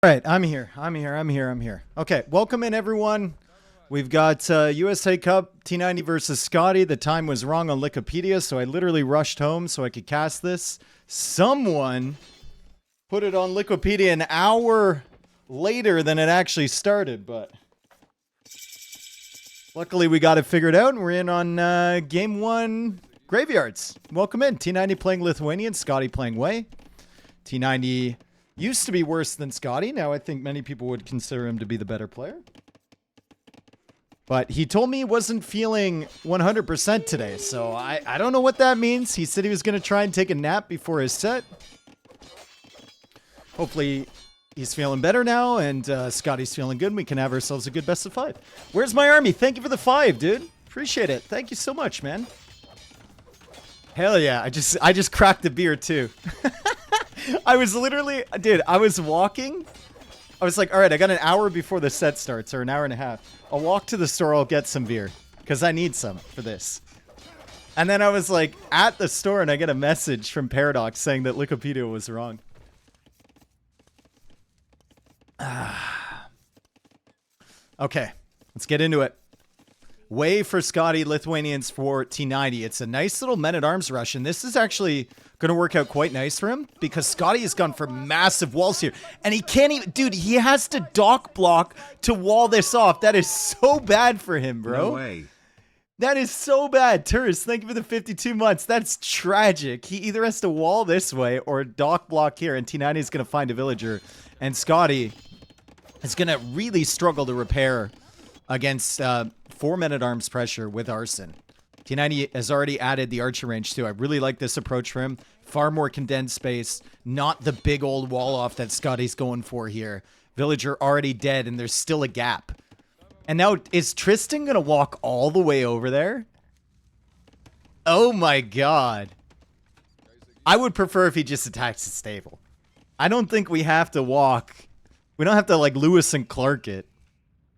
All right, I'm here. Okay, welcome in everyone. We've got USA Cup T90 versus Scotty. The time was wrong on Wikipedia, so I literally rushed home so I could cast this. Someone put it on Wikipedia an hour later than it actually started, but luckily we got it figured out, and we're in on game one graveyards. Welcome in. T90 playing Lithuanian, Scotty playing Way. T90 used to be worse than Scotty. Now I think many people would consider him to be the better player. But he told me he wasn't feeling 100% today, so I don't know what that means. He said he was going to try and take a nap before his set. Hopefully he's feeling better now, and Scotty's feeling good, and we can have ourselves a good best of 5. Where's my army? Thank you for the 5, dude. Appreciate it. Thank you so much, man. Hell yeah. I just cracked the beer, too. I was literally, dude, I was walking. I was like, all right, I got an hour before the set starts, or an hour and a half. I'll walk to the store, I'll get some beer, because I need some for this. And then I was like, at the store, and I get a message from Paradox saying that Wikipedia was wrong. Okay, let's get into it. Way for Scotty, Lithuanians for T90. It's a nice little men-at-arms rush, and this is actually going to work out quite nice for him because Scotty has gone for massive walls here, and he can't even... Dude, he has to dock block to wall this off. That is so bad for him, bro. No way. That is so bad. Turris, thank you for the 52 months. That's tragic. He either has to wall this way or dock block here, and T90 is going to find a villager, and Scotty is going to really struggle to repair against 4 men-at-arms pressure with Arson. T90 has already added the archer range too. I really like this approach for him. Far more condensed space, not the big old wall off that Scotty's going for here. Villager already dead, and there's still a gap. And now, is Tristan going to walk all the way over there? Oh my god. I would prefer if he just attacks the stable. I don't think we have to walk. We don't have to, like, Lewis and Clark it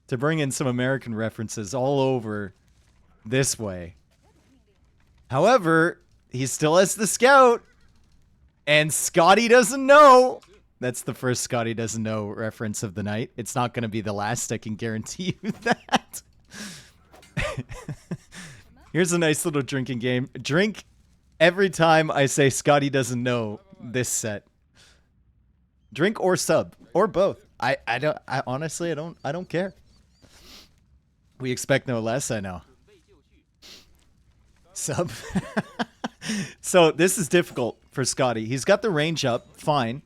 to bring in some American references all over this way. However, he still has the scout, and Scotty doesn't know. That's the first Scotty doesn't know reference of the night. It's not going to be the last, I can guarantee you that. Here's a nice little drinking game. Drink every time I say Scotty doesn't know this set. Drink or sub, or both. I honestly, I don't care. We expect no less, I know. Sub. So this is difficult for Scotty. He's got the range up, fine.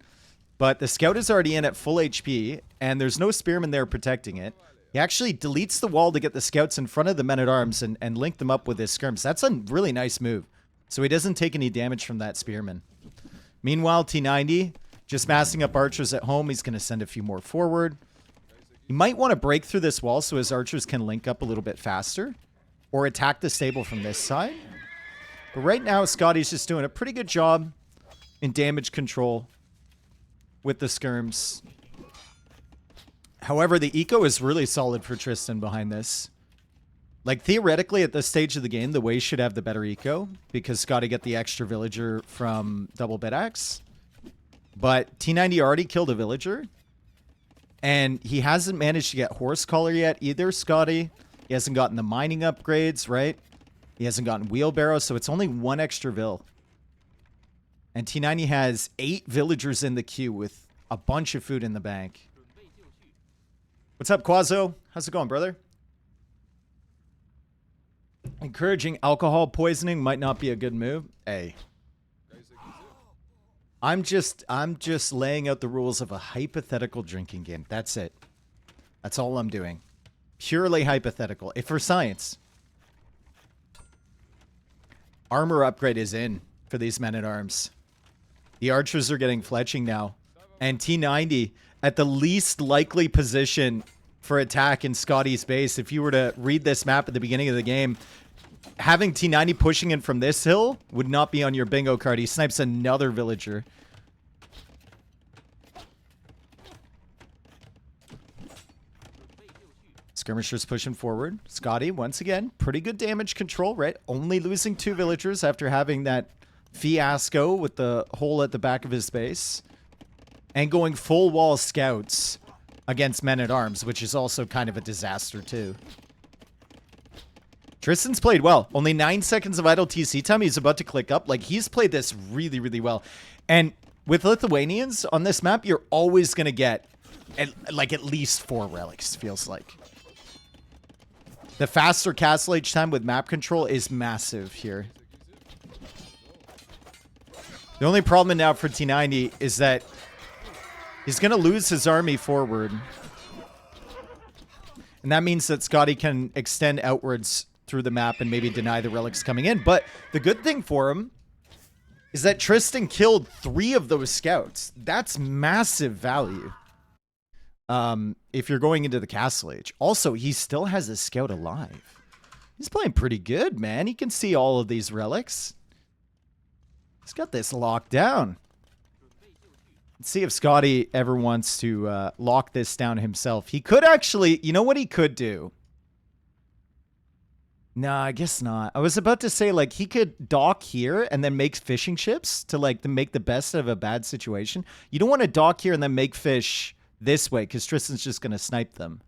But the scout is already in at full HP, and there's no spearman there protecting it. He actually deletes the wall to get the scouts in front of the men-at-arms and link them up with his skirms. That's a really nice move. So he doesn't take any damage from that spearman. Meanwhile, T90, just massing up archers at home. He's going to send a few more forward. He might want to break through this wall so his archers can link up a little bit faster. Or attack the stable from this side. But right now, Scotty's just doing a pretty good job in damage control with the skirms. However, the eco is really solid for Tristan behind this. Like, theoretically, at this stage of the game, the Way should have the better eco because Scotty got the extra villager from double bit axe. But T90 already killed a villager. And he hasn't managed to get horse collar yet either, Scotty. He hasn't gotten the mining upgrades, right? He hasn't gotten wheelbarrow, so it's only 1 extra vill. And T90 has 8 villagers in the queue with a bunch of food in the bank. What's up, Quazo? How's it going, brother? Encouraging alcohol poisoning might not be a good move. Hey. I'm just laying out the rules of a hypothetical drinking game. That's it. That's all I'm doing. Purely hypothetical. If for science. Armor upgrade is in for these men-at-arms. The archers are getting fletching now. And T90 at the least likely position for attack in Scotty's base. If you were to read this map at the beginning of the game, having T90 pushing in from this hill would not be on your bingo card. He snipes another villager. Skirmishers pushing forward. Scotty, once again, pretty good damage control, right? Only losing 2 villagers after having that fiasco with the hole at the back of his base. and going full wall scouts against men-at-arms, which is also kind of a disaster too. Tristan's played well. Only 9 seconds of idle TC time. He's about to click up. Like, he's played this really, really well. And with Lithuanians on this map, you're always going to get at least 4 relics, feels like. The faster castle age time with map control is massive here. The only problem now for T90 is that he's going to lose his army forward. And that means that Scotty can extend outwards through the map and maybe deny the relics coming in. But the good thing for him is that Tristan killed 3 of those scouts. That's massive value. If you're going into the castle age. Also, he still has a scout alive. He's playing pretty good, man. He can see all of these relics. He's got this locked down. Let's see if Scotty ever wants to lock this down himself. He could actually, you know what he could do? No, I guess not. I was about to say, like, he could dock here and then make fishing ships to, like, to make the best of a bad situation. You don't want to dock here and then make fish this way because Tristan's just going to snipe them.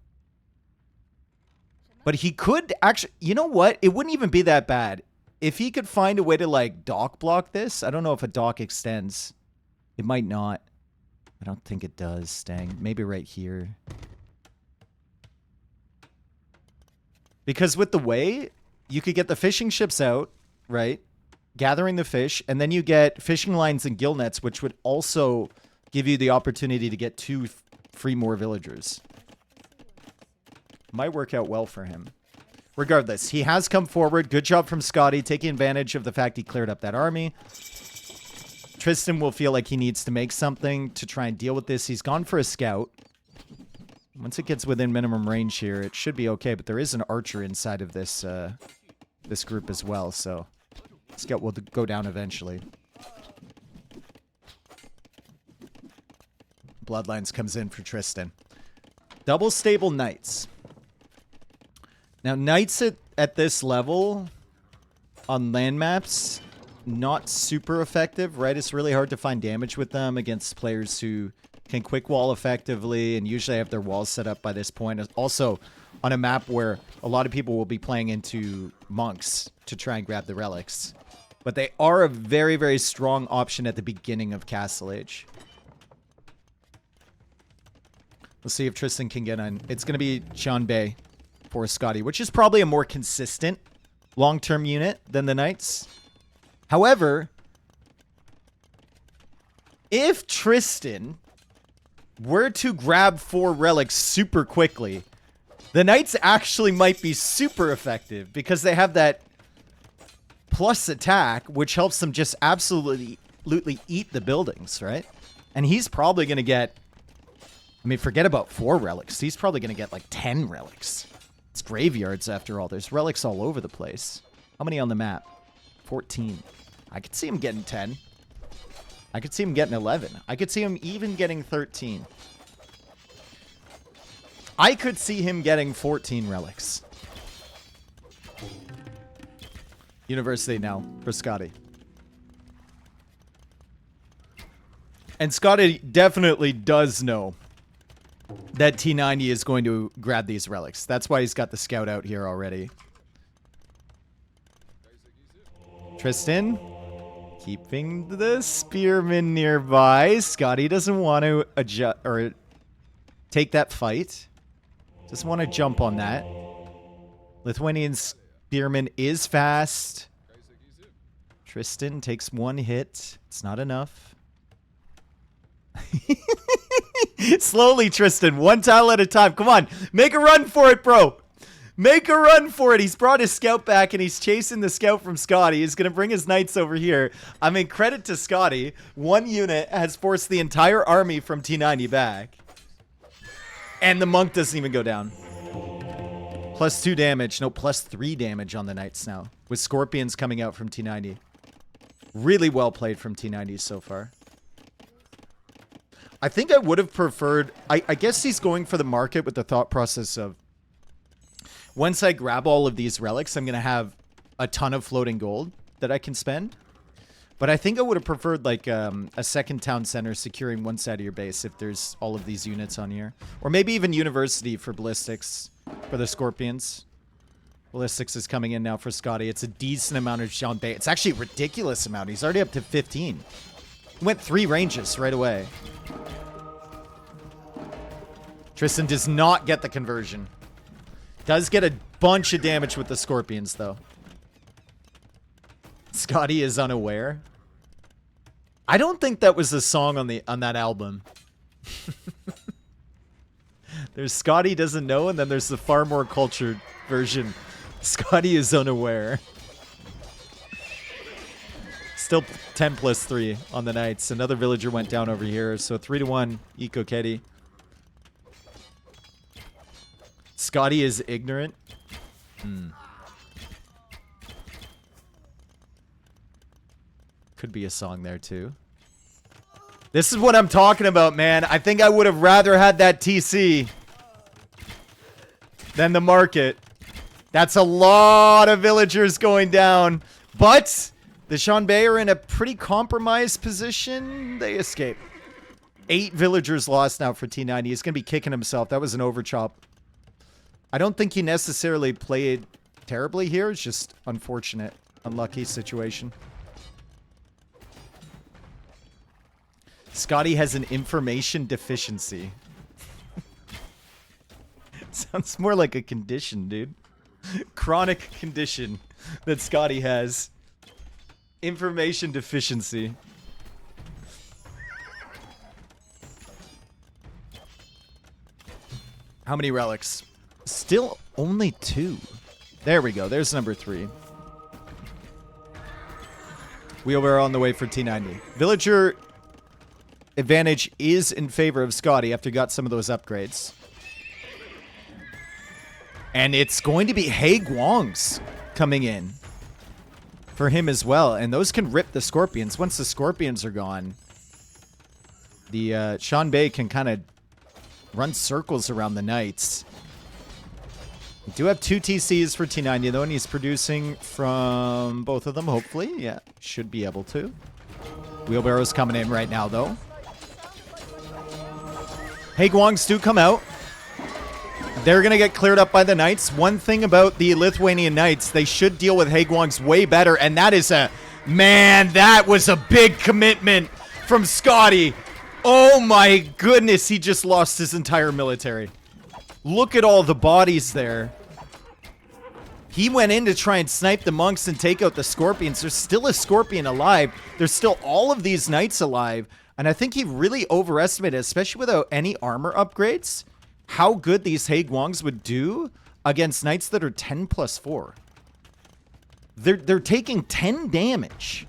But he could actually, you know what? It wouldn't even be that bad. If he could find a way to, like, dock block this. I don't know if a dock extends. It might not. I don't think it does, dang. Maybe right here. Because with the way, you could get the fishing ships out, right? Gathering the fish, and then you get fishing lines and gill nets, which would also give you the opportunity to get 2 free more villagers. Might work out well for him. Regardless, he has come forward. Good job from Scotty, taking advantage of the fact he cleared up that army. Tristan will feel like he needs to make something to try and deal with this. He's gone for a scout. Once it gets within minimum range here, it should be okay. But there is an archer inside of this this group as well, so scout will go down eventually. Bloodlines comes in for Tristan. Double stable knights. Now, knights at this level on land maps, not super effective, right? It's really hard to find damage with them against players who can quick wall effectively and usually have their walls set up by this point. Also, on a map where a lot of people will be playing into monks to try and grab the relics. But they are a very, very strong option at the beginning of Castle Age. We'll see if Tristan can get on. It's going to be Chanbei for Scotty, which is probably a more consistent long-term unit than the Knights. However, if Tristan were to grab 4 relics super quickly, the Knights actually might be super effective because they have that plus attack, which helps them just absolutely eat the buildings, right? And he's probably going to get, I mean, forget about 4 relics. He's probably going to get like 10 relics. It's graveyards after all. There's relics all over the place. How many on the map? 14. I could see him getting 10. I could see him getting 11. I could see him even getting 13. I could see him getting 14 relics. University now for Scotty. And Scotty definitely does know that T90 is going to grab these relics. That's why he's got the scout out here already. Tristan, keeping the spearman nearby. Scotty doesn't want to adjust or take that fight. Doesn't want to jump on that. Lithuanian spearman is fast. Tristan takes 1 hit. It's not enough. Slowly, Tristan. 1 tile at a time. Come on. Make a run for it, bro. Make a run for it. He's brought his scout back, and he's chasing the scout from Scotty. He's going to bring his knights over here. I mean, credit to Scotty. 1 unit has forced the entire army from T90 back. And the monk doesn't even go down. +2 damage. No, +3 damage on the knights now. With scorpions coming out from T90. Really well played from T90 so far. I think I would have preferred... I guess he's going for the market with the thought process of... Once I grab all of these relics, I'm going to have a ton of floating gold that I can spend. But I think I would have preferred like a second town center securing one side of your base if there's all of these units on here. Or maybe even university for ballistics for the Scorpions. Ballistics is coming in now for Scotty. It's a decent amount of Jean Bay. It's actually a ridiculous amount. He's already up to 15. He went 3 ranges right away. Tristan does not get the conversion. Does get a bunch of damage with the Scorpions, though. Scotty is unaware. I don't think that was a song on that album. There's Scotty doesn't know, and then there's the far more cultured version. Scotty is unaware. Still 10 plus 3 on the Knights. Another villager went down over here, so 3-1 Eco Ketty. Scotty is ignorant. Could be a song there too. This is what I'm talking about, man. I think I would have rather had that TC than the market. That's a lot of villagers going down. But the Shanbei are in a pretty compromised position. They escape. 8 villagers lost now for T90. He's going to be kicking himself. That was an overchop. I don't think he necessarily played terribly here. It's just unfortunate. Unlucky situation. Scotty has an information deficiency. Sounds more like a condition, dude. Chronic condition that Scotty has. Information deficiency. How many relics? Still only 2. There we go. There's number 3. Wheelbarrow on the way for T90. Villager advantage is in favor of Scotty after he got some of those upgrades. And it's going to be Hey Guang's coming in for him as well. And those can rip the Scorpions. Once the Scorpions are gone, the Shanbei can kind of run circles around the Knights. We do have 2 TCs for T90 though, and he's producing from both of them, hopefully. Yeah, should be able to. Wheelbarrow's coming in right now though. Hey Guangs do come out. They're going to get cleared up by the Knights. One thing about the Lithuanian Knights, they should deal with Hey Guangs way better, and that is a... Man, that was a big commitment from Scotty. Oh my goodness, he just lost his entire military. Look at all the bodies there. He went in to try and snipe the monks and take out the Scorpions. There's still a Scorpion alive. There's still all of these Knights alive. And I think he really overestimated, especially without any armor upgrades, how good these Hey Guangs would do against Knights that are 10 plus 4. They're taking 10 damage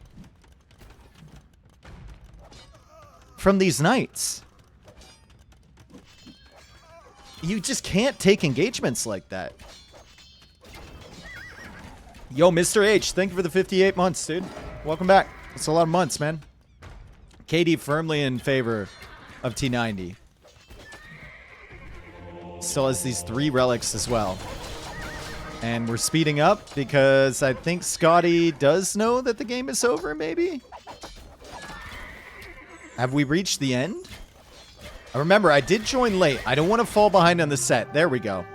from these Knights. You just can't take engagements like that. Yo, Mr. H, thank you for the 58 months, dude. Welcome back. It's a lot of months, man. KD firmly in favor of T90. Still has these 3 relics as well. And we're speeding up because I think Scotty does know that the game is over, maybe? Have we reached the end? Remember, I did join late. I don't want to fall behind on the set. There we go.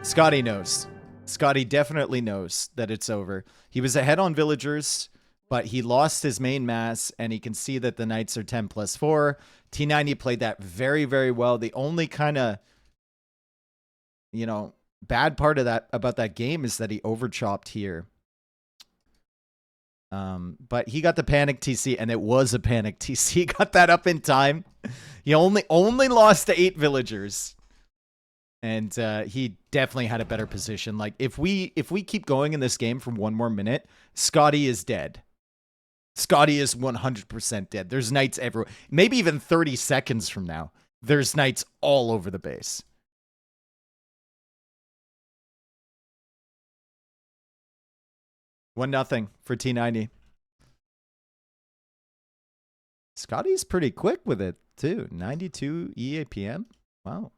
Scotty knows. Scotty definitely knows that it's over. He was ahead on villagers, but he lost his main mass, and he can see that the Knights are 10 plus 4. T90 played that very, very well. The only kind of, you know, bad part of that about that game is that he overchopped here. But he got the panic TC, and it was a panic TC. He got that up in time. He only lost to 8 villagers. And he definitely had a better position. Like, if we keep going in this game for 1 more minute, Scotty is dead. Scotty is 100% dead. There's Knights everywhere. Maybe even 30 seconds from now, there's Knights all over the base. One nothing for T90. Scotty's pretty quick with it, too. 92 EAPM. Wow.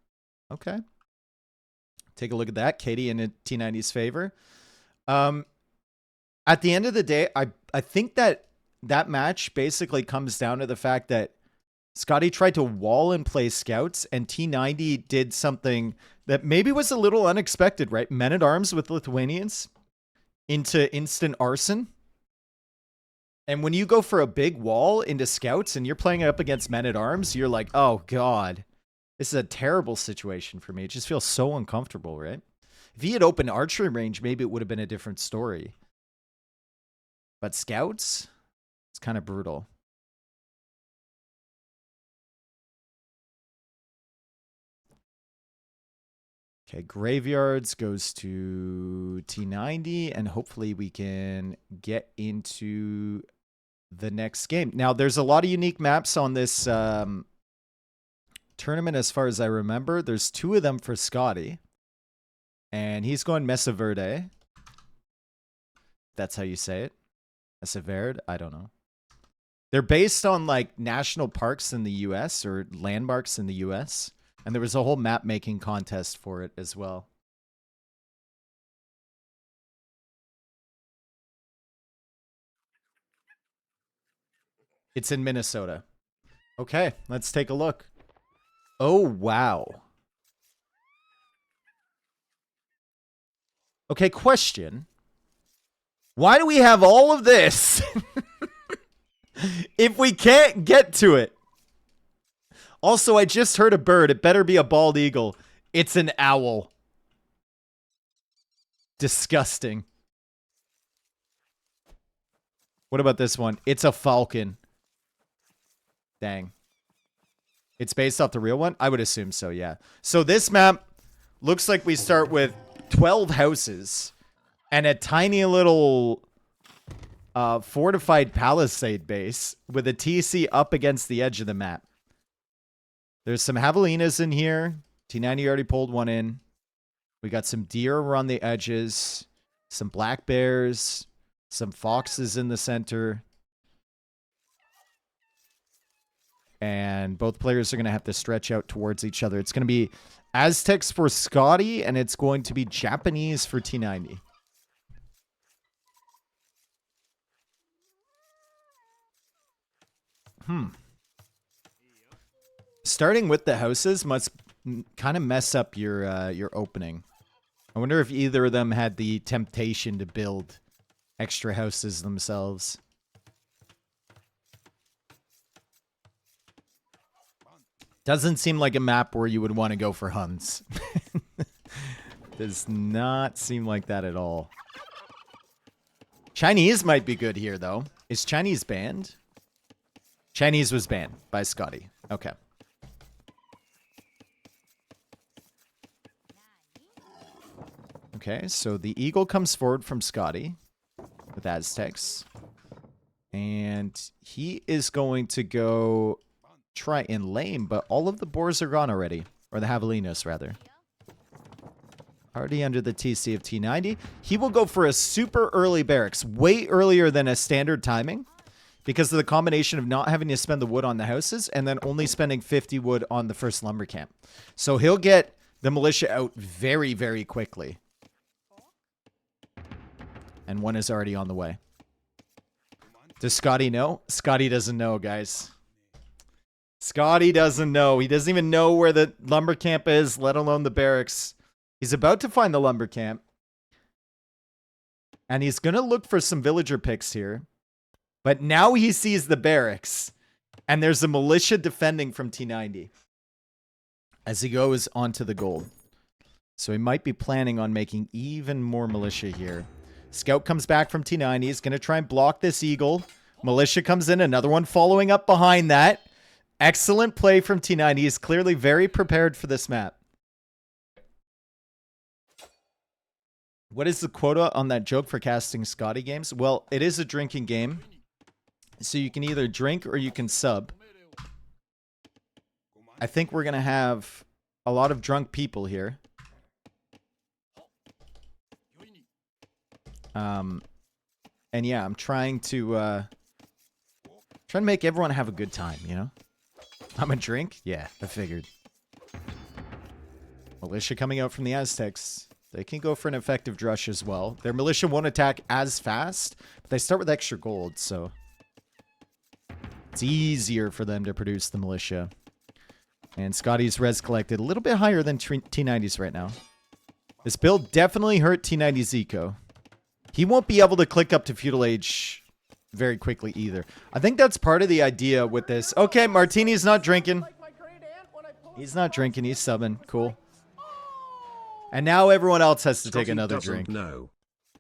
Okay. Take a look at that. Katie in T90's favor. At the end of the day, I think that that match basically comes down to the fact that Scotty tried to wall and play scouts, and T90 did something that maybe was a little unexpected, right? Men at arms with Lithuanians into instant arson. And when you go for a big wall into scouts and you're playing it up against men at arms, you're like, oh God, this is a terrible situation for me. It just feels so uncomfortable, right? If he had opened archery range, maybe it would have been a different story. But scouts, it's kind of brutal. Okay, graveyards goes to T90, and hopefully we can get into the next game. Now, there's a lot of unique maps on this tournament as far as I remember. There's 2 of them for Scotty. And he's going Mesa Verde. That's how you say it. Mesa Verde? I don't know. They're based on like national parks in the US or landmarks in the US. And there was a whole map making contest for it as well. It's in Minnesota. Okay, let's take a look. Oh, wow. Okay, question. Why do we have all of this if we can't get to it? Also, I just heard a bird. It better be a bald eagle. It's an owl. Disgusting. What about this one? It's a falcon. Dang. It's based off the real one? I would assume so, yeah. So this map looks like we start with 12 houses and a tiny little fortified palisade base with a TC up against the edge of the map. There's some javelinas in here. T90 already pulled one in. We got some deer around the edges. Some black bears. Some foxes in the center. And both players are going to have to stretch out towards each other. It's going to be Aztecs for Scotty, and it's going to be Japanese for T90. Starting with the houses must kind of mess up your opening. I wonder if either of them had the temptation to build extra houses themselves. Doesn't seem like a map where you would want to go for Huns. Does not seem like that at all. Chinese might be good here, though. Is Chinese banned? Chinese was banned by Scotty. Okay. Okay, so the eagle comes forward from Scotty with Aztecs. And he is going to go try and lame, but all of the boars are gone already. Or the javelinas, rather. Already under the TC of T90. He will go for a super early barracks, way earlier than a standard timing, because of the combination of not having to spend the wood on the houses and then only spending 50 wood on the first lumber camp. So he'll get the militia out very, very quickly. And one is already on the way. Does Scotty know? Scotty doesn't know, guys. Scotty doesn't know. He doesn't even know where the lumber camp is, let alone the barracks. He's about to find the lumber camp. And he's going to look for some villager picks here. But now he sees the barracks. And there's a militia defending from T90. As he goes onto the gold. So he might be planning on making even more militia here. Scout comes back from T90. He's going to try and block this eagle. Militia comes in. Another one following up behind that. Excellent play from T90. He's clearly very prepared for this map. What is the quota on that joke for casting Scotty games? Well, it is a drinking game. So you can either drink or you can sub. I think we're going to have a lot of drunk people here. And yeah, I'm trying to make everyone have a good time, you know? I'm a drink? Yeah, I figured. Militia coming out from the Aztecs. They can go for an effective drush as well. Their militia won't attack as fast, but they start with extra gold, so It's easier for them to produce the militia. And Scotty's res collected a little bit higher than T90's right now. This build definitely hurt T90's eco. He won't be able to click up to feudal age very quickly either. I think that's part of the idea with this. Okay, Martini's not drinking. He's not drinking, he's subbing. Cool. And now everyone else has to take another drink. No.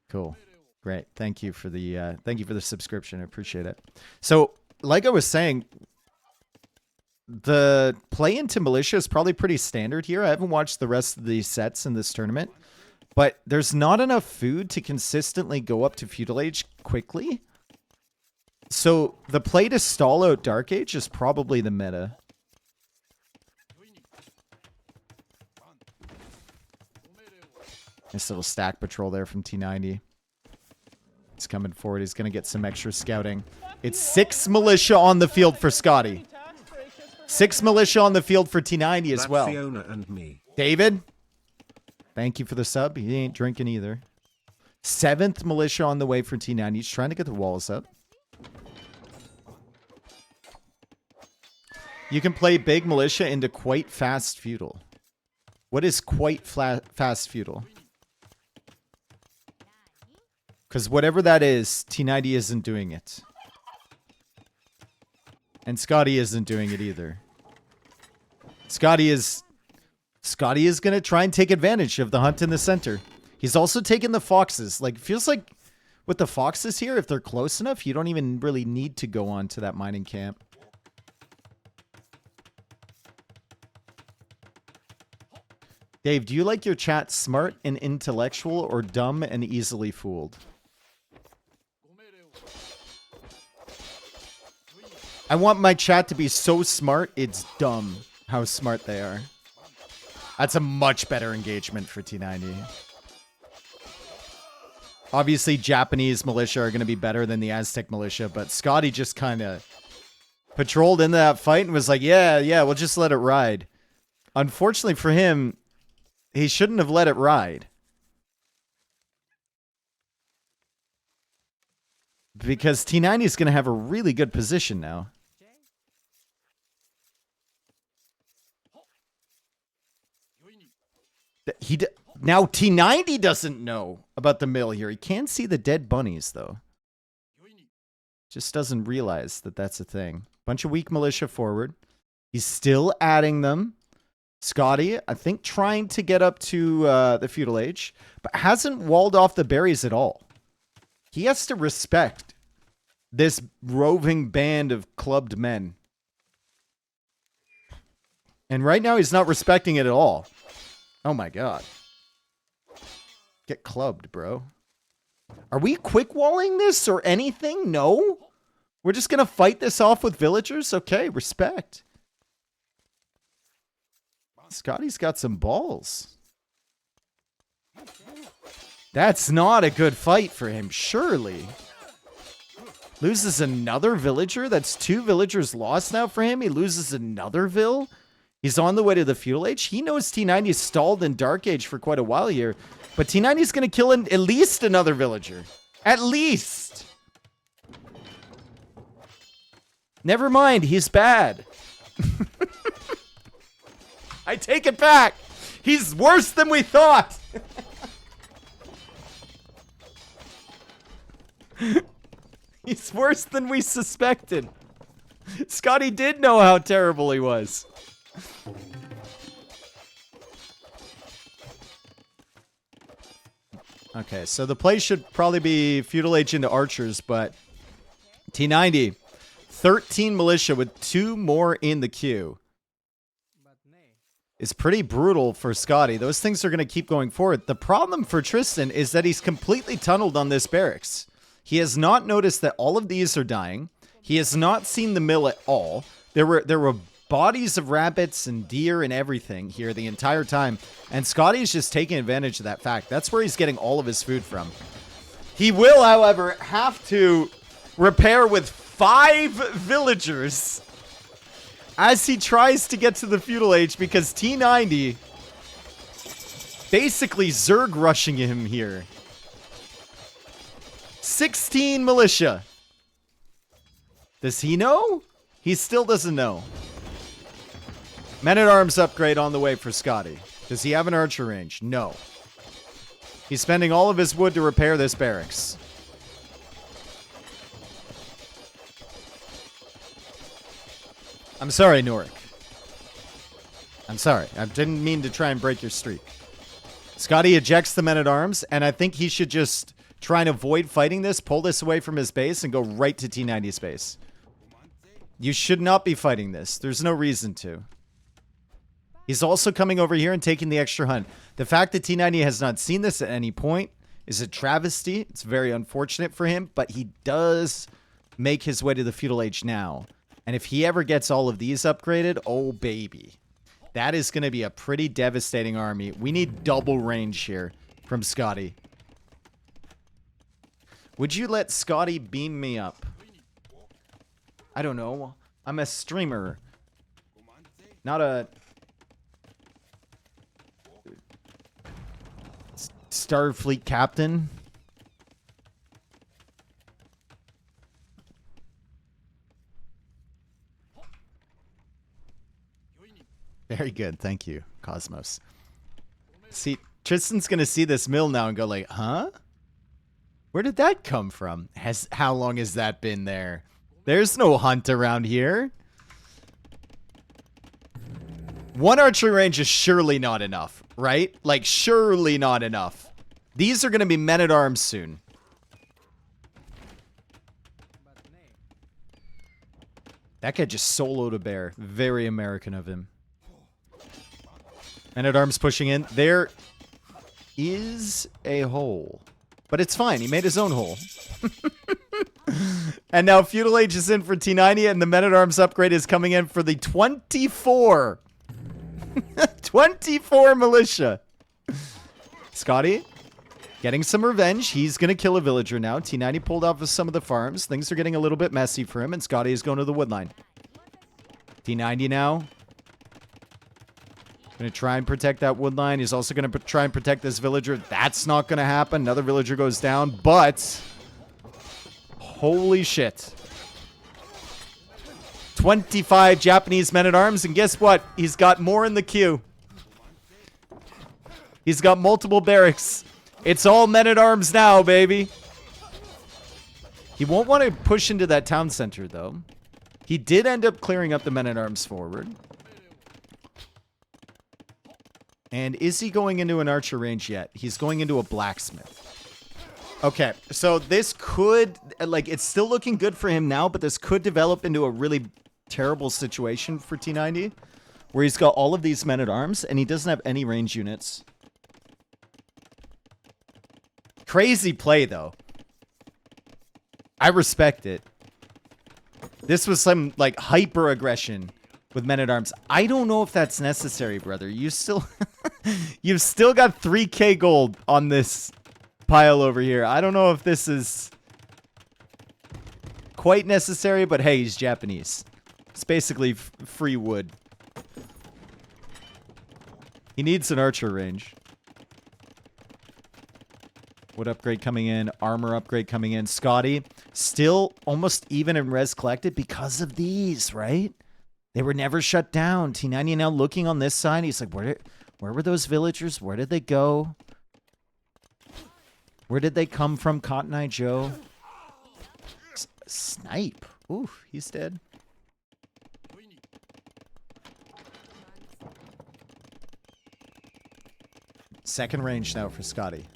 Cool. Great. Thank you for the subscription. I appreciate it. So, like I was saying, the play into militia is probably pretty standard here. I haven't watched the rest of the sets in this tournament, but there's not enough food to consistently go up to feudal age quickly. So the play to stall out Dark Age is probably the meta. Nice little stack patrol there from T90. He's coming forward. He's going to get some extra scouting. It's 6 militia on the field for Scotty. 6 militia on the field for T90 as well. Fiona and me. David, thank you for the sub. He ain't drinking either. 7th militia on the way for T90. He's trying to get the walls up. You can play big militia into quite fast feudal. What is quite fast feudal? Because whatever that is, T90 isn't doing it. And Scotty isn't doing it either. Scotty is going to try and take advantage of the hunt in the center. He's also taking the foxes. Like, feels like with the foxes here, if they're close enough, you don't even really need to go on to that mining camp. Dave, do you like your chat smart and intellectual or dumb and easily fooled? I want my chat to be so smart, it's dumb how smart they are. That's a much better engagement for T90. Obviously, Japanese militia are going to be better than the Aztec militia, but Scotty just kind of patrolled into that fight and was like, yeah, we'll just let it ride. Unfortunately for him, he shouldn't have let it ride. Because T90 is going to have a really good position now. Now T90 doesn't know about the mill here. He can't see the dead bunnies, though. Just doesn't realize that that's a thing. Bunch of weak militia forward. He's still adding them. Scotty, I think, trying to get up to the feudal age, but hasn't walled off the berries at all. He has to respect this roving band of clubbed men. And right now, he's not respecting it at all. Oh my god. Get clubbed, bro. Are we quick walling this or anything? No? We're just gonna fight this off with villagers? Okay, respect. Scotty's got some balls. That's not a good fight for him, surely. Loses another villager? That's 2 villagers lost now for him. He loses another vill. He's on the way to the feudal age. He knows T90 is stalled in Dark Age for quite a while here. But T90 is going to kill at least another villager. At least. Never mind, he's bad. I take it back. He's worse than we thought. He's worse than we suspected. Scotty did know how terrible he was. Okay, so the play should probably be feudal age into archers, but T90, 13 militia with 2 more in the queue. Is pretty brutal for Scotty. Those things are going to keep going forward. The problem for Tristan is that he's completely tunneled on this barracks. He has not noticed that all of these are dying. He has not seen the mill at all. There were bodies of rabbits and deer and everything here the entire time, and Scotty's just taking advantage of that fact. That's where he's getting all of his food from. He will, however, have to repair with 5 villagers as he tries to get to the feudal age, because T90 basically Zerg rushing him here. 16 militia. Does he know? He still doesn't know. Men-at-Arms upgrade on the way for Scotty. Does he have an archer range? No. He's spending all of his wood to repair this barracks. I'm sorry, Norik. I'm sorry. I didn't mean to try and break your streak. Scotty ejects the men-at-arms, and I think he should just try and avoid fighting this, pull this away from his base, and go right to T90's base. You should not be fighting this. There's no reason to. He's also coming over here and taking the extra hunt. The fact that T90 has not seen this at any point is a travesty. It's very unfortunate for him, but he does make his way to the feudal age now. And if he ever gets all of these upgraded, oh baby. That is going to be a pretty devastating army. We need double range here from Scotty. Would you let Scotty beam me up? I don't know. I'm a streamer. Not a... Starfleet captain. Very good. Thank you, Cosmos. See, Tristan's going to see this mill now and go like, huh? Where did that come from? How long has that been there? There's no hunt around here. One archery range is surely not enough, right? Like, surely not enough. These are going to be men-at-arms soon. That guy just soloed a bear. Very American of him. Men-at-arms pushing in. There is a hole. But it's fine. He made his own hole. And now Feudal Age is in for T90, and the Men-at-Arms upgrade is coming in for the 24. 24 militia. Scotty getting some revenge. He's going to kill a villager now. T90 pulled off of some of the farms. Things are getting a little bit messy for him, and Scotty is going to the woodline. T90 now. Going to try and protect that woodline. He's also going to try and protect this villager. That's not going to happen. Another villager goes down, but... holy shit. 25 Japanese men-at-arms, and guess what? He's got more in the queue. He's got multiple barracks. It's all men-at-arms now, baby. He won't want to push into that town center, though. He did end up clearing up the men-at-arms forward. And is he going into an archer range yet? He's going into a blacksmith. Okay, so this could, like, it's still looking good for him now, but this could develop into a really terrible situation for T90, where he's got all of these men-at-arms, and he doesn't have any range units. Crazy play, though. I respect it. This was some, like, hyper-aggression with men-at-arms. I don't know if that's necessary, brother. You still... You've still got 3k gold on this pile over here. I don't know if this is quite necessary, but hey, he's Japanese. It's basically free wood. He needs an archer range. Wood upgrade coming in. Armor upgrade coming in. Scotty still almost even in res collected because of these, right? They were never shut down. T90 now looking on this side. He's like, where were those villagers? Where did they go? Where did they come from, Cotton Eye Joe? Snipe. Ooh, he's dead. Second range now for Scotty.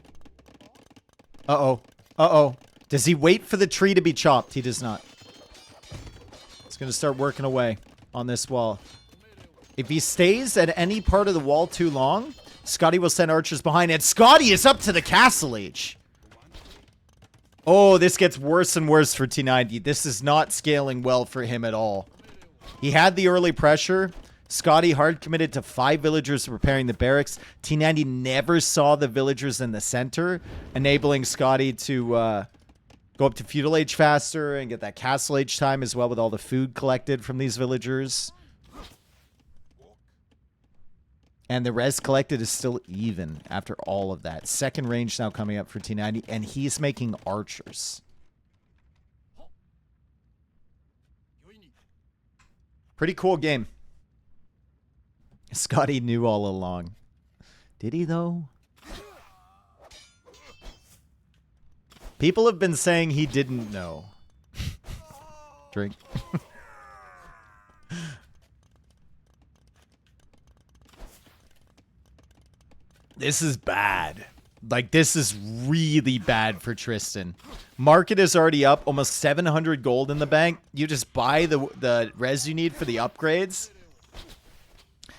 Uh-oh. Uh-oh. Does he wait for the tree to be chopped? He does not. He's going to start working away on this wall. If he stays at any part of the wall too long, Scotty will send archers behind. And Scotty is up to the castle age. Oh, this gets worse and worse for T90. This is not scaling well for him at all. He had the early pressure. Scotty hard committed to 5 villagers repairing the barracks. T90 never saw the villagers in the center, enabling Scotty to go up to feudal age faster and get that castle age time as well with all the food collected from these villagers. And the res collected is still even after all of that. Second range now coming up for T90, and he's making archers. Pretty cool game. Scotty knew all along. Did he, though? People have been saying he didn't know. Drink. This is bad. Like, this is really bad for Tristan. Market is already up. Almost 700 gold in the bank. You just buy the res you need for the upgrades.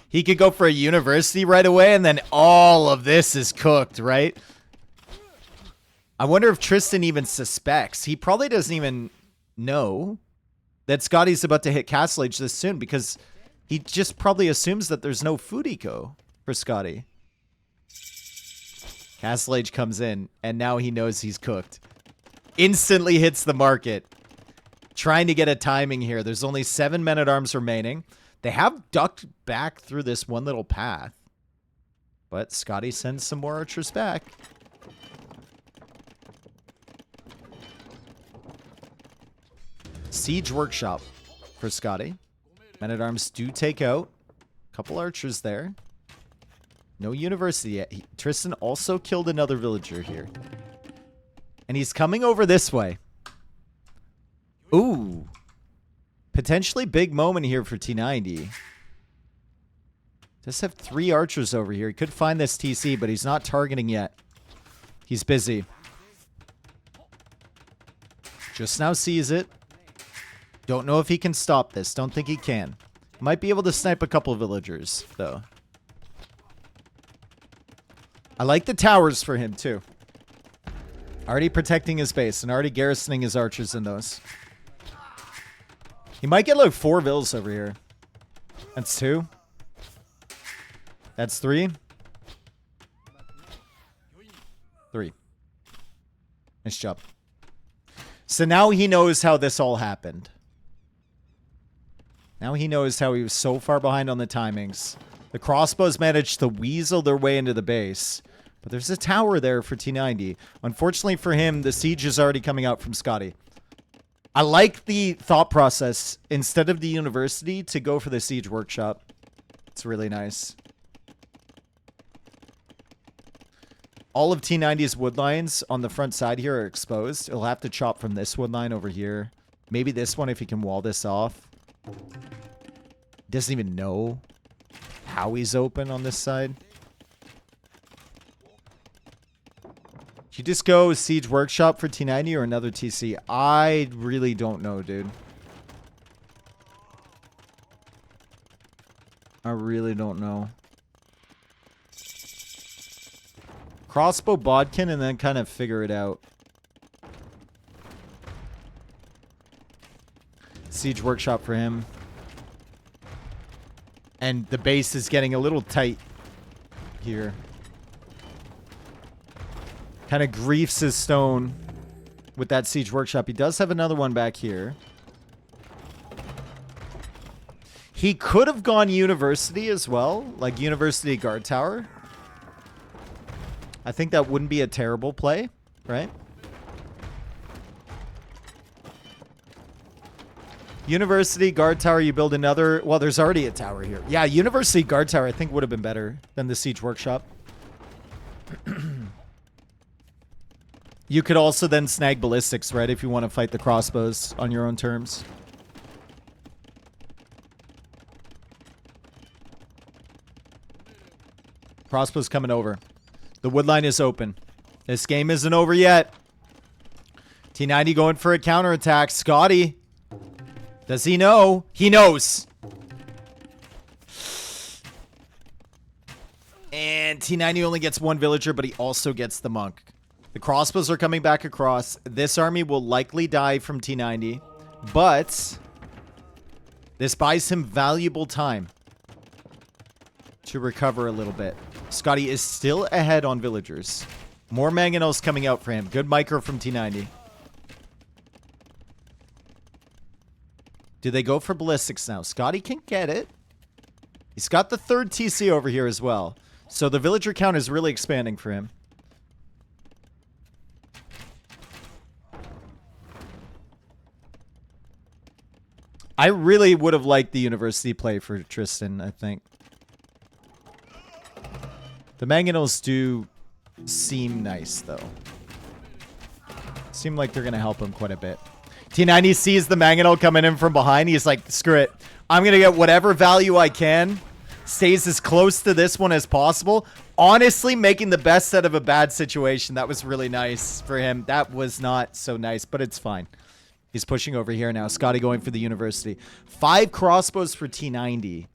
He could go for a university right away, and then all of this is cooked, right? I wonder if Tristan even suspects. He probably doesn't even know that Scotty's about to hit Castle Age this soon, because he just probably assumes that there's no food eco for Scotty. Castle Age comes in, and now he knows he's cooked. Instantly hits the market. Trying to get a timing here. There's only 7 men-at-arms remaining. They have ducked back through this one little path. But Scotty sends some more archers back. Siege Workshop for Scotty. Men-at-arms do take out a couple archers there. No university yet. Tristan also killed another villager here. And he's coming over this way. Ooh. Potentially big moment here for T90. Does have 3 archers over here. He could find this TC, but he's not targeting yet. He's busy. Just now sees it. Don't know if he can stop this. Don't think he can. Might be able to snipe a couple of villagers, though. I like the towers for him, too. Already protecting his base and already garrisoning his archers in those. He might get like 4 vills over here. That's 2. That's 3. 3. Nice job. So now he knows how this all happened. Now he knows how he was so far behind on the timings. The crossbows managed to weasel their way into the base. But there's a tower there for T90. Unfortunately for him, the siege is already coming out from Scotty. I like the thought process. Instead of the university, to go for the siege workshop. It's really nice. All of T90's wood lines on the front side here are exposed. He'll have to chop from this wood line over here. Maybe this one if he can wall this off. Doesn't even know how he's open on this side. You just go siege workshop for T90 or another TC? I really don't know, dude. I really don't know. Crossbow bodkin and then kind of figure it out. Siege workshop for him. And the base is getting a little tight here. Kind of griefs his stone with that siege workshop. He does have another one back here. He could have gone university as well. Like university guard tower. I think that wouldn't be a terrible play, right? University guard tower, you build another. Well, there's already a tower here. Yeah, university guard tower I think would have been better than the siege workshop. You could also then snag ballistics, right? If you want to fight the crossbows on your own terms. Crossbows coming over. The wood line is open. This game isn't over yet. T90 going for a counterattack. Scotty. Does he know? He knows. And T90 only gets 1 villager, but he also gets the monk. The crossbows are coming back across. This army will likely die from T90, but this buys him valuable time to recover a little bit. Scotty is still ahead on villagers. More mangonels coming out for him. Good micro from T90. Do they go for ballistics now? Scotty can get it. He's got the 3rd TC over here as well. So the villager count is really expanding for him. I really would have liked the university play for Tristan, I think. The mangonels do seem nice, though. Seem like they're going to help him quite a bit. T90 sees the mangonel coming in from behind. He's like, screw it. I'm going to get whatever value I can. Stays as close to this one as possible. Honestly, making the best out of a bad situation. That was really nice for him. That was not so nice, but it's fine. He's pushing over here now. Scotty going for the university. 5 crossbows for T90.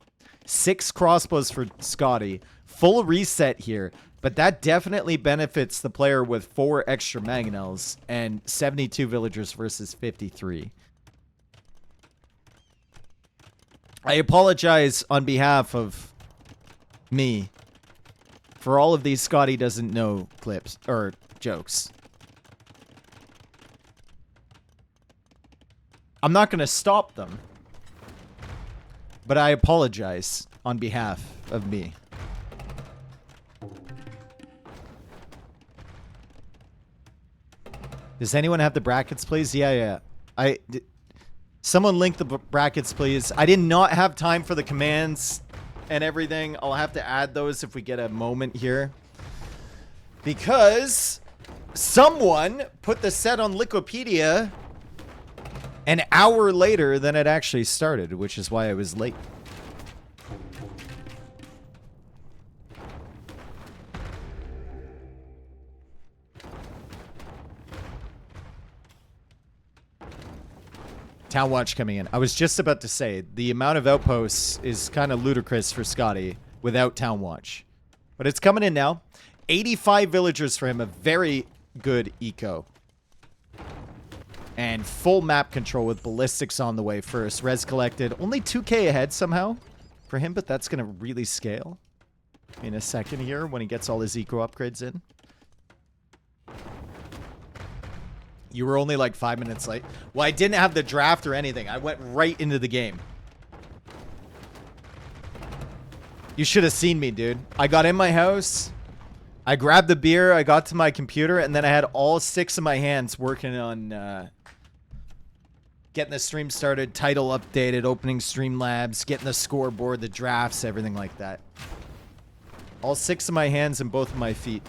6 crossbows for Scotty. Full reset here. But that definitely benefits the player with 4 extra mangonels and 72 villagers versus 53. I apologize on behalf of me for all of these Scotty doesn't know clips or jokes. I'm not going to stop them, but I apologize on behalf of me. Does anyone have the brackets, please? Yeah. Someone link the brackets, please. I did not have time for the commands and everything. I'll have to add those if we get a moment here. Because someone put the set on Wikipedia an hour later than it actually started, which is why I was late. Town Watch coming in. I was just about to say, the amount of outposts is kind of ludicrous for Scotty without Town Watch. But it's coming in now. 85 villagers for him, a very good eco. And full map control with ballistics on the way first. Res collected. Only 2k ahead somehow for him, but that's going to really scale in a second here when he gets all his eco upgrades in. You were only like 5 minutes late. Well, I didn't have the draft or anything. I went right into the game. You should have seen me, dude. I got in my house. I grabbed the beer. I got to my computer. And then I had all 6 of my hands working on getting the stream started, title updated, opening Streamlabs, getting the scoreboard, the drafts, everything like that. All 6 of my hands and both of my feet.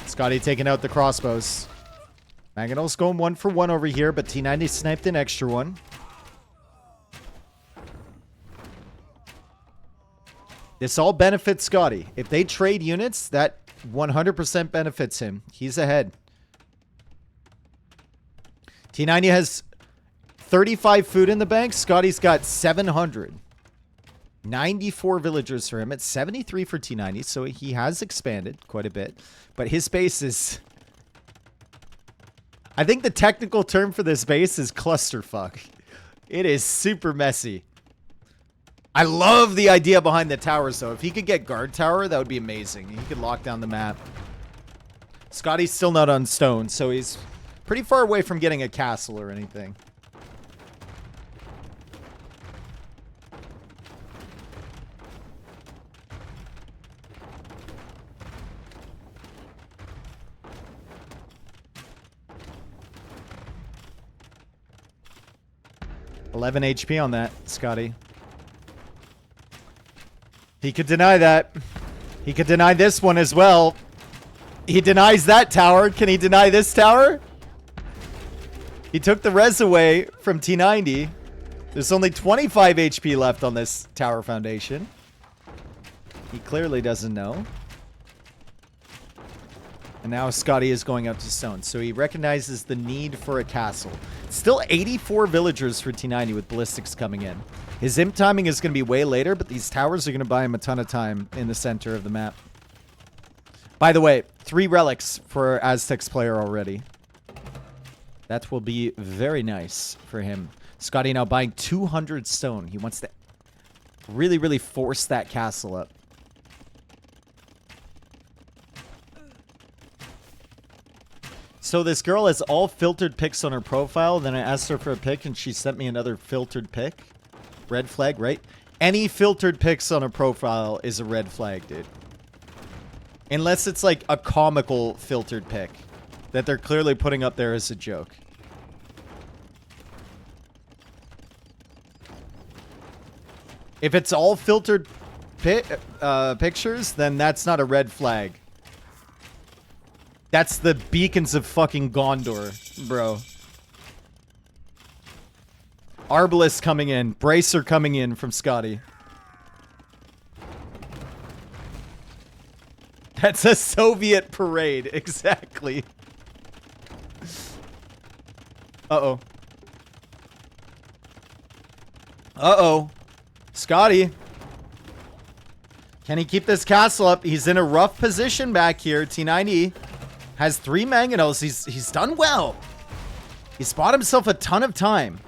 Scotty taking out the crossbows. Mangonel's going 1 for 1 over here, but T90 sniped an extra one. This all benefits Scotty. If they trade units, that 100% benefits him. He's ahead. T90 has 35 food in the bank. Scotty's got 700. 94 villagers for him. It's 73 for T90, so he has expanded quite a bit. But his base is... I think the technical term for this base is clusterfuck. It is super messy. I love the idea behind the towers, though. If he could get guard tower, that would be amazing. He could lock down the map. Scotty's still not on stone, so he's pretty far away from getting a castle or anything. $11 HP on that, Scotty. He could deny that. He could deny this one as well. He denies that tower. Can he deny this tower? He took the res away from T90. There's only 25 HP left on this tower foundation. He clearly doesn't know. And now Scotty is going out to stone. So he recognizes the need for a castle. Still 84 villagers for T90 with ballistics coming in. His imp timing is going to be way later, but these towers are going to buy him a ton of time in the center of the map. By the way, 3 relics for Aztec's player already. That will be very nice for him. Scotty now buying 200 stone. He wants to really, really force that castle up. So this girl has all filtered pics on her profile. Then I asked her for a pic and she sent me another filtered pic. Red flag, right? Any filtered pics on a profile is a red flag, dude. Unless it's like a comical filtered pick that they're clearly putting up there as a joke. If it's all filtered pictures, then that's not a red flag. That's the beacons of fucking Gondor, bro. Arbalest coming in. Bracer coming in from Scotty. That's a Soviet parade. Exactly. Uh-oh. Uh-oh. Scotty. Can he keep this castle up? He's in a rough position back here. T90 has 3 mangonels. He's done well. He's bought himself a ton of time.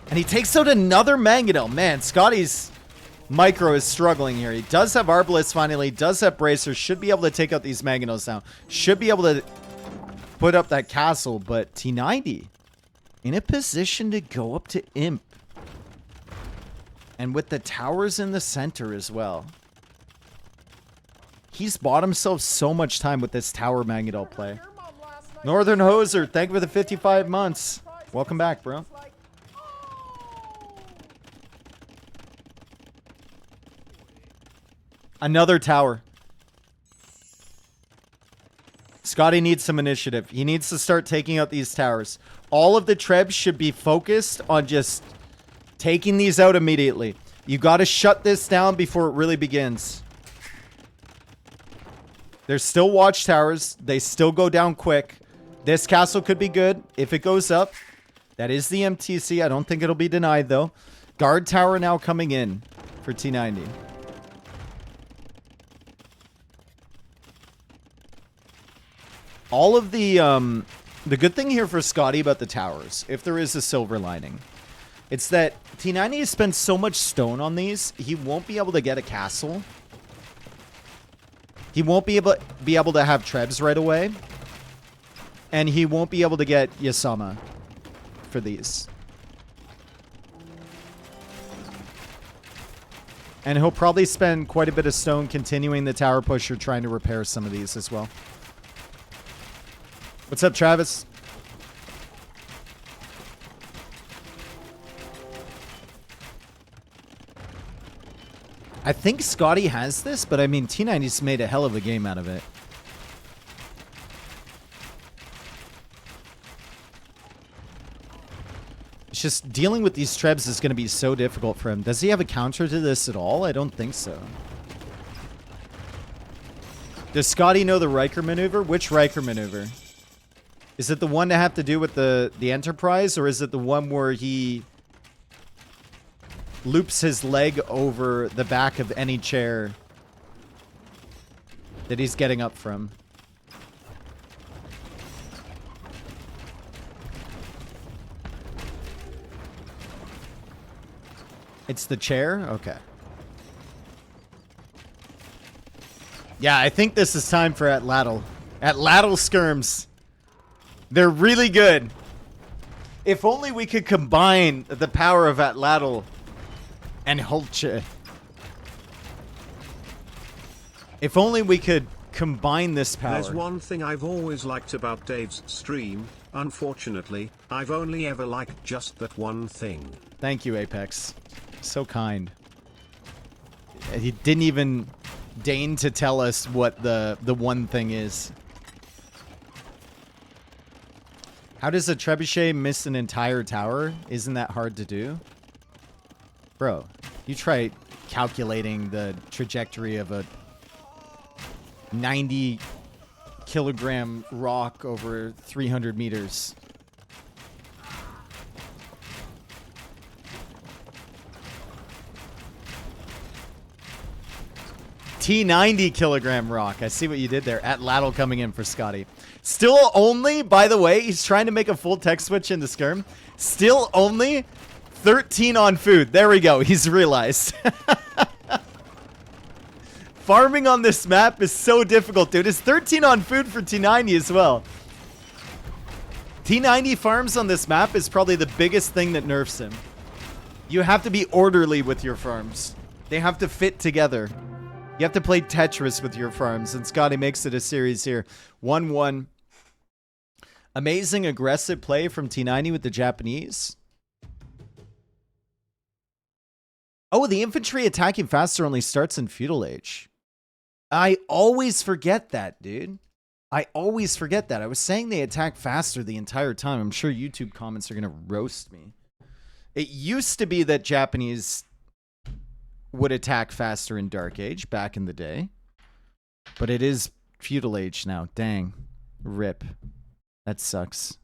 And he takes out another mangonel. Man, Scotty's micro is struggling here. He does have Arbalest finally. Does have Bracer. Should be able to take out these mangonels now. Should be able to put up that castle. But T90 in a position to go up to Imp. And with the towers in the center as well. He's bought himself so much time with this tower mangonel play. Northern Hoser, thank you for the 55 months. Welcome back, bro. Another tower. Scotty needs some initiative. He needs to start taking out these towers. All of the trebs should be focused on just taking these out immediately. You got to shut this down before it really begins. There's still watchtowers. They still go down quick. This castle could be good if it goes up. That is the MTC. I don't think it'll be denied, though. Guard tower now coming in for T90. All of the good thing here for Scotty about the towers, if there is a silver lining, it's that T90 has spent so much stone on these, he won't be able to get a castle. He won't be able to have trebs right away. And he won't be able to get Yasama for these. And he'll probably spend quite a bit of stone continuing the tower push or trying to repair some of these as well. What's up, Travis? I think Scotty has this, but I mean, T90's made a hell of a game out of it. It's just dealing with these trebs is going to be so difficult for him. Does he have a counter to this at all? I don't think so. Does Scotty know the Riker maneuver? Which Riker maneuver? Is it the one to have to do with the Enterprise, or is it the one where he loops his leg over the back of any chair that he's getting up from? It's the chair? Okay. Yeah, I think this is time for Atlatl. Atlatl skirms. They're really good. If only we could combine the power of Atlatl and Hulche. If only we could combine this power. There's one thing I've always liked about Dave's stream. Unfortunately, I've only ever liked just that one thing. Thank you, Apex. So kind. He didn't even deign to tell us what the one thing is. How does a trebuchet miss an entire tower? Isn't that hard to do? Bro, you try calculating the trajectory of a 90-kilogram rock over 300 meters. T90-kilogram rock. I see what you did there. Atlatl coming in for Scotty. Still only, by the way, he's trying to make a full tech switch into Skirm. Still only 13 on food. There we go. He's realized. Farming on this map is so difficult, dude. It's 13 on food for T90 as well. T90 farms on this map is probably the biggest thing that nerfs him. You have to be orderly with your farms. They have to fit together. You have to play Tetris with your farms, and Scotty makes it a series here. 1-1. Amazing aggressive play from T90 with the Japanese. Oh, the infantry attacking faster only starts in Feudal Age. I always forget that, dude. I always forget that. I was saying they attack faster the entire time. I'm sure YouTube comments are going to roast me. It used to be that Japanese would attack faster in Dark Age back in the day. But it is Feudal Age now. Dang. RIP. That sucks.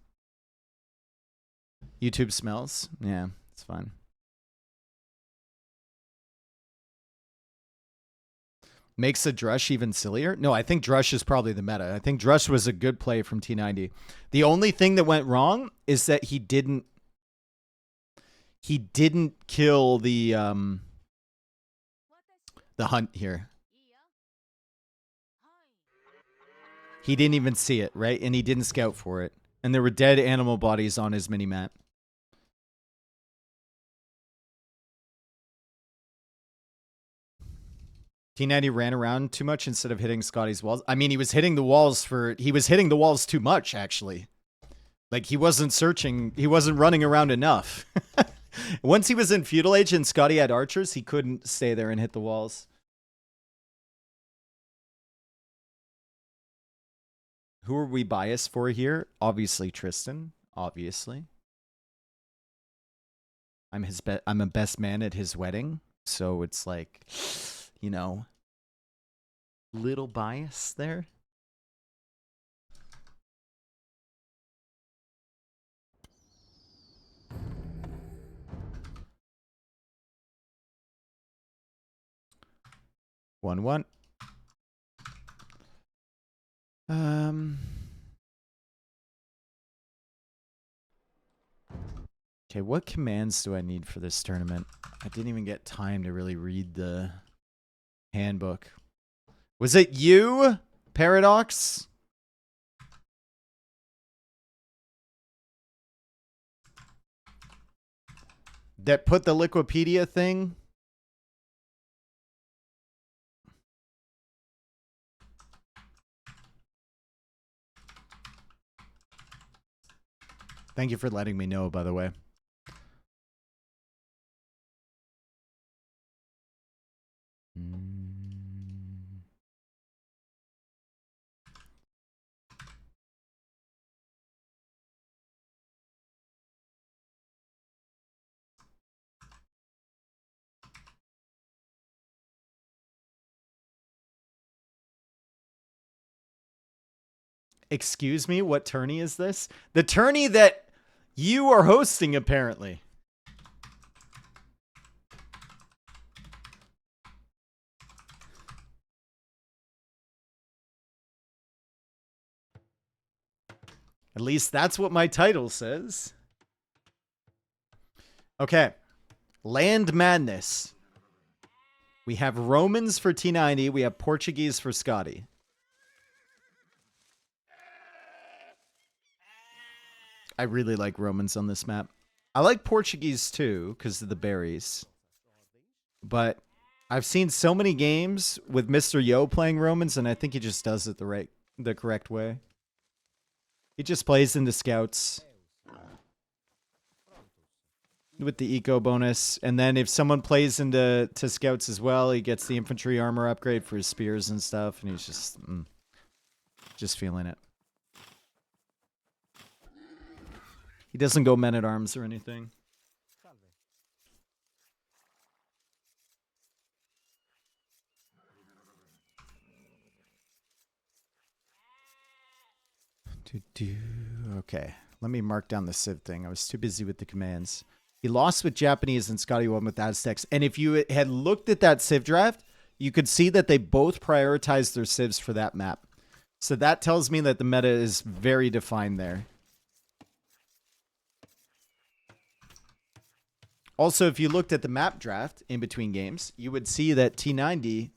YouTube smells? Yeah, it's fine. Makes a Drush even sillier? No, I think Drush is probably the meta. I think Drush was a good play from T90. The only thing that went wrong is that he didn't kill the hunt here. He didn't even see it, right? And he didn't scout for it. And there were dead animal bodies on his mini-map. T90 ran around too much instead of hitting Scotty's walls. I mean, he was hitting the walls too much, actually. Like, he wasn't searching. He wasn't running around enough. Once he was in Feudal Age and Scotty had archers, he couldn't stay there and hit the walls. Who are we biased for here? Obviously Tristan. Obviously. I'm a best man at his wedding. So it's like, you know, little bias there. One. Okay, what commands do I need for this tournament? I didn't even get time to really read the handbook. Was it you, Paradox? That put the Liquipedia thing? Thank you for letting me know, by the way. Excuse me, what tourney is this? The tourney that you are hosting, apparently. At least that's what my title says. Okay. Land Madness. We have Romans for T90. We have Portuguese for Scotty. I really like Romans on this map. I like Portuguese too, because of the berries. But I've seen so many games with Mr. Yo playing Romans, and I think he just does it the correct way. He just plays into scouts with the eco bonus, and then if someone plays into scouts as well, he gets the infantry armor upgrade for his spears and stuff, and he's just feeling it. He doesn't go men-at-arms or anything. Okay, let me mark down the Civ thing. I was too busy with the commands. He lost with Japanese and Scotty won with Aztecs. And if you had looked at that Civ draft, you could see that they both prioritized their Civs for that map. So that tells me that the meta is very defined there. Also, if you looked at the map draft in between games, you would see that T90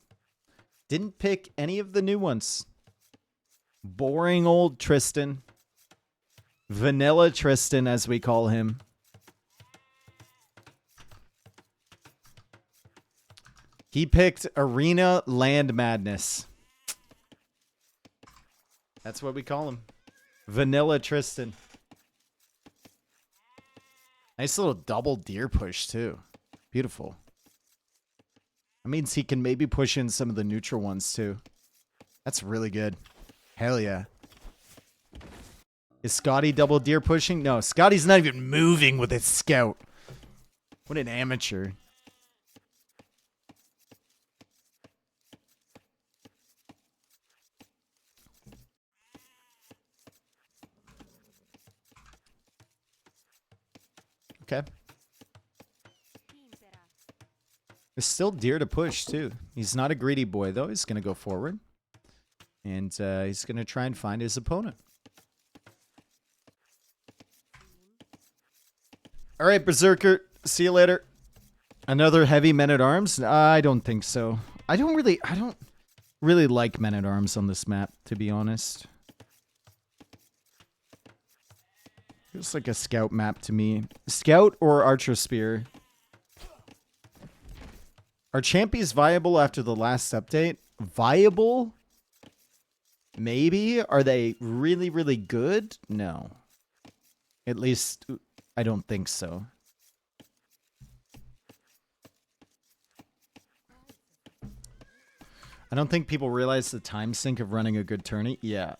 didn't pick any of the new ones. Boring old Tristan. Vanilla Tristan, as we call him. He picked Arena Land Madness. That's what we call him. Vanilla Tristan. Nice little double deer push, too. Beautiful. That means he can maybe push in some of the neutral ones, too. That's really good. Hell yeah. Is Scotty double deer pushing? No, Scotty's not even moving with his scout. What an amateur. Okay. There's still deer to push, too. He's not a greedy boy, though. He's going to go forward. And he's going to try and find his opponent. All right, Berserker. See you later. Another heavy men-at-arms? I don't think so. I don't really like men-at-arms on this map, to be honest. Feels like a scout map to me. Scout or archer spear? Are champions viable after the last update? Viable? Maybe. Are they really, really good? No. At least, I don't think so. I don't think people realize the time sink of running a good tourney. Yeah.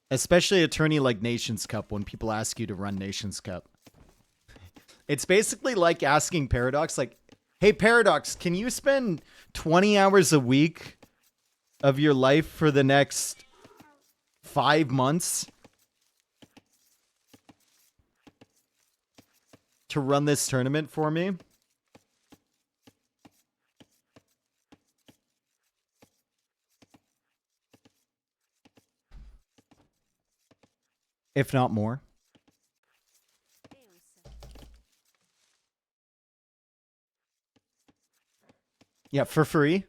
Especially a tourney like Nations Cup when people ask you to run Nations Cup. It's basically like asking Paradox, like, hey, Paradox, can you spend 20 hours a week of your life for the next 5 months to run this tournament for me? If not more. Yeah, for free.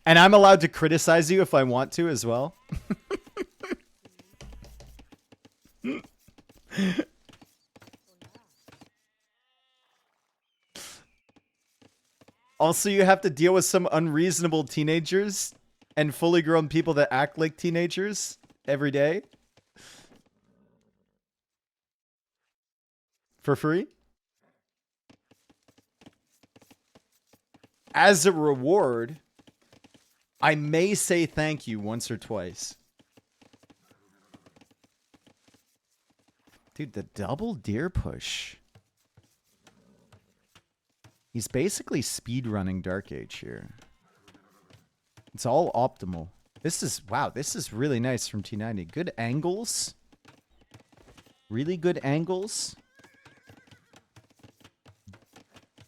And I'm allowed to criticize you if I want to as well. Also, you have to deal with some unreasonable teenagers and fully grown people that act like teenagers every day. For free? As a reward, I may say thank you once or twice. Dude, the double deer push. He's basically speedrunning Dark Age here. It's all optimal. This is, wow, this is really nice from T90. Good angles. Really good angles.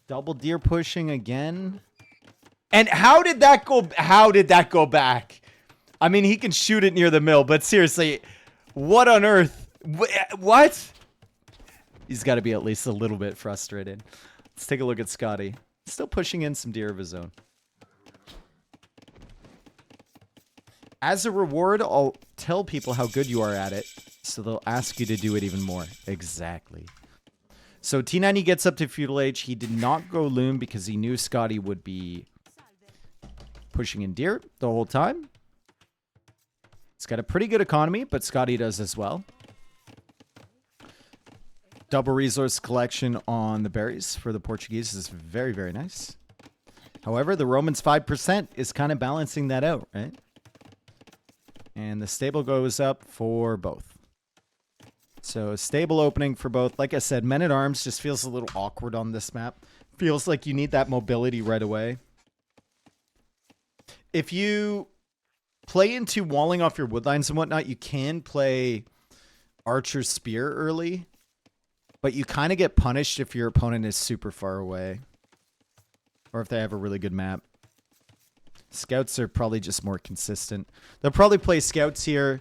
Double deer pushing again. And how did that go back? I mean, he can shoot it near the mill, but seriously, what on earth? What? He's got to be at least a little bit frustrated. Let's take a look at Scotty. Still pushing in some deer of his own. As a reward, I'll tell people how good you are at it, so they'll ask you to do it even more. Exactly. So T90 gets up to Feudal Age. He did not go Loom because he knew Scotty would be pushing in deer the whole time. It's got a pretty good economy, but Scotty does as well. Double resource collection on the berries for the Portuguese is very, very nice. However, the Romans 5% is kind of balancing that out, right? And the stable goes up for both. So stable opening for both. Like I said, Men-at-Arms just feels a little awkward on this map. Feels like you need that mobility right away. If you play into walling off your woodlines and whatnot, you can play Archer Spear early. But you kind of get punished if your opponent is super far away. Or if they have a really good map. Scouts are probably just more consistent. They'll probably play Scouts here.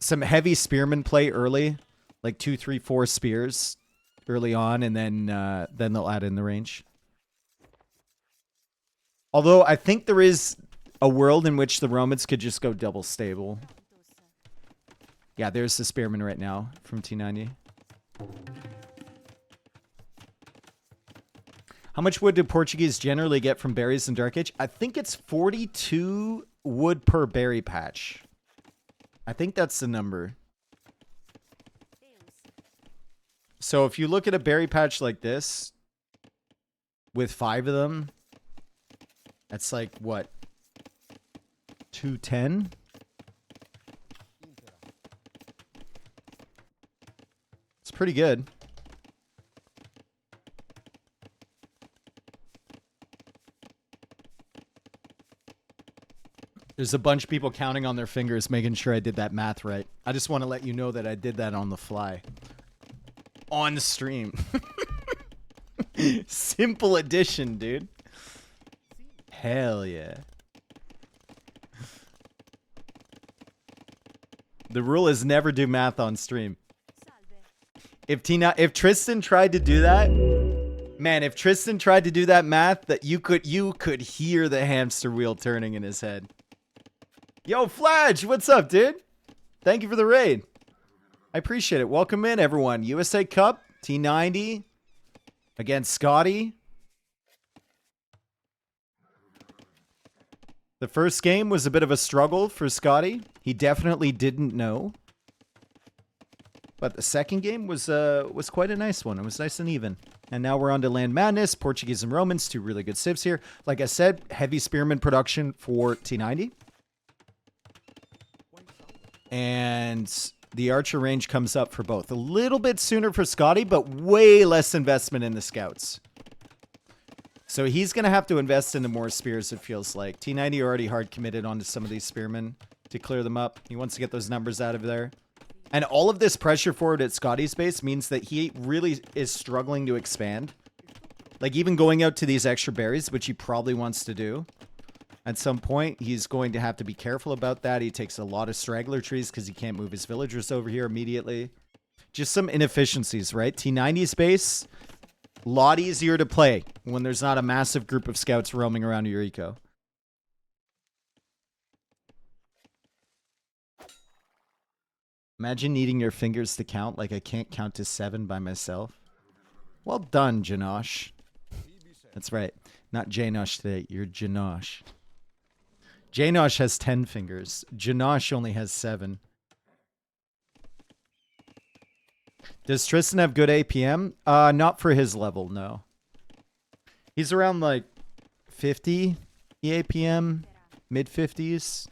Some heavy Spearmen play early. Like 2, 3, 4 spears early on, and then they'll add in the range. Although I think there is a world in which the Romans could just go double stable. Yeah, there's the Spearman right now from T90. How much wood do Portuguese generally get from berries in Dark Age? I think it's 42 wood per berry patch. I think that's the number. So if you look at a berry patch like this, with 5 of them, that's like, what? 210? It's pretty good. There's a bunch of people counting on their fingers, making sure I did that math right. I just want to let you know that I did that on the fly. On the stream. Simple addition, dude. Hell yeah. The rule is never do math on stream. If Tristan tried to do that, man, if Tristan tried to do that math, that you could hear the hamster wheel turning in his head. Yo, Fladge, what's up, dude? Thank you for the raid. I appreciate it. Welcome in, everyone. USA Cup, T90 against Scotty. The first game was a bit of a struggle for Scotty. He definitely didn't know. But the second game was quite a nice one. It was nice and even. And now we're on to Land Madness, Portuguese and Romans, 2 really good civs here. Like I said, heavy spearman production for T90. And the archer range comes up for both. A little bit sooner for Scotty, but way less investment in the scouts. So he's going to have to invest into more spears, it feels like. T90 already hard committed onto some of these spearmen to clear them up. He wants to get those numbers out of there. And all of this pressure forward at Scotty's base means that he really is struggling to expand. Like even going out to these extra berries, which he probably wants to do. At some point, he's going to have to be careful about that. He takes a lot of straggler trees because he can't move his villagers over here immediately. Just some inefficiencies, right? T90's base, a lot easier to play when there's not a massive group of scouts roaming around your eco. Imagine needing your fingers to count like I can't count to 7 by myself. Well done, Janosh. That's right. Not Janosh today. You're Janosh. Janosh has 10 fingers. Janosh only has 7. Does Tristan have good APM? Not for his level, no. He's around like 50 APM, mid-50s.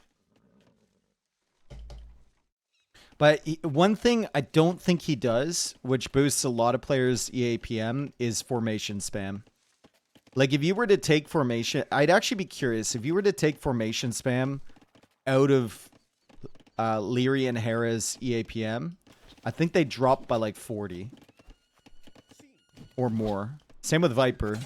But one thing I don't think he does, which boosts a lot of players' EAPM, is formation spam. Like, if you were to take formation... I'd actually be curious. If you were to take formation spam out of Leary and Hera's EAPM, I think they drop by, like, 40. Or more. Same with Viper.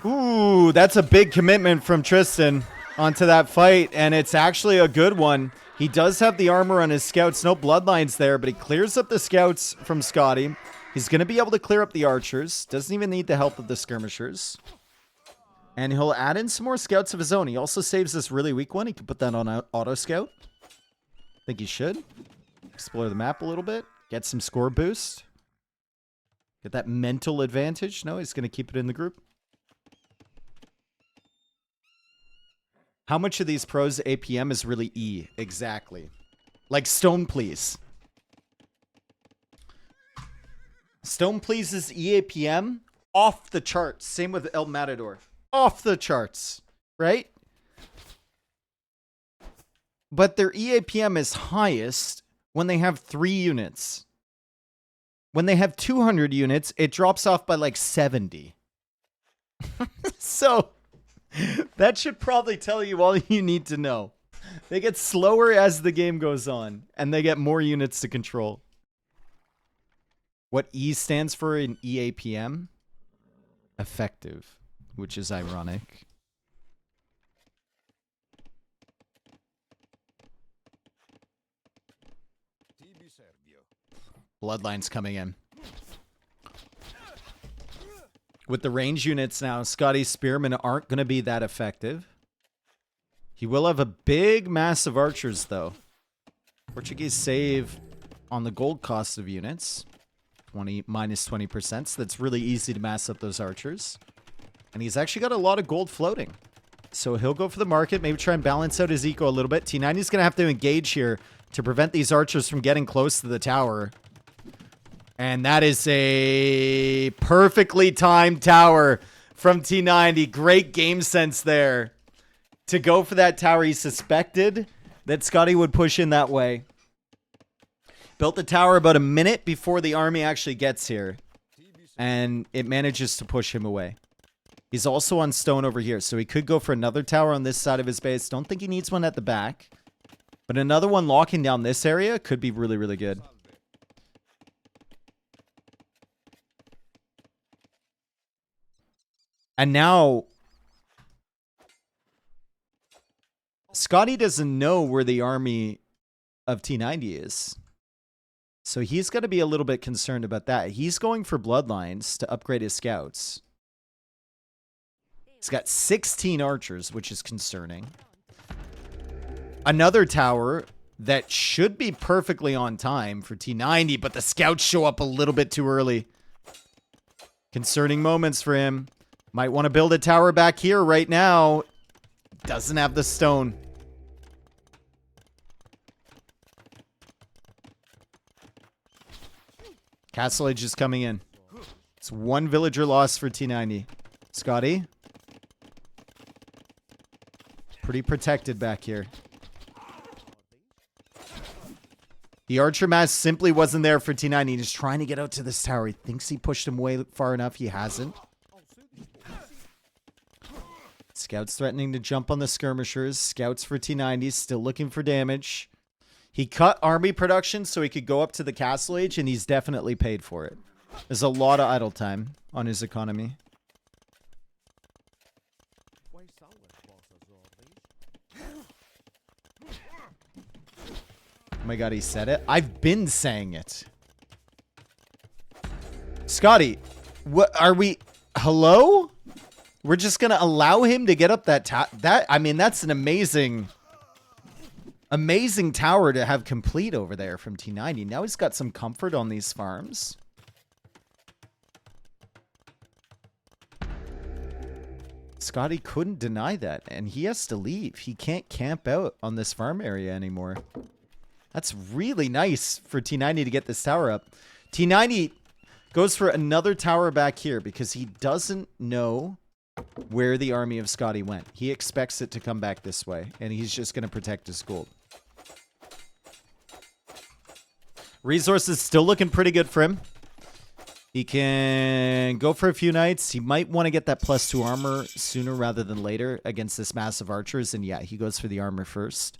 Ooh, that's a big commitment from Tristan onto that fight, and it's actually a good one. He does have the armor on his scouts. No bloodlines there, but he clears up the scouts from Scotty. He's going to be able to clear up the archers. Doesn't even need the help of the skirmishers. And he'll add in some more scouts of his own. He also saves this really weak one. He can put that on auto scout. I think he should. Explore the map a little bit. Get some score boost. Get that mental advantage. No, he's going to keep it in the group. How much of these pros APM is really E? Exactly. Like Stone Please. Stone Please's EAPM off the charts. Same with El Matador. Off the charts. Right? But their EAPM is highest when they have 3 units. When they have 200 units, it drops off by like 70. So... that should probably tell you all you need to know. They get slower as the game goes on, and they get more units to control. What E stands for in EAPM? Effective, which is ironic. Bloodlines coming in. With the range units now, Scotty's spearmen aren't going to be that effective. He will have a big mass of archers, though. Portuguese save on the gold cost of units. minus 20%. So that's really easy to mass up those archers. And he's actually got a lot of gold floating. So he'll go for the market, maybe try and balance out his eco a little bit. T90's going to have to engage here to prevent these archers from getting close to the tower. And that is a perfectly timed tower from T90. Great game sense there to go for that tower. He suspected that Scotty would push in that way. Built the tower about a minute before the army actually gets here. And it manages to push him away. He's also on stone over here, so he could go for another tower on this side of his base. Don't think he needs one at the back. But another one locking down this area could be really, really good. And now, Scotty doesn't know where the army of T90 is. So he's got to be a little bit concerned about that. He's going for bloodlines to upgrade his scouts. He's got 16 archers, which is concerning. Another tower that should be perfectly on time for T90, but the scouts show up a little bit too early. Concerning moments for him. Might want to build a tower back here right now. Doesn't have the stone. Castle Age is coming in. It's one villager loss for T90. Scotty. Pretty protected back here. The archer mass simply wasn't there for T90. He's trying to get out to this tower. He thinks he pushed him way far enough. He hasn't. Scouts threatening to jump on the skirmishers. Scouts for T90. Still looking for damage. He cut army production so he could go up to the Castle Age, and he's definitely paid for it. There's a lot of idle time on his economy. Oh my god, he said it. I've been saying it. Scotty, what are we... Hello? We're just going to allow him to get up that... I mean, that's an amazing tower to have complete over there from T90. Now he's got some comfort on these farms. Scotty couldn't deny that, and he has to leave. He can't camp out on this farm area anymore. That's really nice for T90 to get this tower up. T90 goes for another tower back here because he doesn't know where the army of Scotty went. He expects it to come back this way, and he's just going to protect his gold. Resources still looking pretty good for him. He can go for a few knights. He might want to get that +2 armor sooner rather than later against this massive archers, and yeah, he goes for the armor first.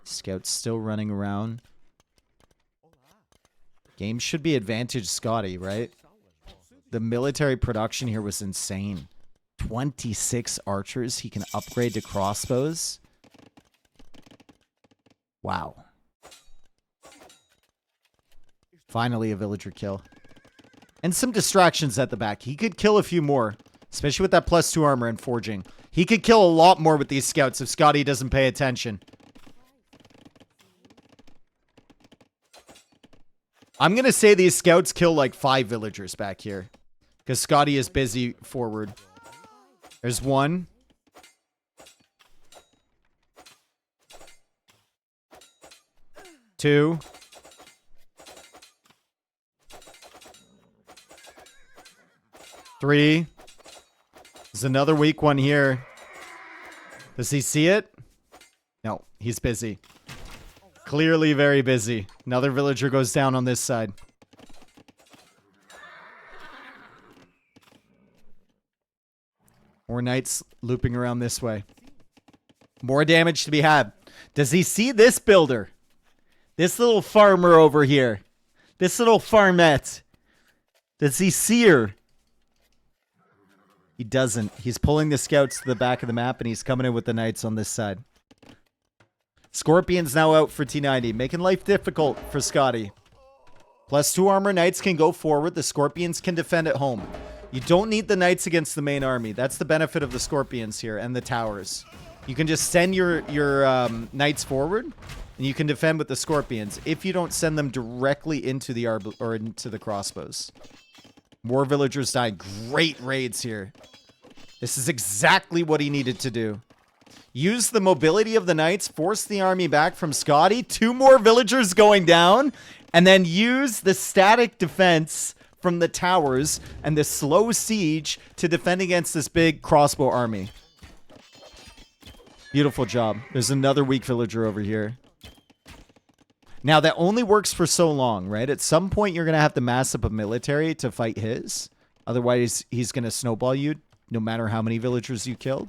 Scouts still running around. Game should be advantage Scotty, right? The military production here was insane. 26 archers. He can upgrade to crossbows. Wow. Finally a villager kill. And some distractions at the back. He could kill a few more, especially with that +2 armor and forging. He could kill a lot more with these scouts if Scotty doesn't pay attention. I'm going to say these scouts kill like 5 villagers back here. Because Scotty is busy forward. There's one. Two. Three. There's another weak one here. Does he see it? No, he's busy. Clearly very busy. Another villager goes down on this side. More knights looping around this way. More damage to be had. Does he see this builder? This little farmer over here. This little farmette. Does he see her? He doesn't. He's pulling the scouts to the back of the map, and he's coming in with the knights on this side. Scorpion's now out for T90, making life difficult for Scotty. +2 armor, knights can go forward. The Scorpions can defend at home. You don't need the knights against the main army. That's the benefit of the Scorpions here and the towers. You can just send your knights forward, And you can defend with the scorpions if you don't send them directly into the into the crossbows. More villagers dying. Great raids here. This is exactly what he needed to do. Use the mobility of the knights, force the army back from Scotty. 2 more villagers going down. And then use the static defense from the towers and the slow siege to defend against this big crossbow army. Beautiful job. There's another weak villager over here. Now, that only works for so long, right? At some point, you're going to have to mass up a military to fight his. Otherwise, he's going to snowball you no matter how many villagers you killed.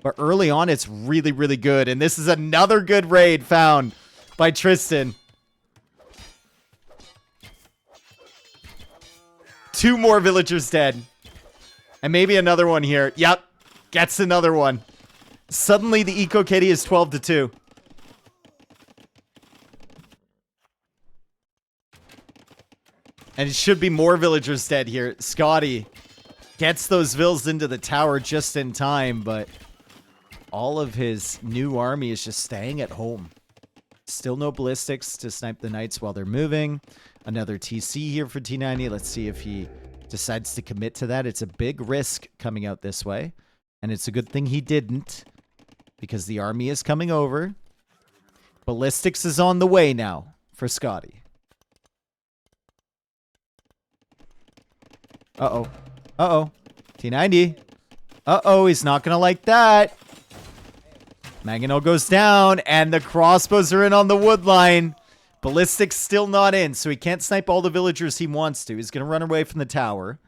But early on, it's really, really good. And this is another good raid found by Tristan. 2 more villagers dead. And maybe another one here. Yep. Gets another one. Suddenly, the Eco Kitty is 12-2. And it should be more villagers dead here. Scotty gets those vills into the tower just in time, but all of his new army is just staying at home. Still no ballistics to snipe the knights while they're moving. Another TC here for T90. Let's see if he decides to commit to that. It's a big risk coming out this way. And it's a good thing he didn't, because the army is coming over. Ballistics is on the way now for Scotty. Uh-oh. Uh-oh. T90. Uh-oh, he's not going to like that. Mangonel goes down, and the crossbows are in on the wood line. Ballistics still not in, so he can't snipe all the villagers he wants to. He's going to run away from the tower.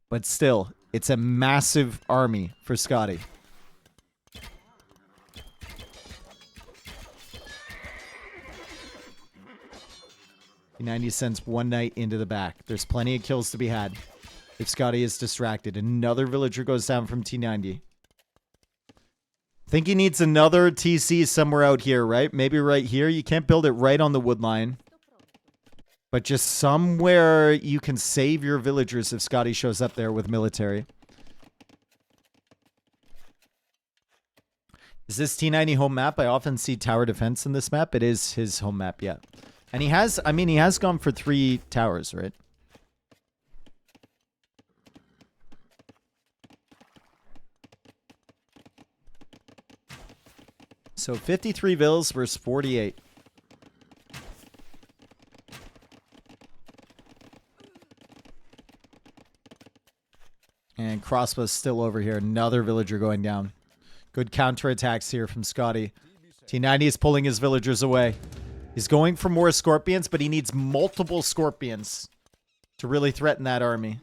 But still, it's a massive army for Scotty. T90 sends 1 knight into the back. There's plenty of kills to be had if Scotty is distracted. Another villager goes down from T90. Think he needs another TC somewhere out here, right? Maybe right here. You can't build it right on the wood line. But just somewhere you can save your villagers if Scotty shows up there with military. Is this T90 home map? I often see tower defense in this map. It is his home map, yeah. And he has, I mean, he has gone for 3 towers, right? So 53 vills versus 48. And crossbow's still over here. Another villager going down. Good counterattacks here from Scotty. T90 is pulling his villagers away. He's going for more scorpions, but he needs multiple scorpions to really threaten that army.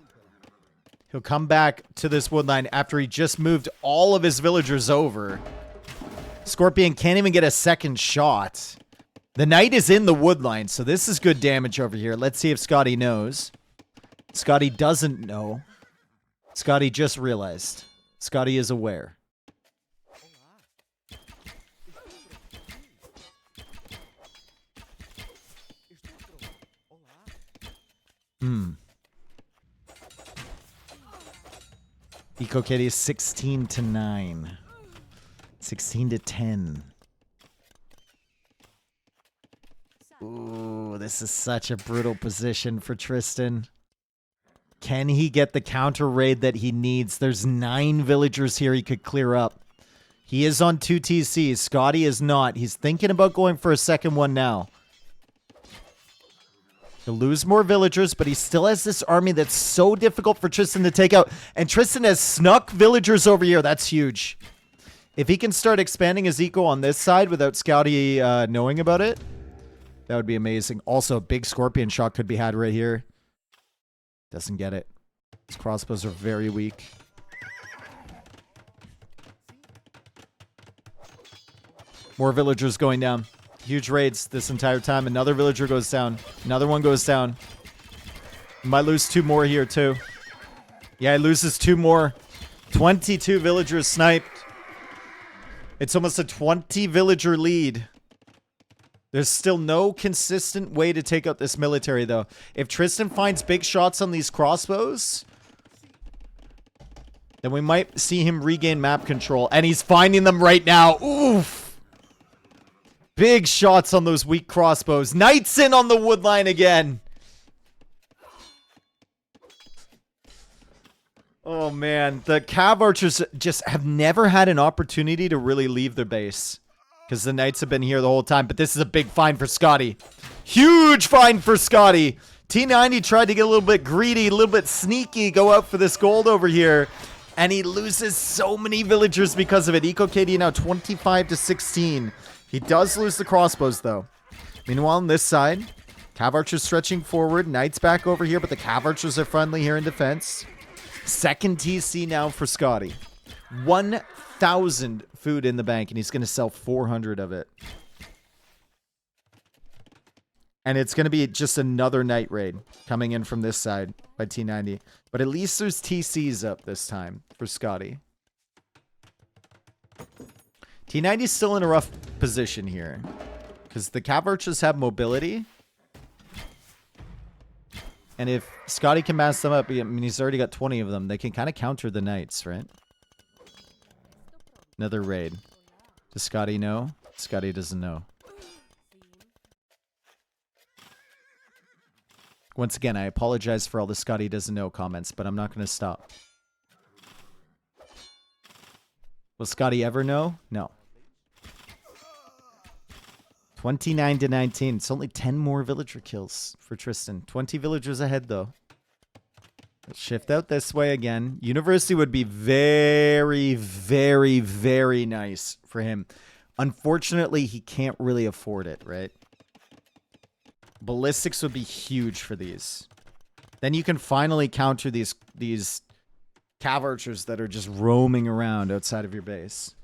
He'll come back to this woodline after he just moved all of his villagers over. Scorpion can't even get a second shot. The knight is in the woodline, so this is good damage over here. Let's see if Scotty knows. Scotty doesn't know. Scotty just realized. Scotty is aware. Eco Kitty is 16-9. 16-10. Ooh, this is such a brutal position for Tristan. Can he get the counter raid that he needs? There's 9 villagers here he could clear up. He is on 2 TCs. Scotty is not. He's thinking about going for a second one now. He'll lose more villagers, but he still has this army that's so difficult for Tristan to take out. And Tristan has snuck villagers over here. That's huge. If he can start expanding his eco on this side without Scotty knowing about it, that would be amazing. Also, a big scorpion shot could be had right here. Doesn't get it. His crossbows are very weak. More villagers going down. Huge raids this entire time. Another villager goes down. Another one goes down. He might lose 2 more here, too. Yeah, he loses 2 more. 22 villagers sniped. It's almost a 20 villager lead. There's still no consistent way to take out this military, though. If Tristan finds big shots on these crossbows, then we might see him regain map control. And he's finding them right now. Oof. Big shots on those weak crossbows. Knights in on the wood line again. Oh, man. The Cav Archers just have never had an opportunity to really leave their base. Because the Knights have been here the whole time. But this is a big find for Scotty. Huge find for Scotty. T90 tried to get a little bit greedy, a little bit sneaky, go out for this gold over here. And he loses so many villagers because of it. Eco KD now 25 to 16. He does lose the crossbows, though. Meanwhile, on this side, Cav Archers stretching forward. Knights back over here, but the Cav Archers are friendly here in defense. Second TC now for Scotty. 1,000 food in the bank, and he's going to sell 400 of it. And it's going to be just another night raid coming in from this side by T90. But at least there's TCs up this time for Scotty. T90's still in a rough position here. Because the Cav Archers have mobility. And if Scotty can mass them up, I mean, he's already got 20 of them. They can kind of counter the Knights, right? Another raid. Does Scotty know? Scotty doesn't know. Once again, I apologize for all the Scotty doesn't know comments, but I'm not going to stop. Will Scotty ever know? No. 29 to 19. It's only 10 more villager kills for Tristan. 20 villagers ahead, though. Let's shift out this way again. University would be very, very, very nice for him. Unfortunately, he can't really afford it, right? Ballistics would be huge for these. Then you can finally counter these Cav Archers that are just roaming around outside of your base.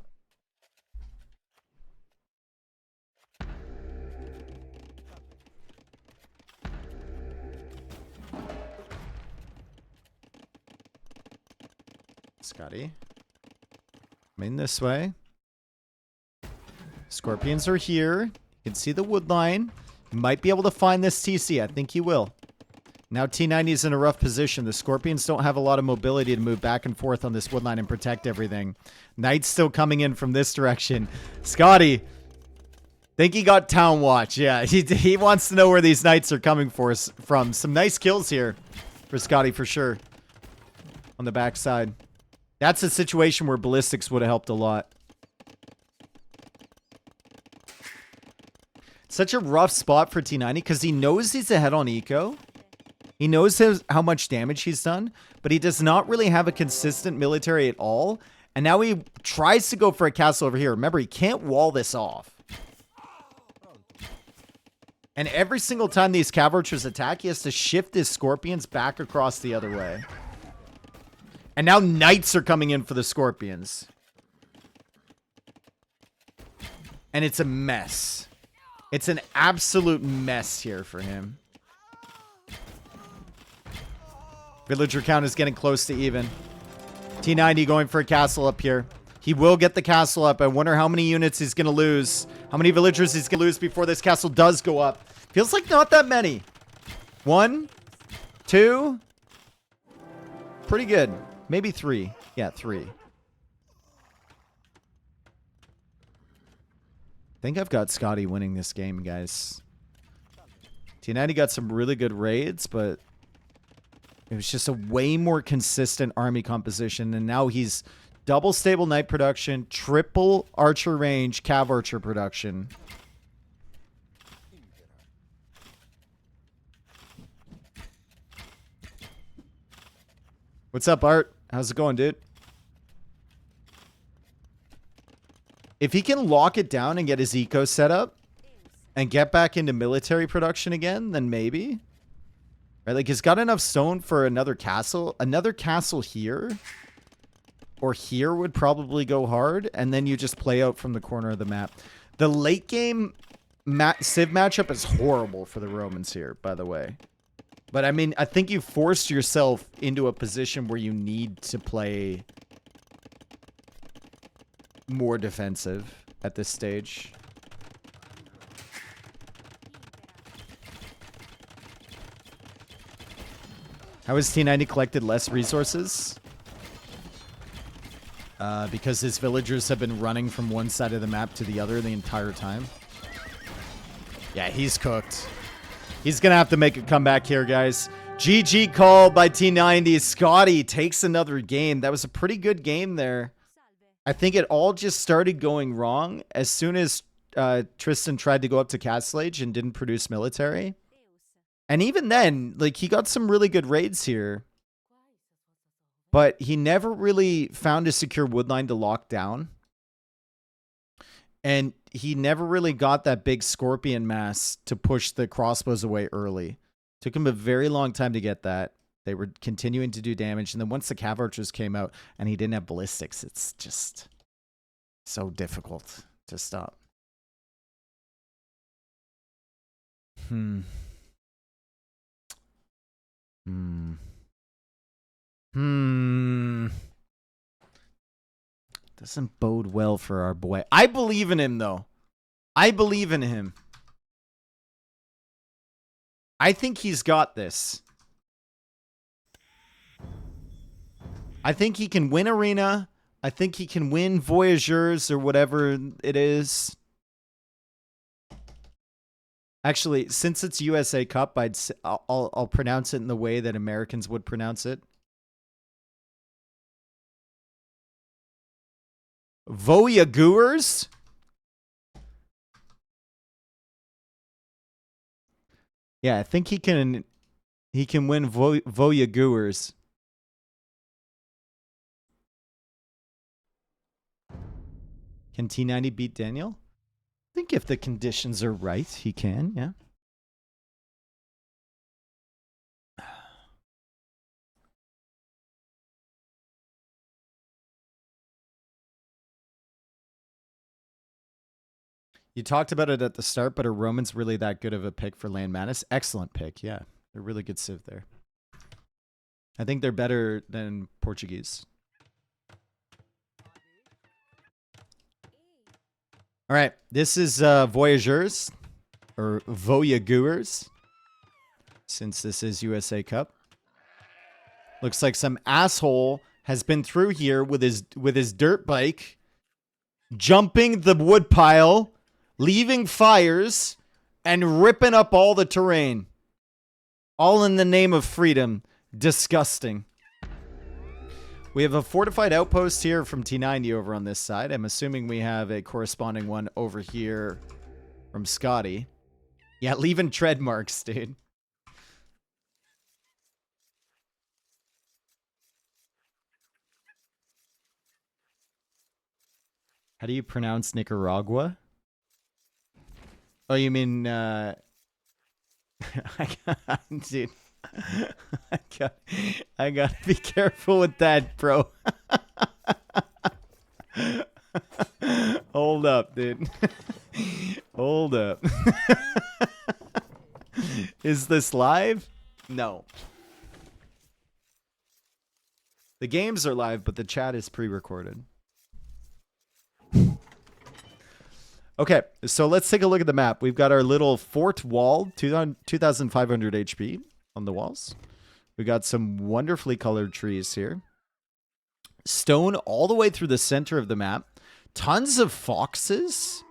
Scotty. Come in this way. Scorpions are here. You can see the wood line. Might be able to find this TC. I think he will. Now T90 is in a rough position. The Scorpions don't have a lot of mobility to move back and forth on this wood line and protect everything. Knight's still coming in from this direction. Scotty. Think he got Town Watch. Yeah, he wants to know where these Knights are coming from. Some nice kills here for Scotty for sure. On the backside. That's a situation where ballistics would have helped a lot. Such a rough spot for T90 because he knows he's ahead on eco. He knows how much damage he's done, but he does not really have a consistent military at all. And now he tries to go for a castle over here. Remember, he can't wall this off. And every single time these Cav Archers attack, he has to shift his Scorpions back across the other way. And now Knights are coming in for the Scorpions. And it's a mess. It's an absolute mess here for him. Villager count is getting close to even. T90 going for a castle up here. He will get the castle up. I wonder how many units he's going to lose. How many villagers he's going to lose before this castle does go up. Feels like not that many. 1, 2. Pretty good. Maybe 3. Yeah, 3. I think I've got Scotty winning this game, guys. T90 got some really good raids, but it was just a way more consistent army composition. And now he's double stable knight production, triple archer range, Cav Archer production. What's up, Art? How's it going, dude? If he can lock it down and get his eco set up and get back into military production again, then maybe. Right? Like, he's got enough stone for another castle. Another castle here or here would probably go hard. And then you just play out from the corner of the map. The late game Civ matchup is horrible for the Romans here, by the way. But, I mean, I think you forced yourself into a position where you need to play more defensive at this stage. How has T90 collected less resources? because his villagers have been running from one side of the map to the other the entire time. Yeah, he's cooked. He's going to have to make a comeback here, guys. GG call by T90. Scotty takes another game. That was a pretty good game there. I think it all just started going wrong as soon as Tristan tried to go up to Castlage and didn't produce military. And even then, like, he got some really good raids here. But he never really found a secure woodline to lock down. And he never really got that big scorpion mass to push the crossbows away early. Took him a very long time to get that. They were continuing to do damage. And then once the cav archers came out and he didn't have ballistics, it's just so difficult to stop. Doesn't bode well for our boy. I believe in him, though. I believe in him. I think he's got this. I think he can win Arena. I think he can win Voyageurs or whatever it is. Actually, since it's USA Cup, I'll pronounce it in the way that Americans would pronounce it. Voyageurs? Yeah, I think he can win Voyageurs. Can T90 beat Daniel? I think if the conditions are right, he can, yeah. You talked about it at the start, but are Romans really that good of a pick for Land Madness? Excellent pick, yeah. They're really good civ there. I think they're better than Portuguese. All right, this is Voyageurs, or Voyageurs, since this is USA Cup. Looks like some asshole has been through here with his dirt bike, jumping the wood pile, leaving fires, and ripping up all the terrain. All in the name of freedom. Disgusting. We have a fortified outpost here from T90 over on this side. I'm assuming we have a corresponding one over here from Scotty. Yeah, leaving tread marks, dude. How do you pronounce Nicaragua? Oh, you mean, dude. I gotta be careful with that, bro. Hold up, dude. Hold up. Is this live? No. The games are live, but the chat is pre-recorded. Okay, so let's take a look at the map. We've got our little fort wall, 2,500 HP on the walls. We got some wonderfully colored trees here. Stone all the way through the center of the map. Tons of foxes.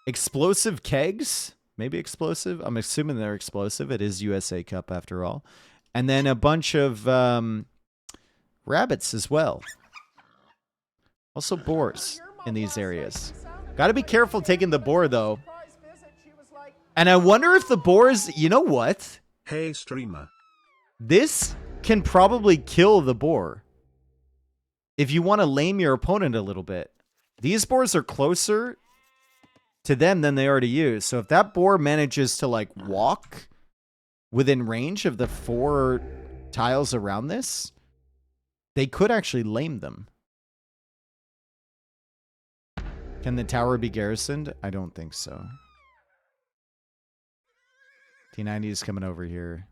Explosive kegs. Maybe explosive. I'm assuming they're explosive. It is USA Cup after all. And then a bunch of rabbits as well. Also boars in these areas. Got to be careful taking the boar, though. And I wonder if the boars... You know what? Hey, streamer. This can probably kill the boar. If you want to lame your opponent a little bit. These boars are closer to them than they are to you. So if that boar manages to, like, walk within range of the 4 tiles around this, they could actually lame them. Can the tower be garrisoned? I don't think so. T90 is coming over here.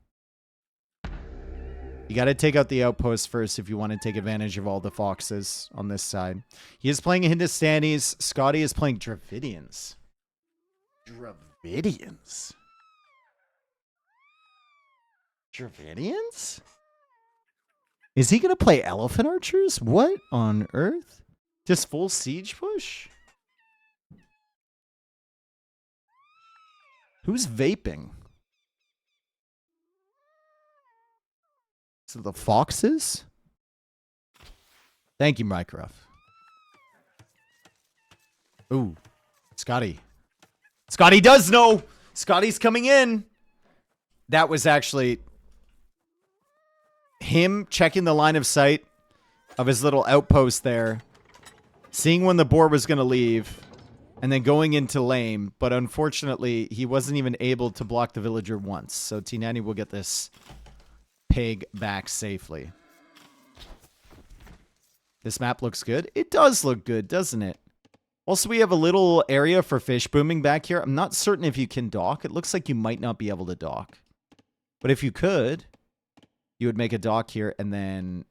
You got to take out the outpost first if you want to take advantage of all the foxes on this side. He is playing Hindustanis. Scotty is playing Dravidians. Dravidians? Dravidians? Is he going to play elephant archers? What on earth? Just full siege push? Who's vaping? Is it the foxes? Thank you, Mycroft. Ooh, Scotty. Scotty does know. Scotty's coming in. That was actually him checking the line of sight of his little outpost there, seeing when the boar was going to leave, and then going into lame. But unfortunately, he wasn't even able to block the villager once. So T90 will get this pig back safely. This map looks good. It does look good, doesn't it? Also, we have a little area for fish booming back here. I'm not certain if you can dock. It looks like you might not be able to dock. But if you could, you would make a dock here and then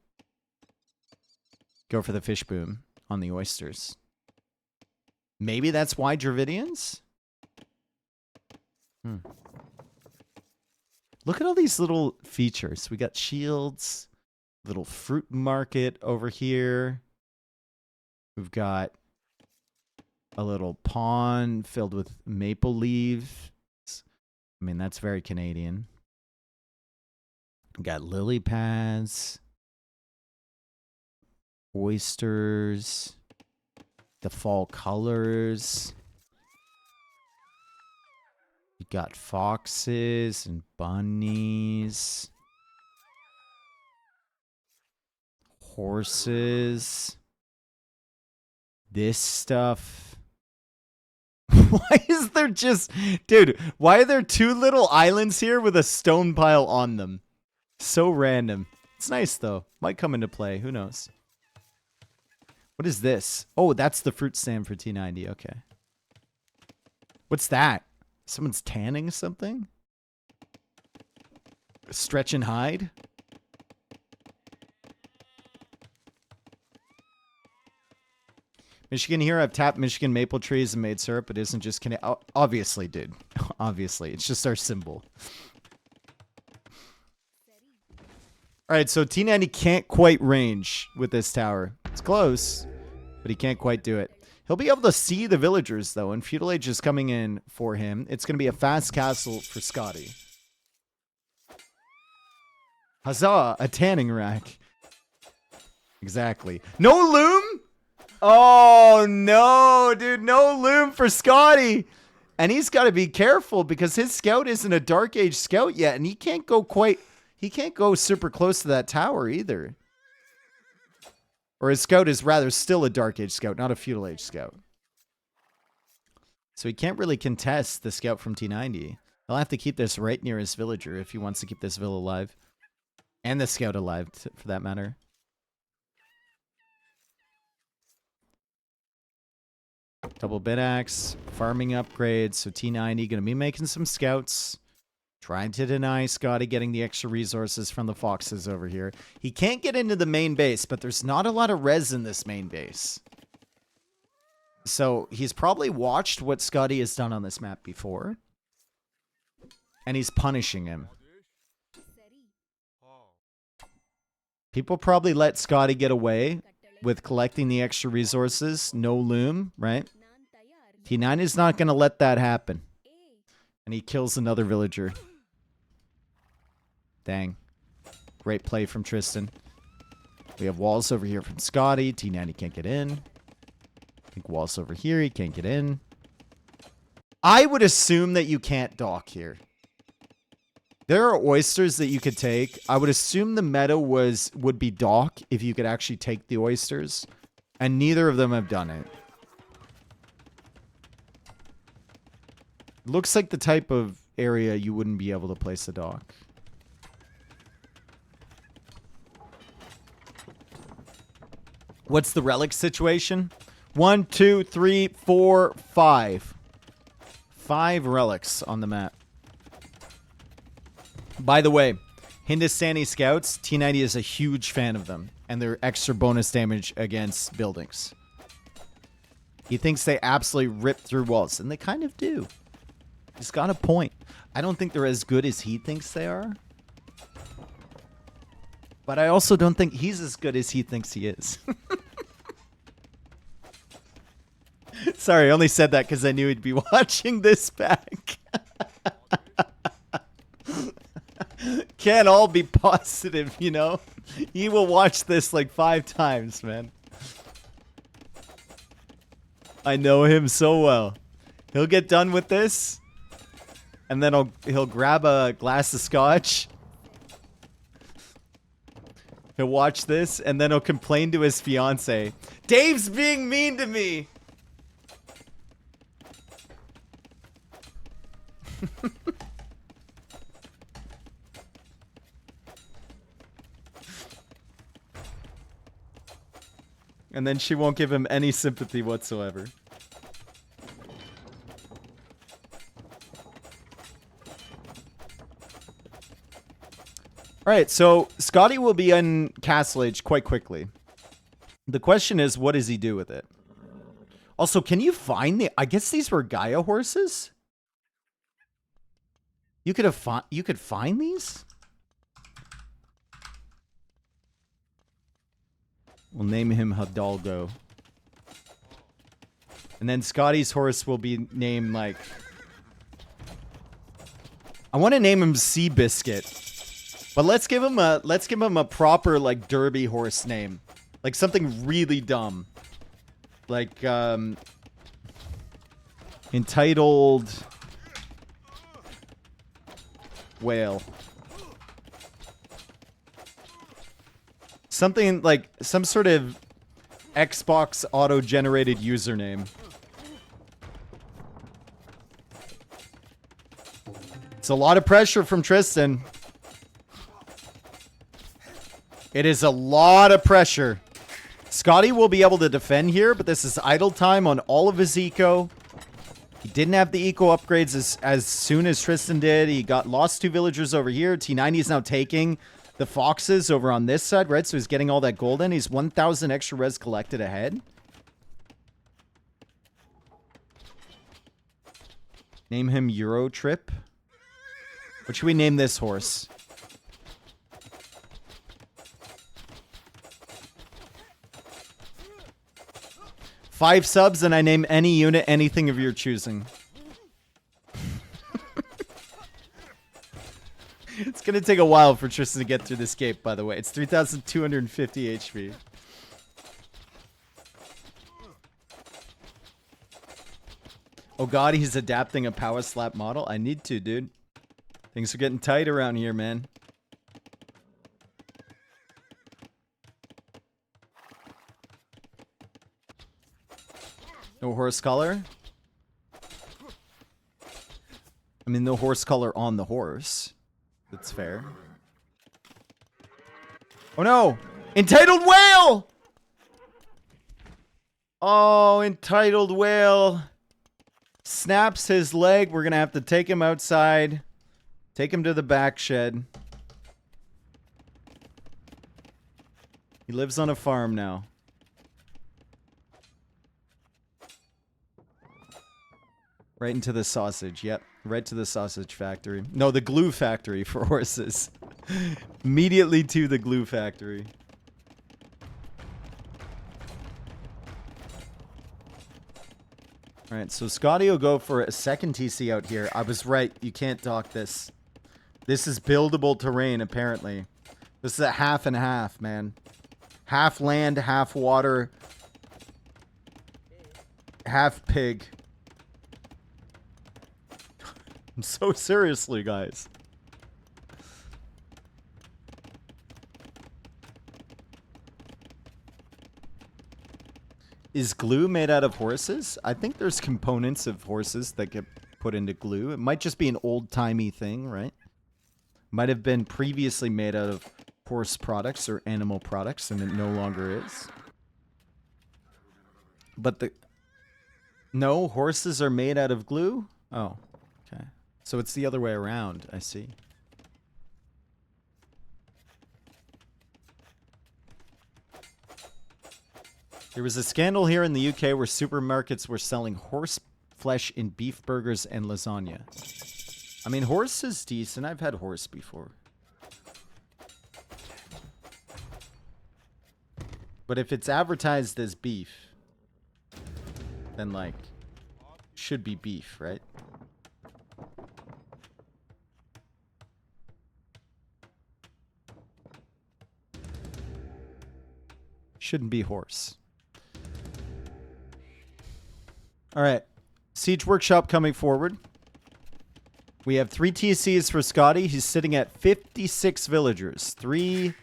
go for the fish boom on the oysters. Maybe that's why Dravidians? Look at all these little features. We got shields, little fruit market over here. We've got a little pond filled with maple leaves. I mean, that's very Canadian. We've got lily pads, oysters, the fall colors. You got foxes and bunnies, horses, this stuff. Why is there just... Dude, why are there two little islands here with a stone pile on them? So random. It's nice, though. Might come into play. Who knows? What is this? Oh, that's the fruit stand for T90. Okay. What's that? Someone's tanning something? Stretch and hide? Michigan here. I've tapped Michigan maple trees and made syrup. It isn't just Canadian. Obviously, dude. Obviously. It's just our symbol. All right, so T90 can't quite range with this tower. It's close, but he can't quite do it. He'll be able to see the villagers, though, and Feudal Age is coming in for him. It's going to be a fast castle for Scotty. Huzzah, a tanning rack. Exactly. No loom? Oh, no, dude. No loom for Scotty. And he's got to be careful because his scout isn't a Dark Age scout yet, and he can't go quite... He can't go super close to that tower either. Or his scout is rather still a Dark Age scout, not a Feudal Age scout. So he can't really contest the scout from T90. He'll have to keep this right near his villager if he wants to keep this villa alive. And the scout alive, for that matter. Double bit axe, farming upgrades. So T90 going to be making some scouts. Trying to deny Scotty getting the extra resources from the foxes over here. He can't get into the main base, but there's not a lot of res in this main base. So he's probably watched what Scotty has done on this map before. And he's punishing him. People probably let Scotty get away with collecting the extra resources. No loom, right? T9 is not going to let that happen. And he kills another villager. Dang. Great play from Tristan. We have walls over here from Scotty. T90 can't get in. I think walls over here. He can't get in. I would assume that you can't dock here. There are oysters that you could take. I would assume the meta would be dock if you could actually take the oysters. And neither of them have done it. Looks like the type of area you wouldn't be able to place a dock. What's the relic situation? 1, 2, 3, 4, 5. 5 relics on the map. By the way, Hindustani scouts, T90 is a huge fan of them. And their extra bonus damage against buildings. He thinks they absolutely rip through walls. And they kind of do. He's got a point. I don't think they're as good as he thinks they are. But I also don't think he's as good as he thinks he is. Sorry, I only said that because I knew he'd be watching this back. Can't all be positive, you know? He will watch this like 5 times, man. I know him so well. He'll get done with this, and then he'll grab a glass of scotch. He'll watch this, and then he'll complain to his fiance. Dave's being mean to me! And then she won't give him any sympathy whatsoever. Alright, so Scotty will be in Castle Age quite quickly. The question is, what does he do with it? Also, can you find the... I guess these were Gaia horses? You could find these? We'll name him Hidalgo. And then Scotty's horse will be named like... I want to name him Seabiscuit. But let's give him a proper like derby horse name. Like something really dumb. Like entitled Whale. Something like some sort of Xbox auto-generated username. It's a lot of pressure from Tristan. It is a lot of pressure. Scotty will be able to defend here, but this is idle time on all of his eco. He didn't have the eco upgrades as soon as Tristan did. He lost 2 villagers over here. T90 is now taking the foxes over on this side, right? So he's getting all that gold in. He's 1,000 extra res collected ahead. Name him Euro Trip. What should we name this horse? Five subs and I name any unit anything of your choosing. It's going to take a while for Tristan to get through this gate, by the way. It's 3,250 HP. Oh god, he's adapting a power slap model. I need to, dude. Things are getting tight around here, man. No horse color? I mean, no horse color on the horse. That's fair. Oh no! Entitled Whale! Oh, Entitled Whale. Snaps his leg. We're gonna have to take him outside. Take him to the back shed. He lives on a farm now. Right into the sausage. Yep. Right to the sausage factory. No, the glue factory for horses. Immediately to the glue factory. Alright, so Scotty will go for a second TC out here. I was right. You can't dock this. This is buildable terrain, apparently. This is a half and half, man. Half land, half water. Half pig. So seriously, guys. Is glue made out of horses? I think there's components of horses that get put into glue. It might just be an old-timey thing, right? Might have been previously made out of horse products or animal products, and it no longer is. But no, horses are made out of glue? Oh, okay. So it's the other way around, I see. There was a scandal here in the UK where supermarkets were selling horse flesh in beef burgers and lasagna. I mean, horse is decent. I've had horse before. But if it's advertised as beef, then, like, should be beef, right? Shouldn't be horse. All right. Siege Workshop coming forward. We have 3 TCs for Scotty. He's sitting at 56 villagers. 3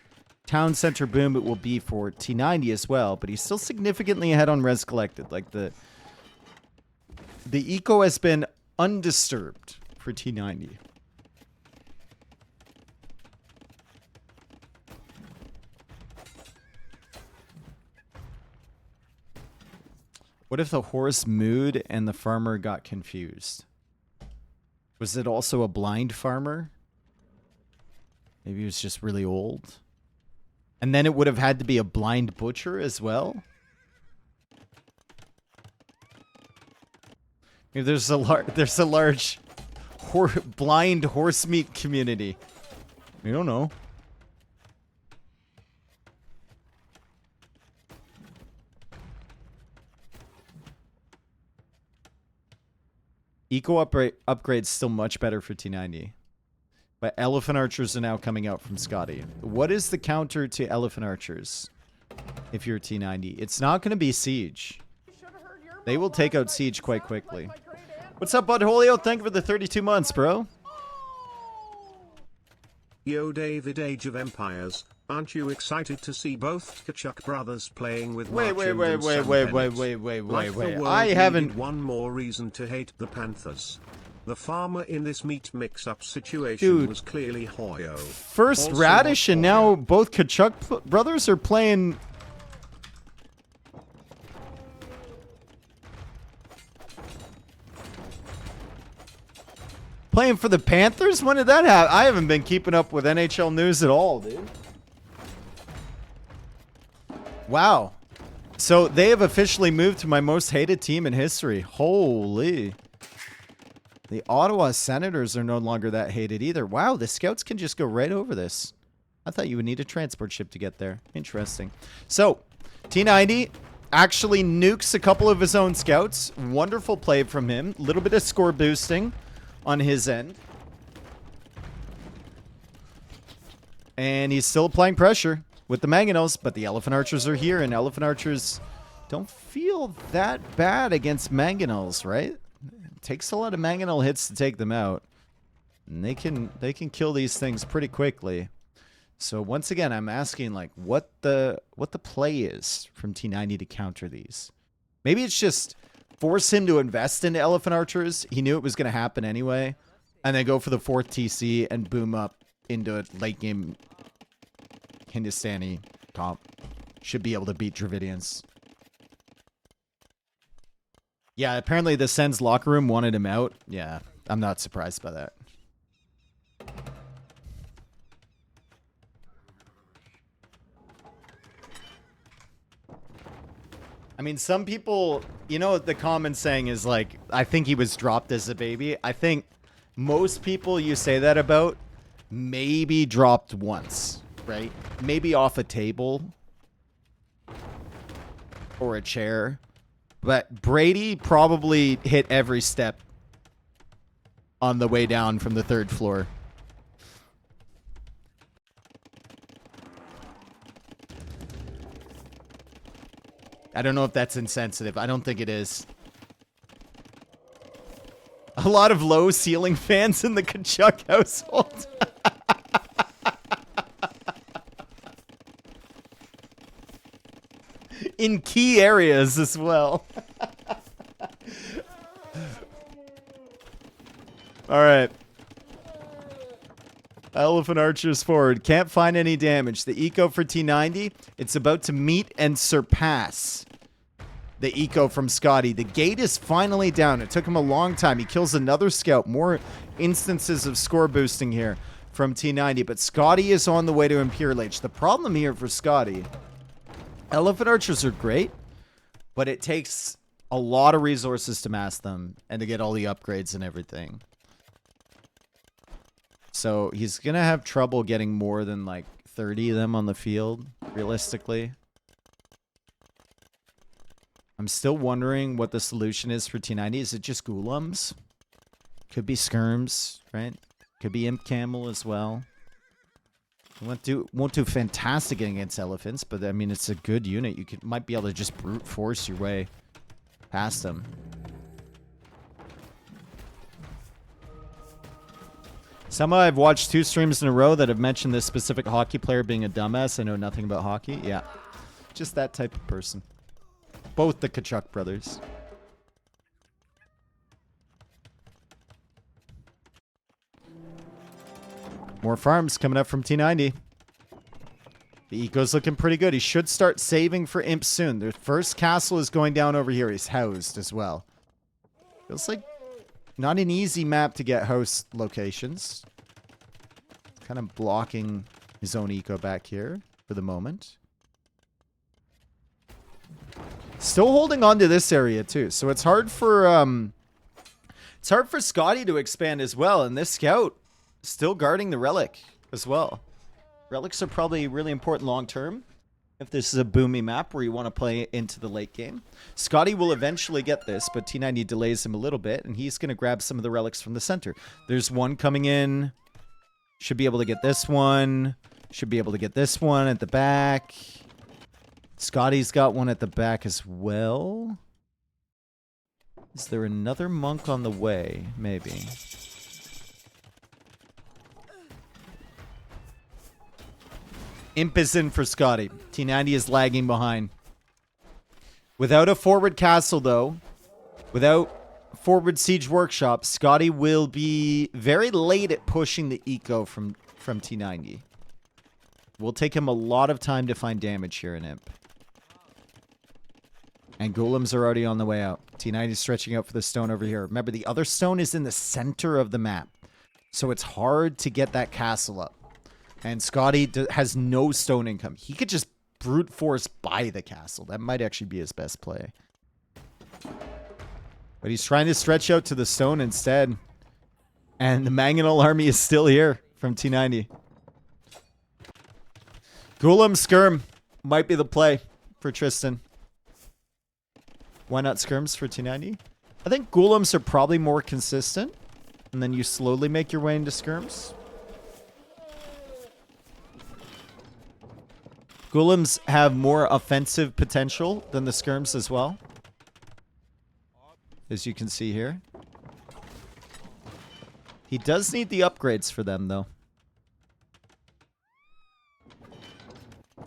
town center boom it will be for T90 as well, but he's still significantly ahead on res collected. Like the eco has been undisturbed for T90. What if the horse mooed and the farmer got confused? Was it also a blind farmer? Maybe he was just really old. And then it would have had to be a blind butcher as well? Maybe there's a large blind horse meat community. We don't know. Eco upgrade's still much better for T90. But elephant archers are now coming out from Scotty. What is the counter to elephant archers if you're T90? It's not going to be siege. They will take out siege quite quickly. What's up, Bud Holio? Thank you for the 32 months, bro. Yo, David, Age of Empires. Aren't you excited to see both Kachuk brothers playing with Wait. I haven't. One more reason to hate the Panthers. The farmer in this meat mix-up situation Dude, was clearly Hoyo. First Also Radish and now both Kachuk brothers are playing. Playing for the Panthers? When did that happen? I haven't been keeping up with NHL news at all, dude. Wow. So they have officially moved to my most hated team in history. Holy. The Ottawa Senators are no longer that hated either. Wow, the scouts can just go right over this. I thought you would need a transport ship to get there. Interesting. So, T90 actually nukes a couple of his own scouts. Wonderful play from him. A little bit of score boosting on his end. And he's still applying pressure with the Mangonels, but the Elephant Archers are here, and Elephant Archers don't feel that bad against Mangonels, right? It takes a lot of Mangonel hits to take them out. And they can kill these things pretty quickly. So once again, I'm asking like what the play is from T90 to counter these. Maybe it's just force him to invest into Elephant Archers. He knew it was going to happen anyway. And then go for the 4th TC and boom up into a late game Hindustani comp. Should be able to beat Dravidians. Yeah, apparently the Sens locker room wanted him out. Yeah, I'm not surprised by that. I mean, some people, you know, the common saying is like, I think he was dropped as a baby. I think most people you say that about maybe dropped once, right? Maybe off a table or a chair. But Brady probably hit every step on the way down from the 3rd floor. I don't know if that's insensitive. I don't think it is. A lot of low ceiling fans in the Kachuk household. In key areas as well. All right. Elephant Archers forward. Can't find any damage. The eco for T90, it's about to meet and surpass the eco from Scotty. The gate is finally down. It took him a long time. He kills another scout. More instances of score boosting here from T90. But Scotty is on the way to Imperial Age. The problem here for Scotty, Elephant Archers are great, but it takes a lot of resources to mass them and to get all the upgrades and everything. So he's going to have trouble getting more than like 30 of them on the field, realistically. I'm still wondering what the solution is for T90. Is it just Golems? Could be Skirms, right? Could be Imp Camel as well. Won't do fantastic against elephants, but I mean it's a good unit. You might be able to just brute force your way past them. Somehow I've watched 2 streams in a row that have mentioned this specific hockey player being a dumbass. I know nothing about hockey. Yeah, just that type of person. Both the Kachuk brothers. More farms coming up from T90. The eco's looking pretty good. He should start saving for imps soon. Their first castle is going down over here. He's housed as well. Feels like not an easy map to get host locations. Kind of blocking his own eco back here for the moment. Still holding on to this area too. So it's hard for Scotty to expand as well. And this scout still guarding the relic as well. Relics are probably really important long term if this is a boomy map where you want to play into the late game. Scotty will eventually get this, but T90 delays him a little bit, and he's going to grab some of the relics from the center. There's one coming in. Should be able to get this one. Should be able to get this one at the back. Scotty's got one at the back as well. Is there another monk on the way? Maybe. Imp is in for Scotty. T90 is lagging behind. Without a forward castle, though, without forward siege workshop, Scotty will be very late at pushing the eco from T90. Will take him a lot of time to find damage here in Imp. And golems are already on the way out. T90 is stretching out for the stone over here. Remember, the other stone is in the center of the map. So it's hard to get that castle up. And Scotty has no stone income. He could just brute force buy the castle. That might actually be his best play. But he's trying to stretch out to the stone instead. And the Mangonel army is still here from T90. Golem Skirm might be the play for Tristan. Why not Skirms for T90? I think Golems are probably more consistent. And then you slowly make your way into Skirms. Golems have more offensive potential than the Skirms as well. As you can see here. He does need the upgrades for them, though.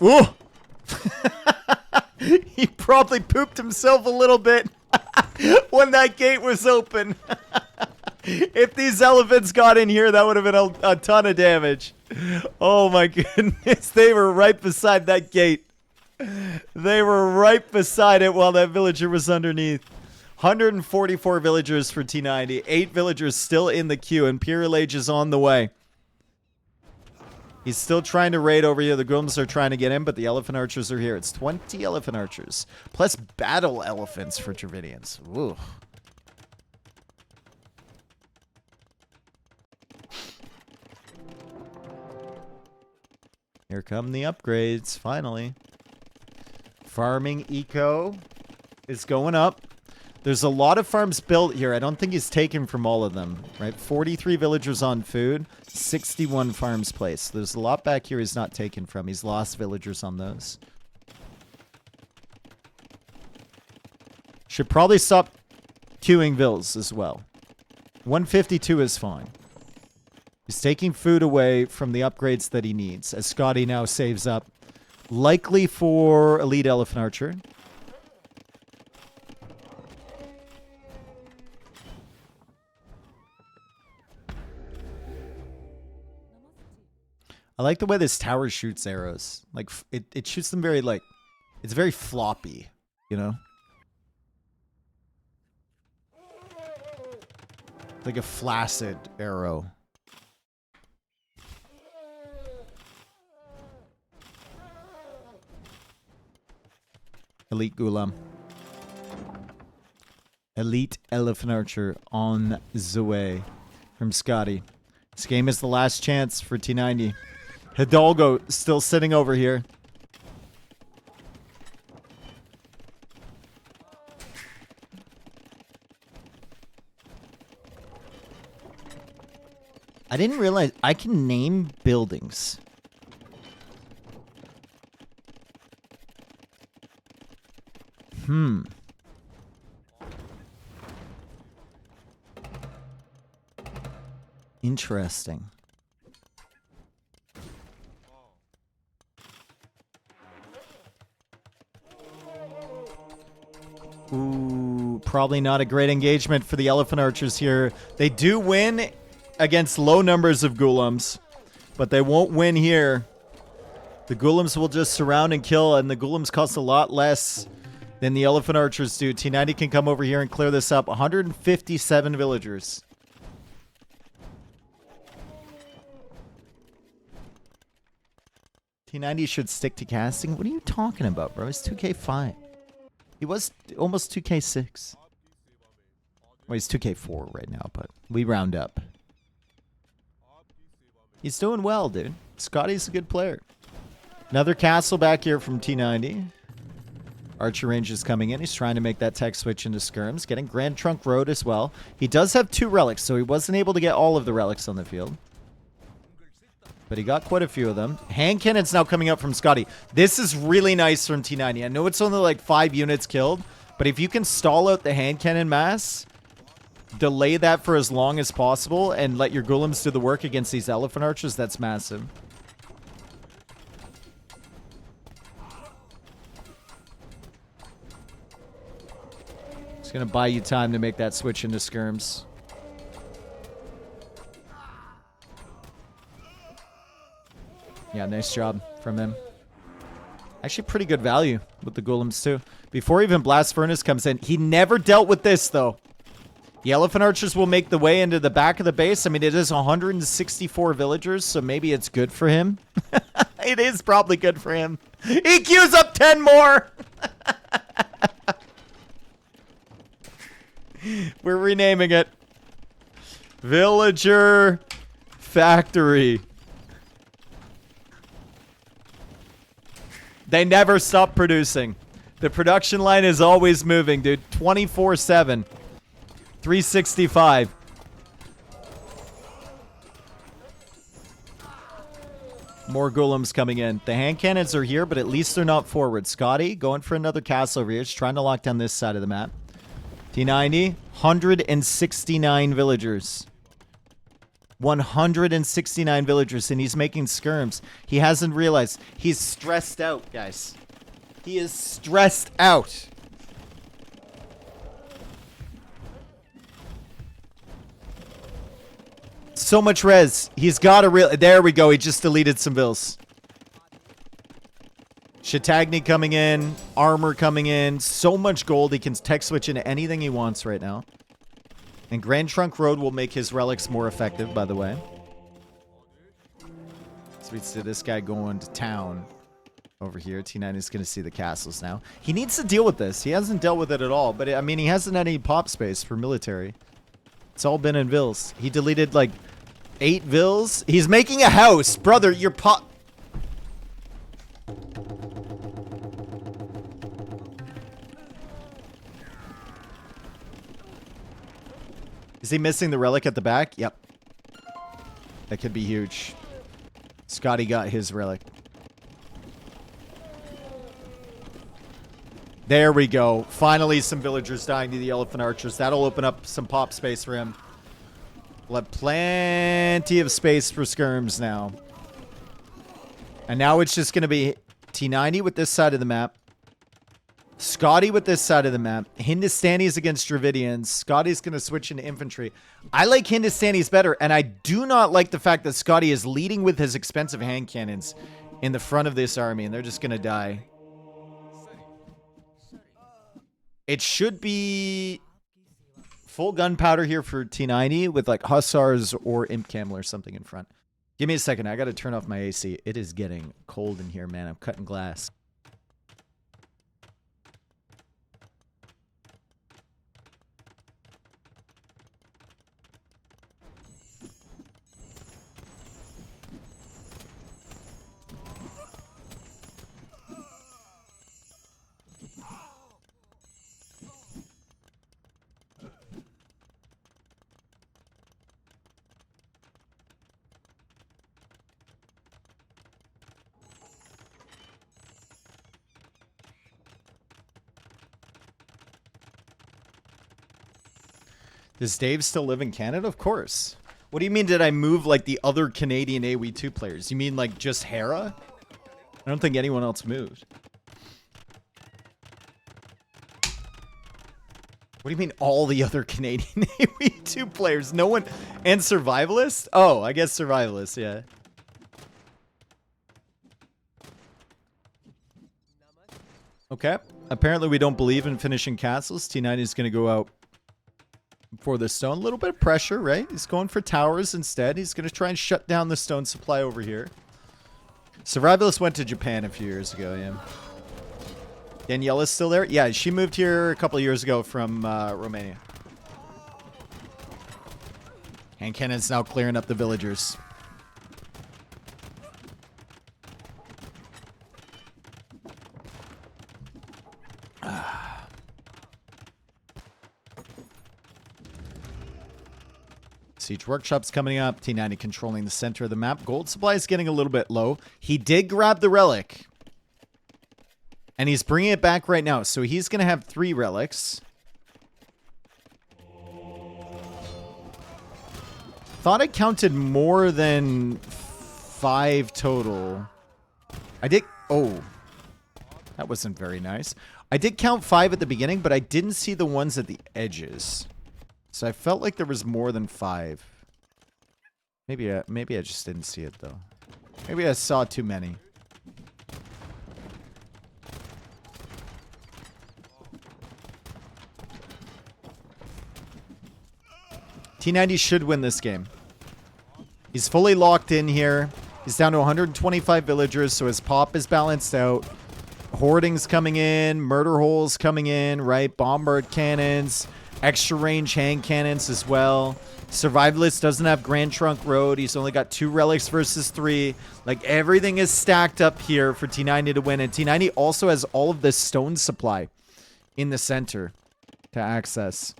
Ooh! He probably pooped himself a little bit when that gate was open. If these elephants got in here, that would have been a ton of damage. Oh my goodness. They were right beside that gate. They were right beside it while that villager was underneath. 144 villagers for T90. 8 villagers still in the queue, and Imperial Age is on the way. He's still trying to raid over here. The golems are trying to get in, but the elephant archers are here. It's 20 elephant archers. Plus battle elephants for Dravidians. Ooh. Here come the upgrades, finally. Farming eco is going up. There's a lot of farms built here. I don't think he's taken from all of them, right? 43 villagers on food, 61 farms placed. There's a lot back here he's not taken from. He's lost villagers on those. Should probably stop queuing vills as well. 152 is fine. He's taking food away from the upgrades that he needs, as Scotty now saves up. Likely for Elite Elephant Archer. I like the way this tower shoots arrows. Like, it shoots them very, like, it's very floppy, you know? Like a flaccid arrow. Elite Golem. Elite Elephant Archer on the way from Scotty. This game is the last chance for T90. Hidalgo still sitting over here. I didn't realize I can name buildings. Interesting. Ooh, probably not a great engagement for the Elephant Archers here. They do win against low numbers of Golems, but they won't win here. The Golems will just surround and kill, and the Golems cost a lot less than the Elephant Archers do. T90 can come over here and clear this up. 157 villagers. T90 should stick to casting? What are you talking about, bro? It's 2K5. He was almost 2K6. Well, he's 2K4 right now, but we round up. He's doing well, dude. Scotty's a good player. Another castle back here from T90. Archer range is coming in. He's trying to make that tech switch into skirms. Getting Grand Trunk Road as well. He does have 2 relics, so he wasn't able to get all of the relics on the field. But he got quite a few of them. Hand cannon's now coming up from Scotty. This is really nice from T90. I know it's only like 5 units killed, but if you can stall out the hand cannon mass, delay that for as long as possible, and let your golems do the work against these elephant archers, that's massive. It's going to buy you time to make that switch into skirms. Yeah, nice job from him. Actually, pretty good value with the golems, too. Before even Blast Furnace comes in, he never dealt with this, though. The Elephant Archers will make the way into the back of the base. I mean, it is 164 villagers, so maybe it's good for him. It is probably good for him. He queues up 10 more! We're renaming it. Villager Factory. They never stop producing. The production line is always moving, dude. 24/7. 365. More golems coming in. The hand cannons are here, but at least they're not forward. Scotty going for another castle over here. Just trying to lock down this side of the map. T90, 169 villagers. 169 villagers, and he's making skirms. He hasn't realized. He's stressed out, guys. He is stressed out. So much res. He's got a real... There we go. He just deleted some vills. Shatagni coming in. Armor coming in. So much gold. He can tech switch into anything he wants right now. And Grand Trunk Road will make his relics more effective, by the way. So we see this guy going to town over here. T9 is going to see the castles now. He needs to deal with this. He hasn't dealt with it at all. But, I mean, he hasn't had any pop space for military. It's all been in vills. He deleted, like, 8 vills. He's making a house. Brother, your pop... Is he missing the relic at the back? Yep. That could be huge. Scotty got his relic. There we go. Finally, some villagers dying to the Elephant Archers. That'll open up some pop space for him. We'll have plenty of space for skirms now. And now it's just going to be T90 with this side of the map. Scotty with this side of the map. Hindustanis against Dravidians. Scotty's going to switch into infantry. I like Hindustanis better, and I do not like the fact that Scotty is leading with his expensive hand cannons in the front of this army, and they're just going to die. It should be full gunpowder here for T90 with like Hussars or Imp Camel or something in front. Give me a second. I got to turn off my AC. It is getting cold in here, man. I'm cutting glass. Does Dave still live in Canada? Of course. What do you mean did I move like the other Canadian AoE2 players? You mean like just Hera? I don't think anyone else moved. What do you mean all the other Canadian AoE2 players? No one... And Survivalist? Oh, I guess Survivalist, yeah. Okay. Apparently we don't believe in finishing castles. T90 is going to go out for the stone. A little bit of pressure, right? He's going for towers instead. He's going to try and shut down the stone supply over here. Survivalist went to Japan a few years ago, yeah. Daniela's still there? Yeah, she moved here a couple of years ago from Romania. And Kennan's now clearing up the villagers. Siege Workshop's coming up. T90 controlling the center of the map. Gold supply is getting a little bit low. He did grab the relic. And he's bringing it back right now. So he's going to have 3 relics. Thought I counted more than 5 total. I did... Oh. That wasn't very nice. I did count 5 at the beginning, but I didn't see the ones at the edges. So I felt like there was more than 5. Maybe I just didn't see it, though. Maybe I saw too many. T90 should win this game. He's fully locked in here. He's down to 125 villagers, so his pop is balanced out. Hoarding's coming in. Murder holes coming in, right? Bombard cannons. Extra range hand cannons as well. Survivalist doesn't have Grand Trunk Road. He's only got 2 relics versus 3. Like, everything is stacked up here for T90 to win. And T90 also has all of this stone supply in the center to access.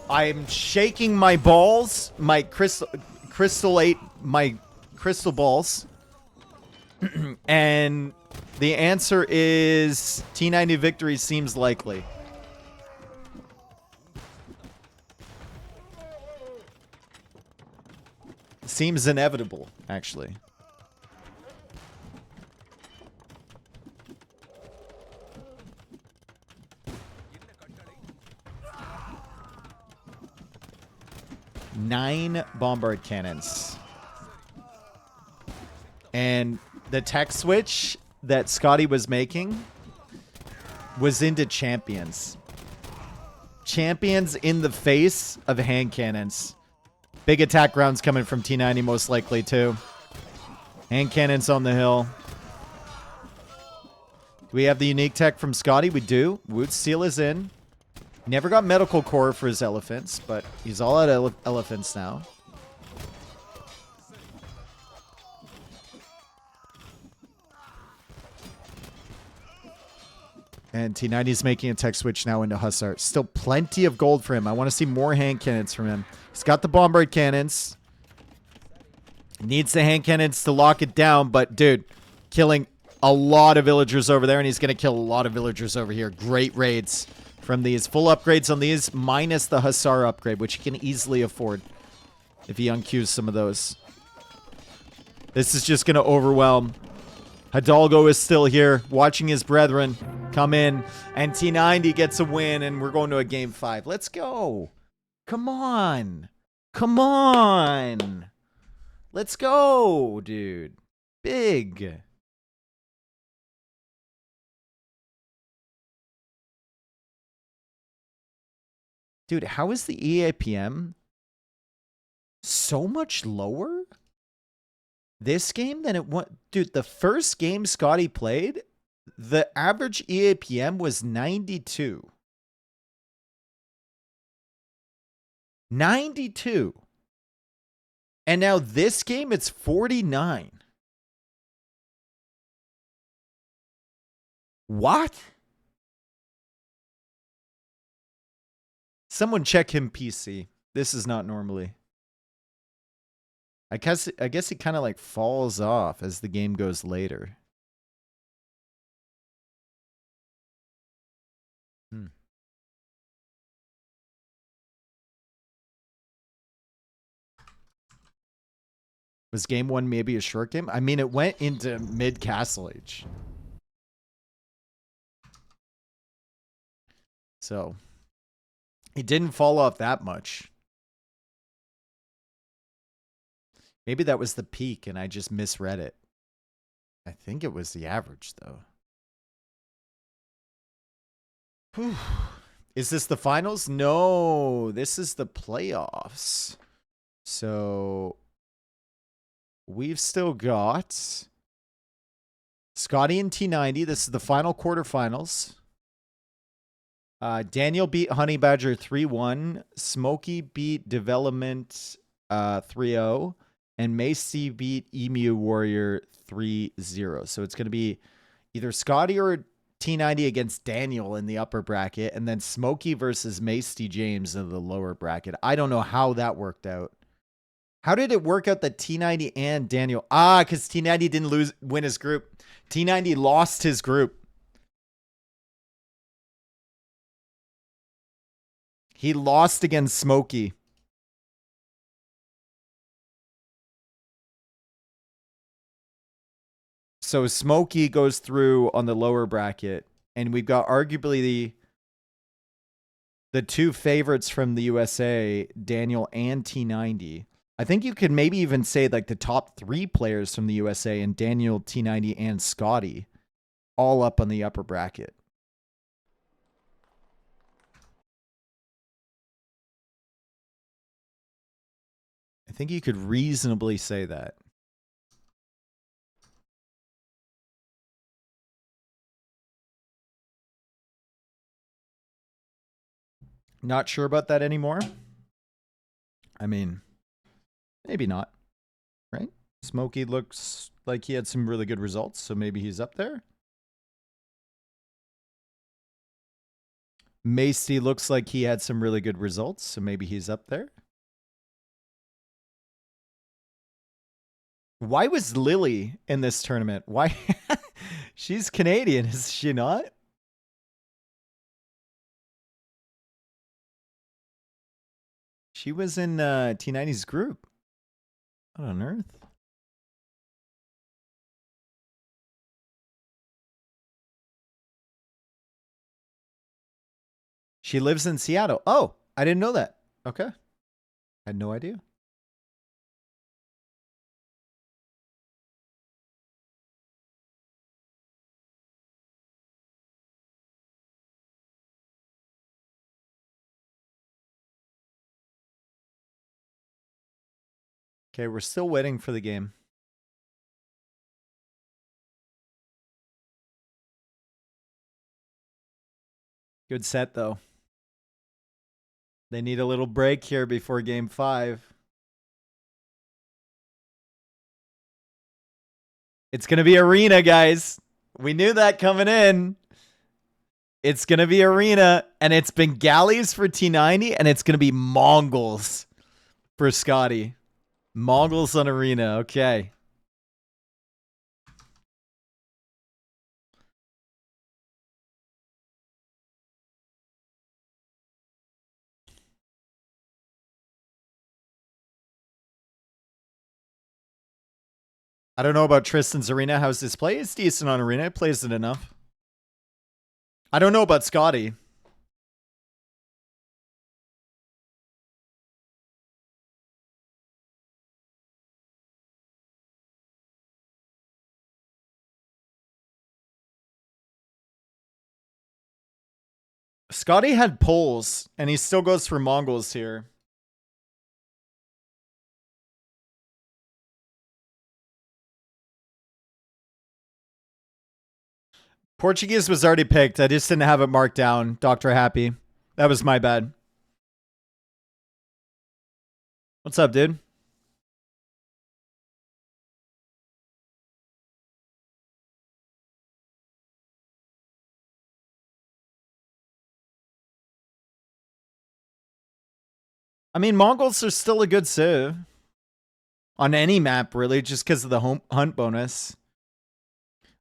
I'm shaking my balls, my crystal balls. And the answer is T90 victory seems likely. Seems inevitable, actually. Nine bombard cannons. And the tech switch that Scotty was making was into champions. Champions in the face of hand cannons. Big attack rounds coming from T90 most likely too. Hand cannons on the hill. Do we have the unique tech from Scotty? We do. Wood Seal is in. Never got medical core for his elephants, but he's all out elephants now. And T90 is making a tech switch now into Hussar. Still plenty of gold for him. I want to see more hand cannons from him. He's got the bombard cannons. Needs the hand cannons to lock it down, but dude, killing a lot of villagers over there, and he's going to kill a lot of villagers over here. Great raids from these. Full upgrades on these, minus the Hussar upgrade, which he can easily afford if he unqueues some of those. This is just going to overwhelm. Hidalgo is still here, watching his brethren come in, and T90 gets a win, and we're going to a game 5. Let's go. Come on. Come on. Let's go, dude. Big. Dude, how is the EAPM so much lower this game than it was? Dude, the first game Scotty played, the average EAPM was 92. 92. And now this game, it's 49. What? Someone check him PC. This is not normally. I guess he kind of like falls off as the game goes later. Was game 1 maybe a short game? I mean, it went into mid Castle Age. So it didn't fall off that much. Maybe that was the peak and I just misread it. I think it was the average, though. Whew. Is this the finals? No, this is the playoffs. So we've still got Scotty and T90. This is the final quarterfinals. Daniel beat Honey Badger 3-1. Smokey beat Development 3-0. And Macy beat Emu Warrior 3-0. So it's going to be either Scotty or T90 against Daniel in the upper bracket, and then Smokey versus Macy James in the lower bracket. I don't know how that worked out. How did it work out that T90 and Daniel? Because T90 didn't win his group. T90 lost his group. He lost against Smokey. So Smokey goes through on the lower bracket, and we've got arguably the two favorites from the USA, Daniel and T90. I think you could maybe even say like the top 3 players from the USA and Daniel, T90, and Scotty all up on the upper bracket. I think you could reasonably say that. Not sure about that anymore. I mean, maybe not, right? Smokey looks like he had some really good results, so maybe he's up there. Macy looks like he had some really good results, so maybe he's up there. Why was Lily in this tournament? Why? She's Canadian, is she not? She was in T90's group. What on earth? She lives in Seattle. Oh, I didn't know that. Okay. I had no idea. Okay, we're still waiting for the game. Good set, though. They need a little break here before game 5. It's going to be arena, guys. We knew that coming in. It's going to be arena, and it's Bengalis for T90, and it's going to be Mongols for Scotty. Mongols on arena. Okay. I don't know about Tristan's arena. How's this play? It's decent on arena. It plays it enough. I don't know about Scotty. Scotty had polls, and he still goes for Mongols here. Portuguese was already picked. I just didn't have it marked down. Dr. Happy. That was my bad. What's up, dude? I mean, Mongols are still a good civ. On any map, really, just because of the hunt bonus.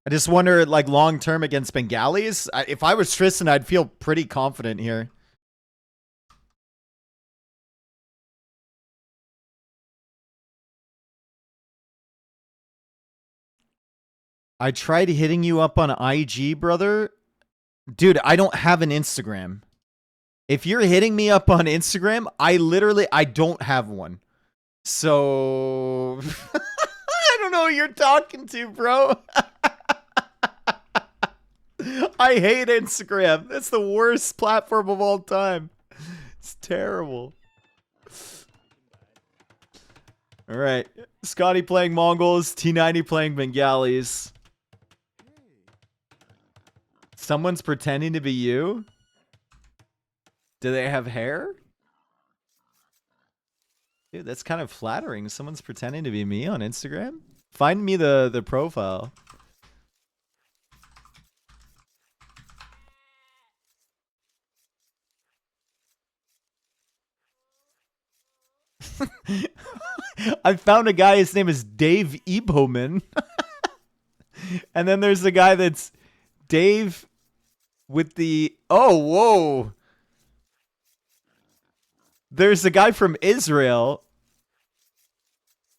I just wonder, like, long-term against Bengalis. If I was Tristan, I'd feel pretty confident here. I tried hitting you up on IG, brother. Dude, I don't have an Instagram. If you're hitting me up on Instagram, I don't have one. So I don't know who you're talking to, bro. I hate Instagram. That's the worst platform of all time. It's terrible. All right. Scotty playing Mongols, T90 playing Bengalis. Someone's pretending to be you? Do they have hair? Dude, that's kind of flattering. Someone's pretending to be me on Instagram? Find me the profile. I found a guy, his name is Dave Eboman. And then there's the guy that's Dave with the... Oh, whoa. There's a guy from Israel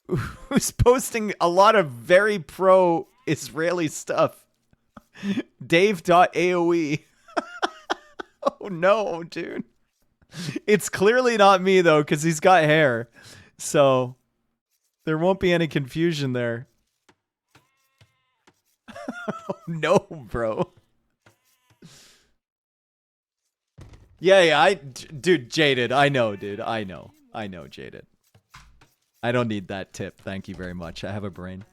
who's posting a lot of very pro-Israeli stuff. Dave.aoe. Oh, no, dude. It's clearly not me, though, because he's got hair. So there won't be any confusion there. Oh, no, bro. Yeah, dude, Jaded. I know, dude. I know, Jaded. I don't need that tip. Thank you very much. I have a brain.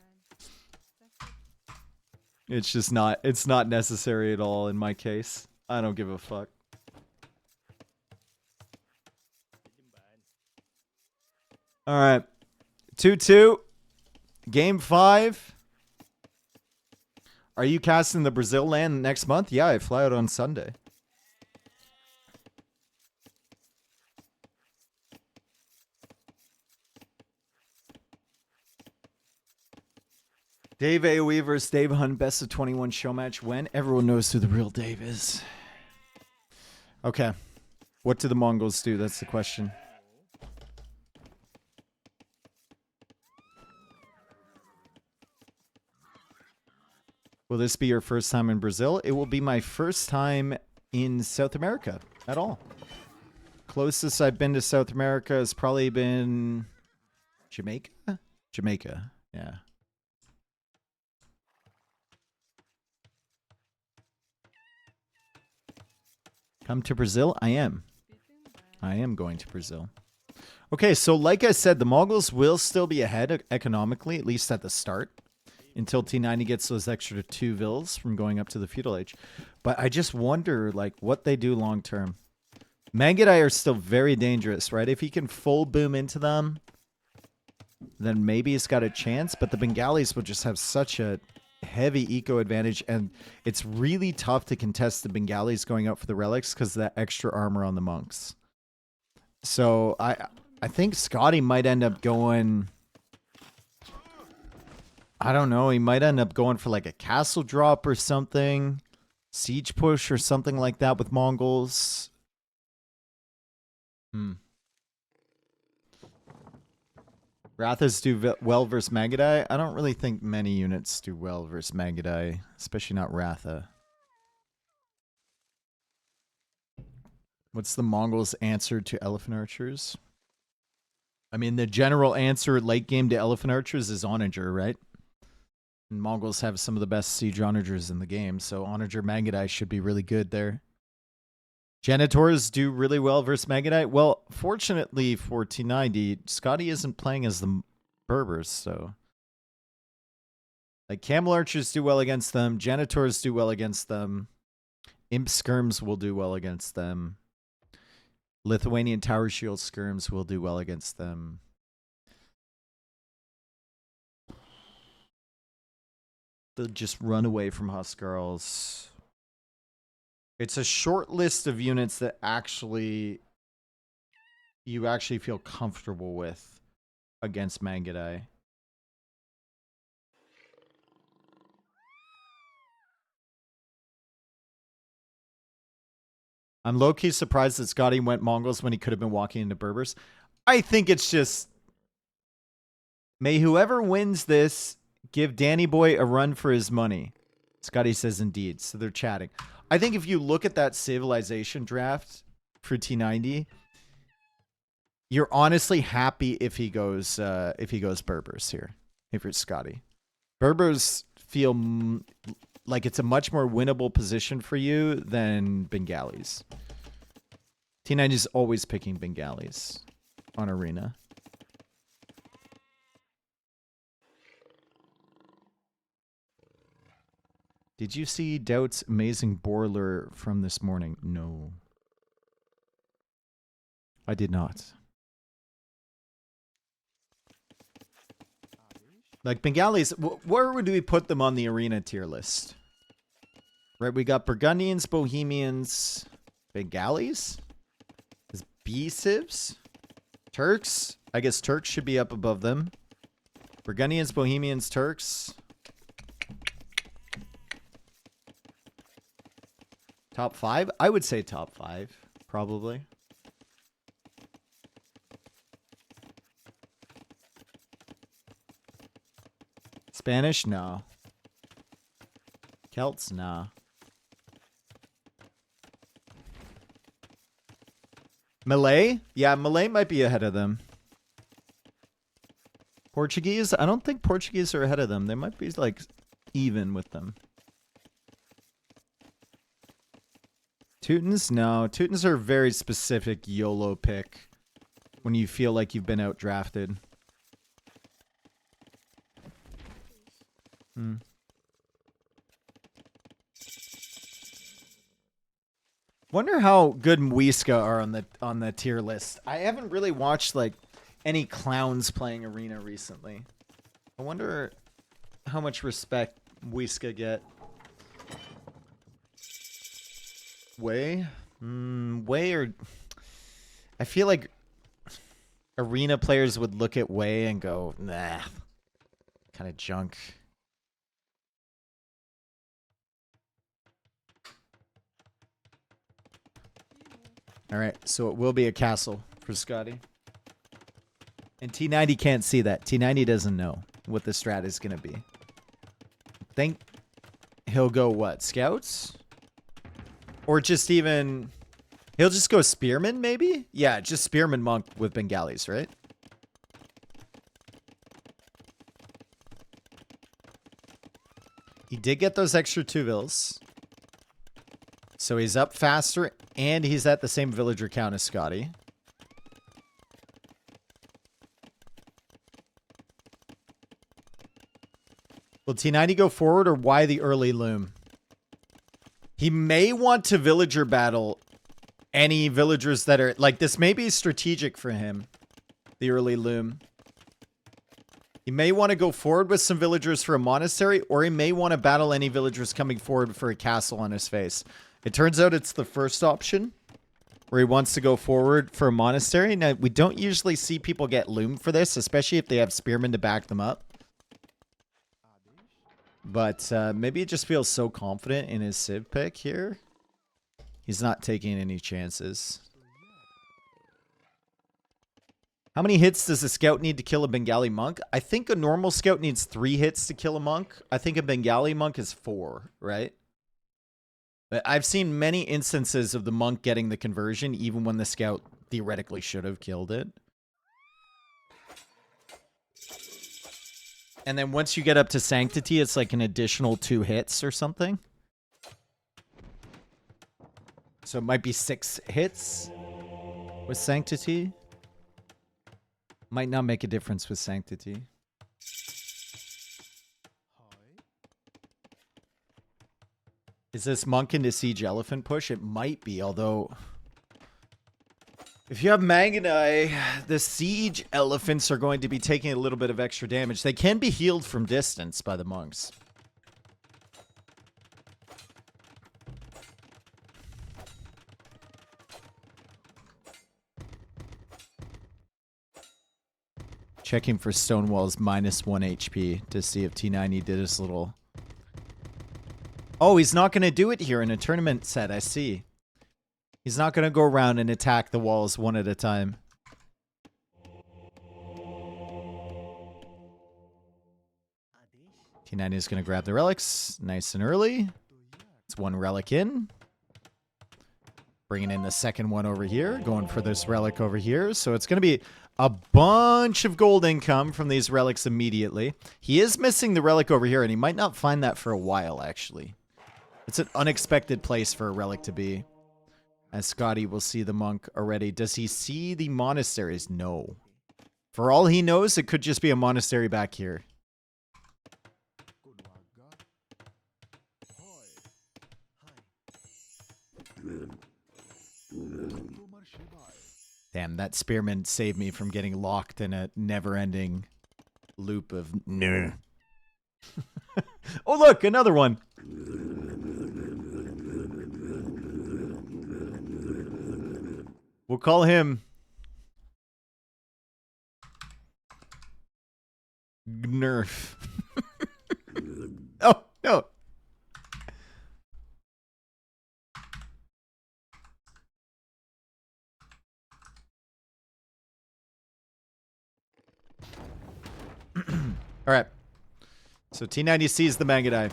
It's not necessary at all in my case. I don't give a fuck. All right. 2-2. Game 5. Are you casting the Brazil land next month? Yeah, I fly out on Sunday. Dave AoE versus Dave Hunt, best of 21 show match. When? Everyone knows who the real Dave is. Okay. What do the Mongols do? That's the question. Will this be your first time in Brazil? It will be my first time in South America at all. Closest I've been to South America has probably been Jamaica? Jamaica, yeah. Come to Brazil? I am. I am going to Brazil. Okay, so like I said, the Mongols will still be ahead economically, at least at the start, until T90 gets those extra 2 vills from going up to the feudal age. But I just wonder, like, what they do long term. Mangudai are still very dangerous, right? If he can full boom into them, then maybe he's got a chance. But the Bengalis will just have such a heavy eco advantage, and it's really tough to contest the Bengalis going out for the relics because of that extra armor on the monks. So I think Scotty might end up going... I don't know. He might end up going for like a castle drop or something. Siege push or something like that with Mongols. Rathas do well versus Mangudai. I don't really think many units do well versus Mangudai, especially not Ratha. What's the Mongols' answer to Elephant Archers? I mean, the general answer late game to Elephant Archers is Onager, right? And Mongols have some of the best siege onagers in the game, so Onager Mangudai should be really good there. Janitors do really well versus Mangudai. Well, fortunately for T90, Scotty isn't playing as the Berbers, so... Like, Camel Archers do well against them, Janitors do well against them, Imp Skirms will do well against them, Lithuanian Tower Shield Skirms will do well against them. They'll just run away from Huskarls. It's a short list of units that you actually feel comfortable with against Mangudai. I'm low-key surprised that Scotty went Mongols when he could have been walking into Berbers. I think it's just... May whoever wins this Give Danny Boy a run for his money. Scotty says indeed. So they're chatting. I think if you look at that civilization draft for T90, you're honestly happy if he goes Berbers here. If you're Scotty. Berbers feel like it's a much more winnable position for you than Bengalis. T90 is always picking Bengalis on Arena. Did you see Doubt's amazing boiler from this morning? No. I did not. Like Bengalis, where would we put them on the Arena tier list? Right, we got Burgundians, Bohemians, Bengalis? Is B-Civs? Turks? I guess Turks should be up above them. Burgundians, Bohemians, Turks. Top 5? I would say top 5, probably. Spanish? No. Celts? Nah. Malay? Yeah, Malay might be ahead of them. Portuguese? I don't think Portuguese are ahead of them. They might be, like, even with them. Teutons? No. Teutons are a very specific YOLO pick when you feel like you've been outdrafted. Wonder how good Muisca are on the tier list. I haven't really watched like any clowns playing Arena recently. I wonder how much respect Muisca get. Way? Way or... I feel like Arena players would look at Way and go, nah, kind of junk. All right, so it will be a castle for Scotty. And T90 can't see that. T90 doesn't know what the strat is going to be. Think he'll go what? Scouts? Or just even... He'll just go Spearman, maybe? Yeah, just Spearman Monk with Bengalis, right? He did get those extra 2 vills. So he's up faster, and he's at the same villager count as Scotty. Will T90 go forward, or why the early loom? He may want to villager battle any villagers that are... Like, this may be strategic for him, the early loom. He may want to go forward with some villagers for a monastery, or he may want to battle any villagers coming forward for a castle on his face. It turns out it's the first option, where he wants to go forward for a monastery. Now, we don't usually see people get loomed for this, especially if they have spearmen to back them up. But maybe he just feels so confident in his civ pick here. He's not taking any chances. How many hits does a scout need to kill a Bengali monk? I think a normal scout needs 3 hits to kill a monk. I think a Bengali monk is 4, right? But I've seen many instances of the monk getting the conversion, even when the scout theoretically should have killed it. And then once you get up to Sanctity, it's like an additional 2 hits or something. So it might be 6 hits with Sanctity. Might not make a difference with Sanctity. Is this monk into siege elephant push? It might be, although... If you have Magnai, the siege elephants are going to be taking a little bit of extra damage. They can be healed from distance by the monks. Checking for Stonewall's -1 HP to see if T90 did his little... Oh, he's not going to do it here in a tournament set, I see. He's not going to go around and attack the walls one at a time. T90 is going to grab the relics nice and early. It's one relic in. Bringing in the second one over here. Going for this relic over here. So it's going to be a bunch of gold income from these relics immediately. He is missing the relic over here, and he might not find that for a while, actually. It's an unexpected place for a relic to be. As Scotty will see the monk already. Does he see the monasteries? No. For all he knows, it could just be a monastery back here. Damn, that spearman saved me from getting locked in a never-ending loop of no. Oh, look, another one. We'll call him Nerf. Oh, no. All right. So T90 sees the Mangadai.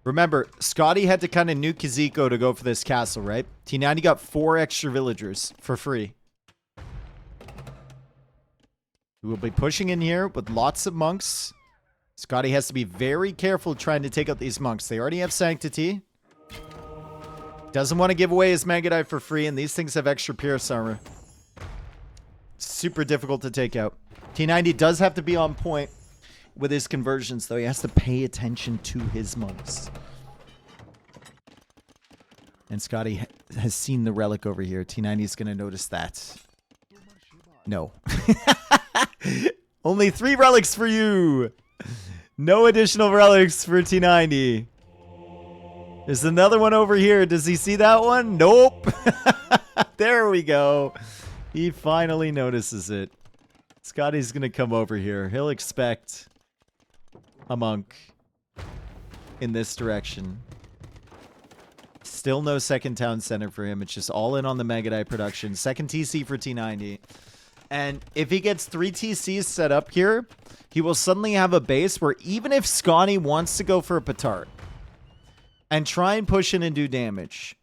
Remember, Scotty had to kind of nuke his eco to go for this castle, right? T90 got 4 extra villagers for free. We will be pushing in here with lots of monks. Scotty has to be very careful trying to take out these monks. They already have Sanctity. Doesn't want to give away his Mangadai for free, and these things have extra Pierce armor. Super difficult to take out. T90 does have to be on point with his conversions, though. He has to pay attention to his monks. And Scotty has seen the relic over here. T90 is going to notice that. No. Only 3 relics for you. No additional relics for T90. There's another one over here. Does he see that one? Nope. There we go. He finally notices it. Scotty's going to come over here. He'll expect a monk in this direction. Still no second town center for him. It's just all in on the Mangadai production. Second TC for T90. And if he gets 3 TCs set up here, he will suddenly have a base where even if Scotty wants to go for a petard and try and push in and do damage,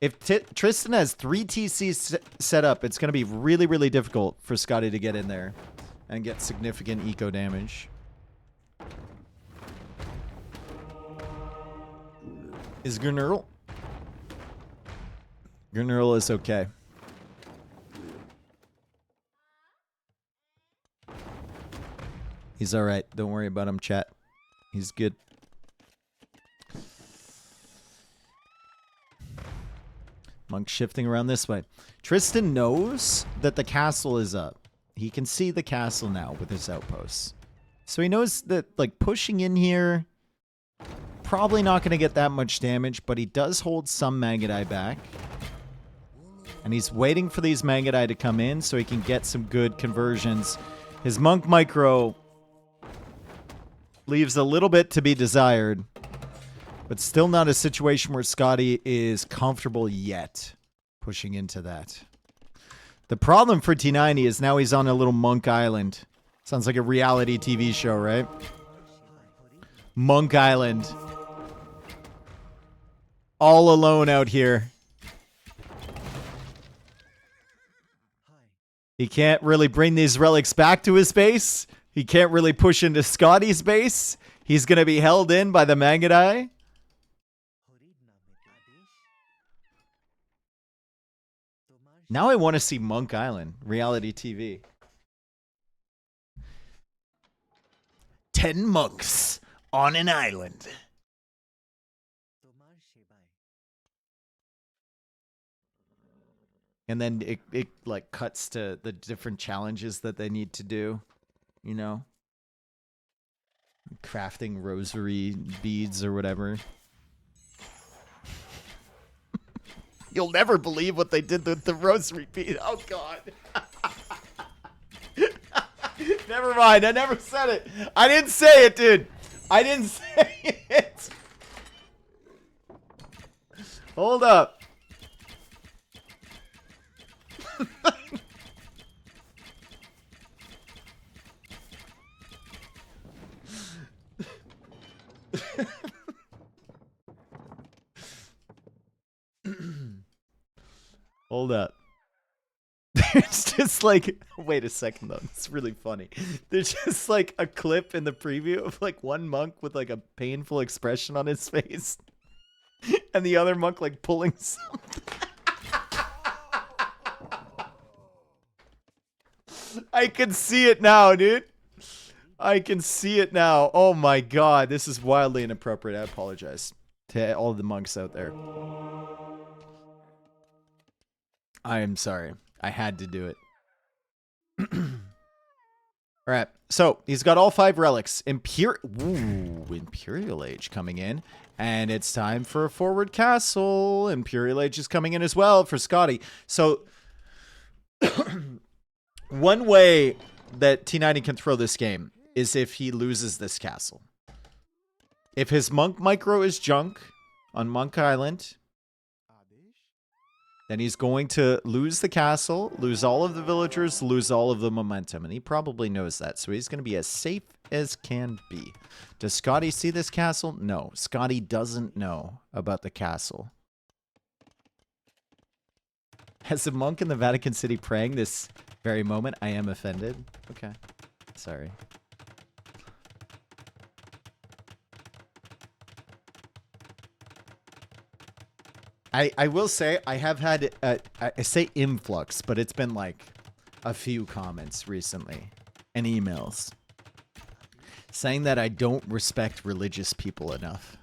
if Tristan has 3 TCs set up, it's going to be really, really difficult for Scotty to get in there and get significant eco damage. Is Gurnurl? Gurnurl is okay. He's alright. Don't worry about him, chat. He's good. Monk shifting around this way. Tristan knows that the castle is up. He can see the castle now with his outposts. So he knows that, like, pushing in here, probably not going to get that much damage, but he does hold some Mangadai back. And he's waiting for these Mangadai to come in so he can get some good conversions. His Monk Micro leaves a little bit to be desired, but still not a situation where Scotty is comfortable yet pushing into that. The problem for T90 is now he's on a little Monk Island. Sounds like a reality TV show, right? Monk Island. All alone out here. He can't really bring these relics back to his base. He can't really push into Scotty's base. He's going to be held in by the Mangadai. Now I want to see Monk Island, reality TV. 10 monks on an island. And then it like cuts to the different challenges that they need to do, you know? Crafting rosary beads or whatever. You'll never believe what they did with the rosary bead. Oh, God. Never mind. I never said it. I didn't say it, dude. I didn't say it. Hold up. Hold up. There's just like, wait a second though. It's really funny. There's just like a clip in the preview of like one monk with like a painful expression on his face, and the other monk like pulling something. I can see it now, dude. I can see it now. Oh my god, this is wildly inappropriate. I apologize to all the monks out there. I am sorry. I had to do it. Alright, so he's got all 5 relics. Imperial Age coming in. And it's time for a forward castle. Imperial Age is coming in as well for Scotty. So, one way that T90 can throw this game is if he loses this castle. If his monk micro is junk on Monk Island, then he's going to lose the castle, lose all of the villagers, lose all of the momentum. And he probably knows that. So he's going to be as safe as can be. Does Scotty see this castle? No. Scotty doesn't know about the castle. As a monk in the Vatican City praying this very moment, I am offended. Okay. Sorry. I will say I have had I say influx, but it's been like a few comments recently and emails saying that I don't respect religious people enough.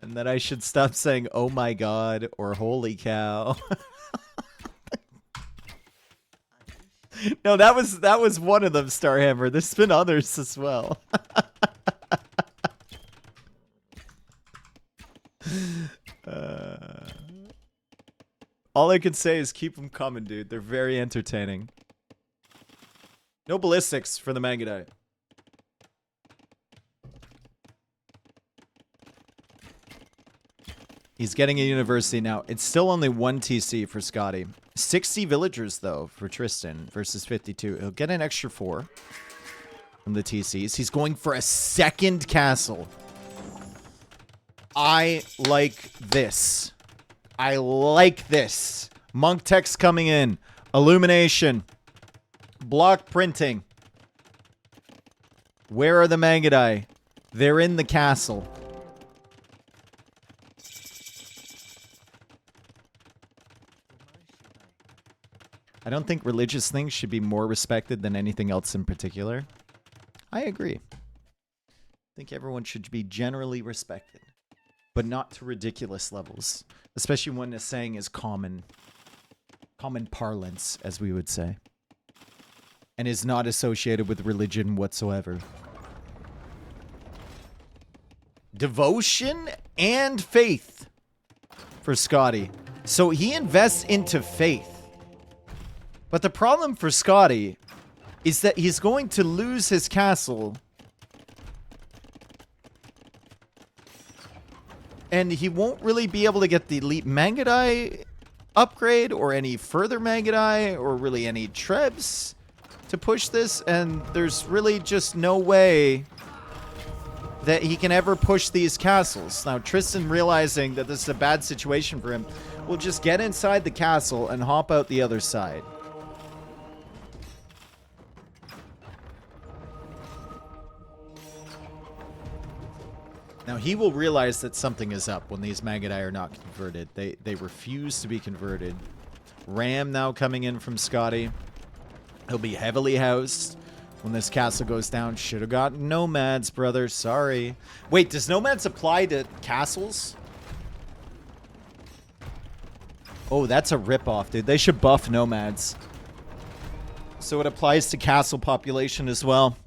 And that I should stop saying oh my god or holy cow. No, that was one of them, Starhammer. There's been others as well. All I can say is keep them coming, dude. They're very entertaining. No ballistics for the Mangadai. He's getting a university now. It's still only 1 TC for Scotty. 60 villagers, though, for Tristan versus 52. He'll get an extra 4 from the TCs. He's going for a second castle. I like this. I like this. Monk text coming in. Illumination. Block printing. Where are the Mangadai? They're in the castle. I don't think religious things should be more respected than anything else in particular. I agree. I think everyone should be generally respected, but not to ridiculous levels, especially when a saying is common parlance, as we would say, and is not associated with religion whatsoever. Devotion and faith for Scotty. So he invests into faith. But the problem for Scotty is that he's going to lose his castle. And he won't really be able to get the elite Mangadai upgrade or any further Mangadai or really any Trebs to push this. And there's really just no way that he can ever push these castles. Now, Tristan, realizing that this is a bad situation for him, will just get inside the castle and hop out the other side. Now, he will realize that something is up when these Mangadai are not converted. They refuse to be converted. Ram now coming in from Scotty. He'll be heavily housed when this castle goes down. Should have gotten Nomads, brother. Sorry. Wait, does Nomads apply to castles? Oh, that's a ripoff, dude. They should buff Nomads. So it applies to castle population as well.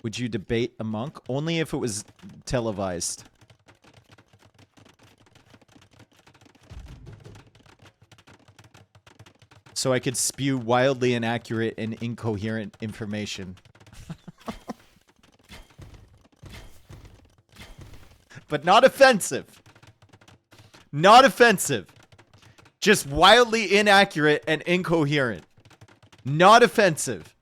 Would you debate a monk? Only if it was televised. So I could spew wildly inaccurate and incoherent information. But not offensive. Not offensive. Just wildly inaccurate and incoherent. Not offensive.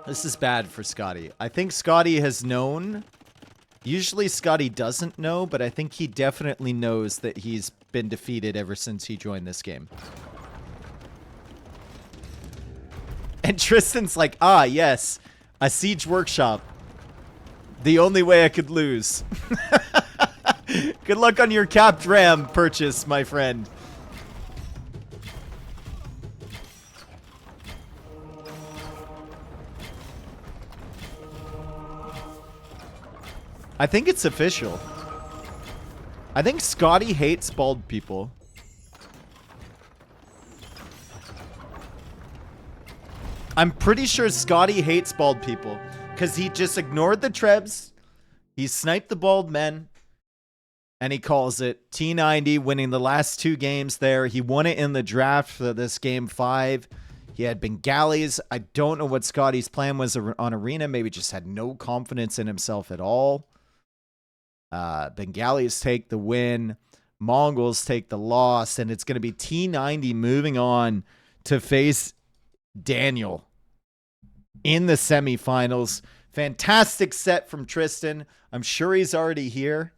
This is bad for Scotty. I think Scotty has known. Usually Scotty doesn't know, but I think he definitely knows that he's been defeated ever since he joined this game. And Tristan's like, ah, yes, a siege workshop. The only way I could lose. Good luck on your capped ram purchase, my friend. I think it's official. I think Scotty hates bald people. I'm pretty sure Scotty hates bald people because he just ignored the trebs. He sniped the bald men. And he calls it T90, winning the last 2 games there. He won it in the draft for this game 5. He had Bengalis. I don't know what Scotty's plan was on Arena. Maybe just had no confidence in himself at all. Bengalis take the win. Mongols take the loss. And it's going to be T90 moving on to face Daniel in the semifinals. Fantastic set from Tristan. I'm sure he's already here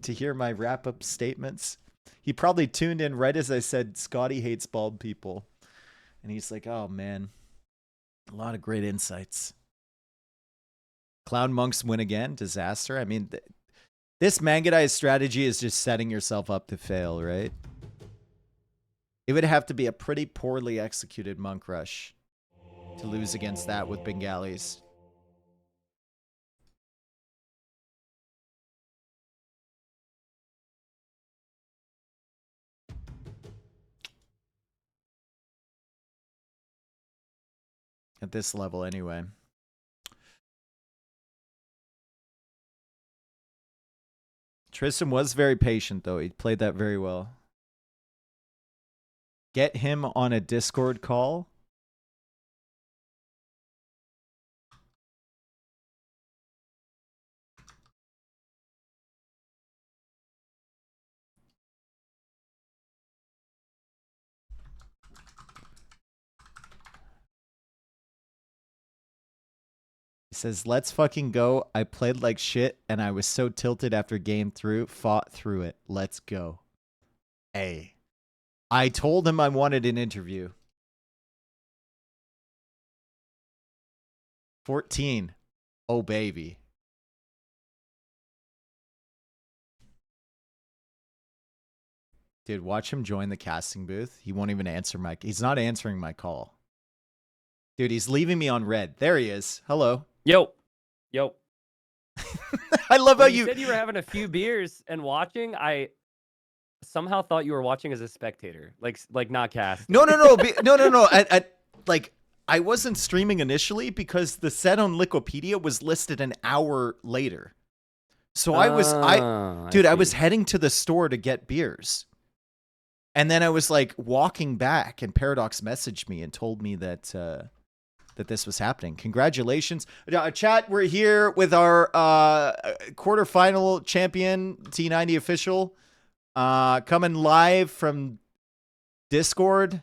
to hear my wrap-up statements. He probably tuned in right as I said Scotty hates bald people. And he's like, oh, man. A lot of great insights. Clown Monks win again. Disaster. I mean, this Mangudai strategy is just setting yourself up to fail, right? It would have to be a pretty poorly executed Monk Rush to lose against that with Bengalis. At this level, anyway. Tristan was very patient, though. He played that very well. Get him on a Discord call. He says, let's fucking go. I played like shit, and I was so tilted after game through. Fought through it. Let's go. Hey. I told him I wanted an interview. 14. Oh, baby. Dude, watch him join the casting booth. He won't even answer my... He's not answering my call. Dude, he's leaving me on red. There he is. Hello. Yo. I love how you said you were having a few beers and watching. I somehow thought you were watching as a spectator, like not cast. No. I wasn't streaming initially because the set on Liquipedia was listed an hour later. So I was heading to the store to get beers. And then I was like walking back, and Paradox messaged me and told me that that this was happening. Congratulations. Chat, we're here with our quarterfinal champion, T90Official, coming live from Discord.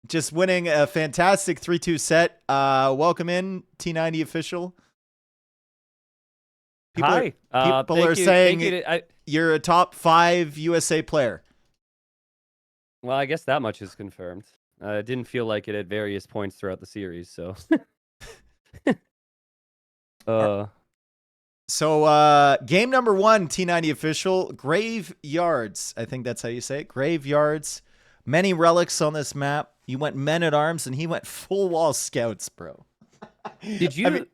Just winning a fantastic 3-2 set. Welcome in, T90Official. People are saying you're a top 5 USA player. Well, I guess that much is confirmed. It didn't feel like it at various points throughout the series, so. So, game number 1, T90Official, Graveyards. I think that's how you say it. Graveyards. Many relics on this map. You went men-at-arms, and he went full-wall scouts, bro. Did you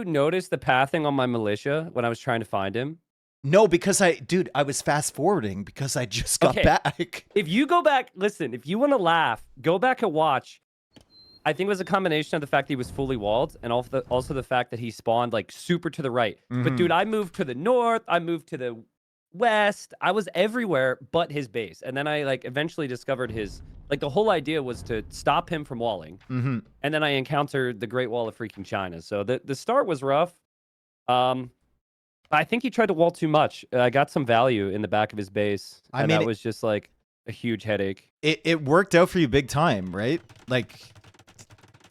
notice the pathing on my militia when I was trying to find him? No, because I was fast-forwarding because I just got back. If you go back, listen, if you want to laugh, go back and watch. I think it was a combination of the fact that he was fully walled and also the fact that he spawned, like, super to the right. Mm-hmm. But, dude, I moved to the north. I moved to the west. I was everywhere but his base. And then I, like, eventually discovered his... Like, the whole idea was to stop him from walling. Mm-hmm. And then I encountered the Great Wall of freaking China. So the start was rough. I think he tried to wall too much. I got some value in the back of his base. And that was just like... a huge headache. It worked out for you big time, right? Like,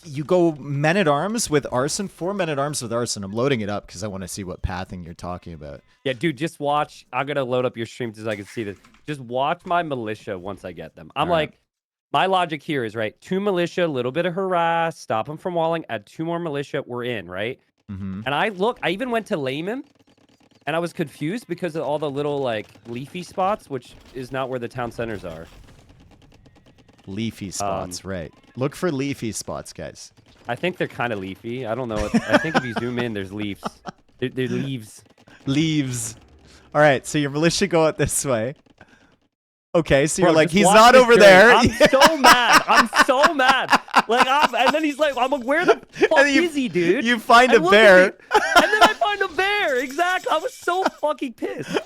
you go men-at-arms with arson, 4 men-at-arms with arson. I'm loading it up because I want to see what pathing you're talking about. Yeah, dude, just watch. I'm going to load up your stream so I can see this. Just watch my militia once I get them. I'm like, my logic here is, right, 2 militia, a little bit of harass, stop him from walling, add 2 more militia, we're in, right? And I even went to lame him, and I was confused because of all the little, like, leafy spots, which is not where the town centers are. Leafy spots, right. Look for leafy spots, guys. I think they're kind of leafy. I don't know. I think if you zoom in, there's leaves. They're leaves. Leaves. All right, so your militia go out this way. Okay, so Bro, you're like, just he's watch not this over journey. there. I'm so mad. I'm so mad. Like, and then he's like, I'm like, where the fuck is he, dude? You find I a look bear. at it, and then I find a bear. Exactly. I was so fucking pissed.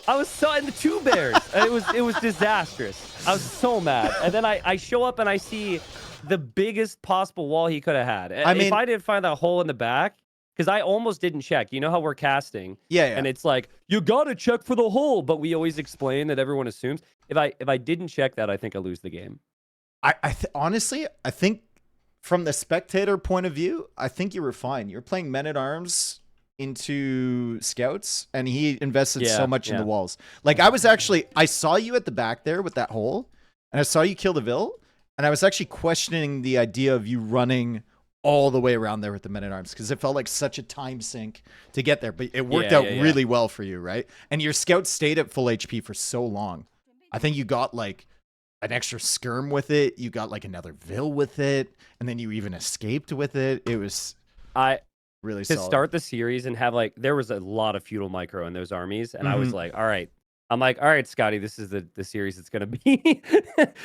I was so, and the 2 bears. And it was disastrous. I was so mad. And then I show up and I see the biggest possible wall he could have had. I mean, if I didn't find that hole in the back, because I almost didn't check. You know how we're casting? Yeah. And it's like, you got to check for the hole. But we always explain that everyone assumes. If I didn't check that, I think I lose the game. Honestly, I think from the spectator point of view, I think you were fine. You're playing men-at-arms into scouts, and he invested so much in the walls. Like, I saw you at the back there with that hole, and I saw you kill the Vil, and I was actually questioning the idea of you running all the way around there with the men-at-arms, because it felt like such a time sink to get there, but it worked out really well for you, right? And your scout stayed at full HP for so long. I think you got like an extra skirm with it. You got like another Vil with it, and then you even escaped with it. It was really to solid. start the series and have like, there was a lot of feudal micro in those armies, and I was like, all right. I'm like, all right, Scotty, this is the series it's gonna be,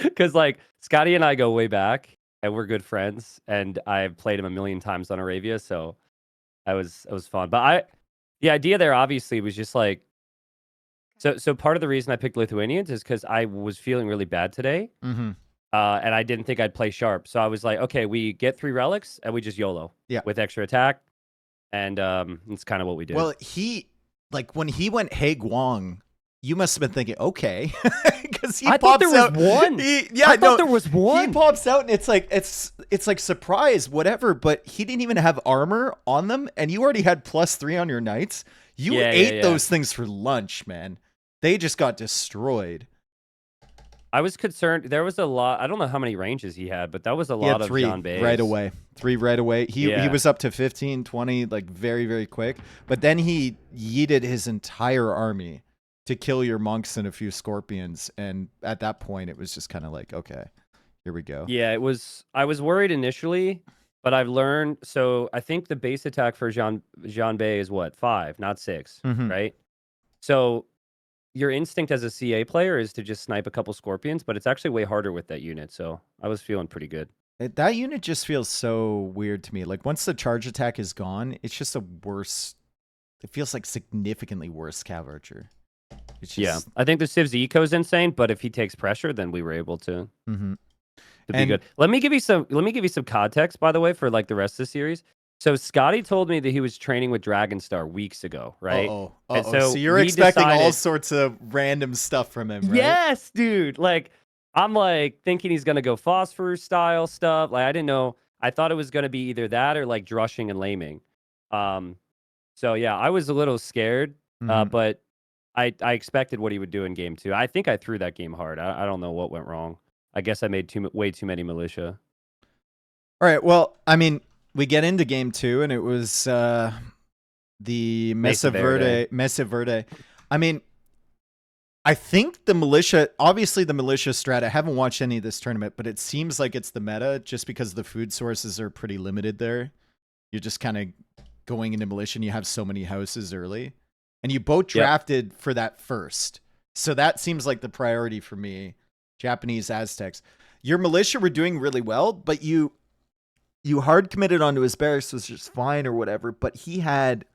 because like Scotty and I go way back, and we're good friends, and I've played him a million times on Aravia, so it was fun. But the idea there obviously was just like. So part of the reason I picked Lithuanians is because I was feeling really bad today, and I didn't think I'd play sharp. So I was like, okay, we get 3 relics, and we just YOLO with extra attack, and that's kind of what we did. Well, when he went Hey Guang, you must have been thinking, okay, because I thought there was one. I thought there was one. He pops out, and it's like surprise, whatever. But he didn't even have armor on them, and you already had +3 on your knights. You ate those things for lunch, man. They just got destroyed. I was concerned. There was a lot. I don't know how many ranges he had, but that was a lot of John Bays. Right away. 3 right away. He was up to 15, 20, like very, very quick. But then he yeeted his entire army to kill your monks and a few scorpions. And at that point, it was just kind of like, okay, here we go. Yeah, it was. I was worried initially, but I've learned. So I think the base attack for Jean Bay is what? 5, not 6, right? So your instinct as a CA player is to just snipe a couple scorpions, but it's actually way harder with that unit. So I was feeling pretty good. That unit just feels so weird to me. Like once the charge attack is gone, it's just a worse. It feels like significantly worse Cav Archer. It's just... I think the Civ's eco is insane, but if he takes pressure, then we were able to be good. Let me give you some context, by the way, for like the rest of the series. So Scotty told me that he was training with Dragonstar weeks ago, right? So you're expecting all sorts of random stuff from him, right? Yes, dude. Like, I'm like thinking he's gonna go phosphorus style stuff. Like, I didn't know. I thought it was gonna be either that or like drushing and laming. So yeah, I was a little scared, but I expected what he would do in game 2. I think I threw that game hard. I don't know what went wrong. I guess I made way too many militia. All right. Well, I mean, we get into game 2, and it was the Mesa Verde. I mean, I think the militia, obviously the militia strat, I haven't watched any of this tournament, but it seems like it's the meta just because the food sources are pretty limited there. You're just kind of going into militia and you have so many houses early. And you both drafted for that first. So that seems like the priority for me. Japanese Aztecs. Your militia were doing really well, but you hard committed onto his barracks, was just fine or whatever. But he had,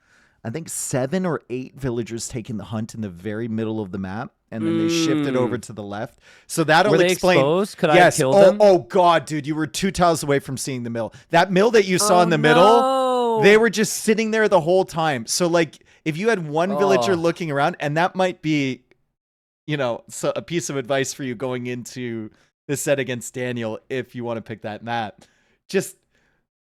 I think, 7 or 8 villagers taking the hunt in the very middle of the map. And then they shifted over to the left. So that'll explain. Were they exposed? Could I kill them? Oh, God, dude. You were 2 tiles away from seeing the mill. That mill that you saw in the middle, they were just sitting there the whole time. So, like, if you had one villager looking around, and that might be so a piece of advice for you going into the set against Daniel, if you want to pick that map, just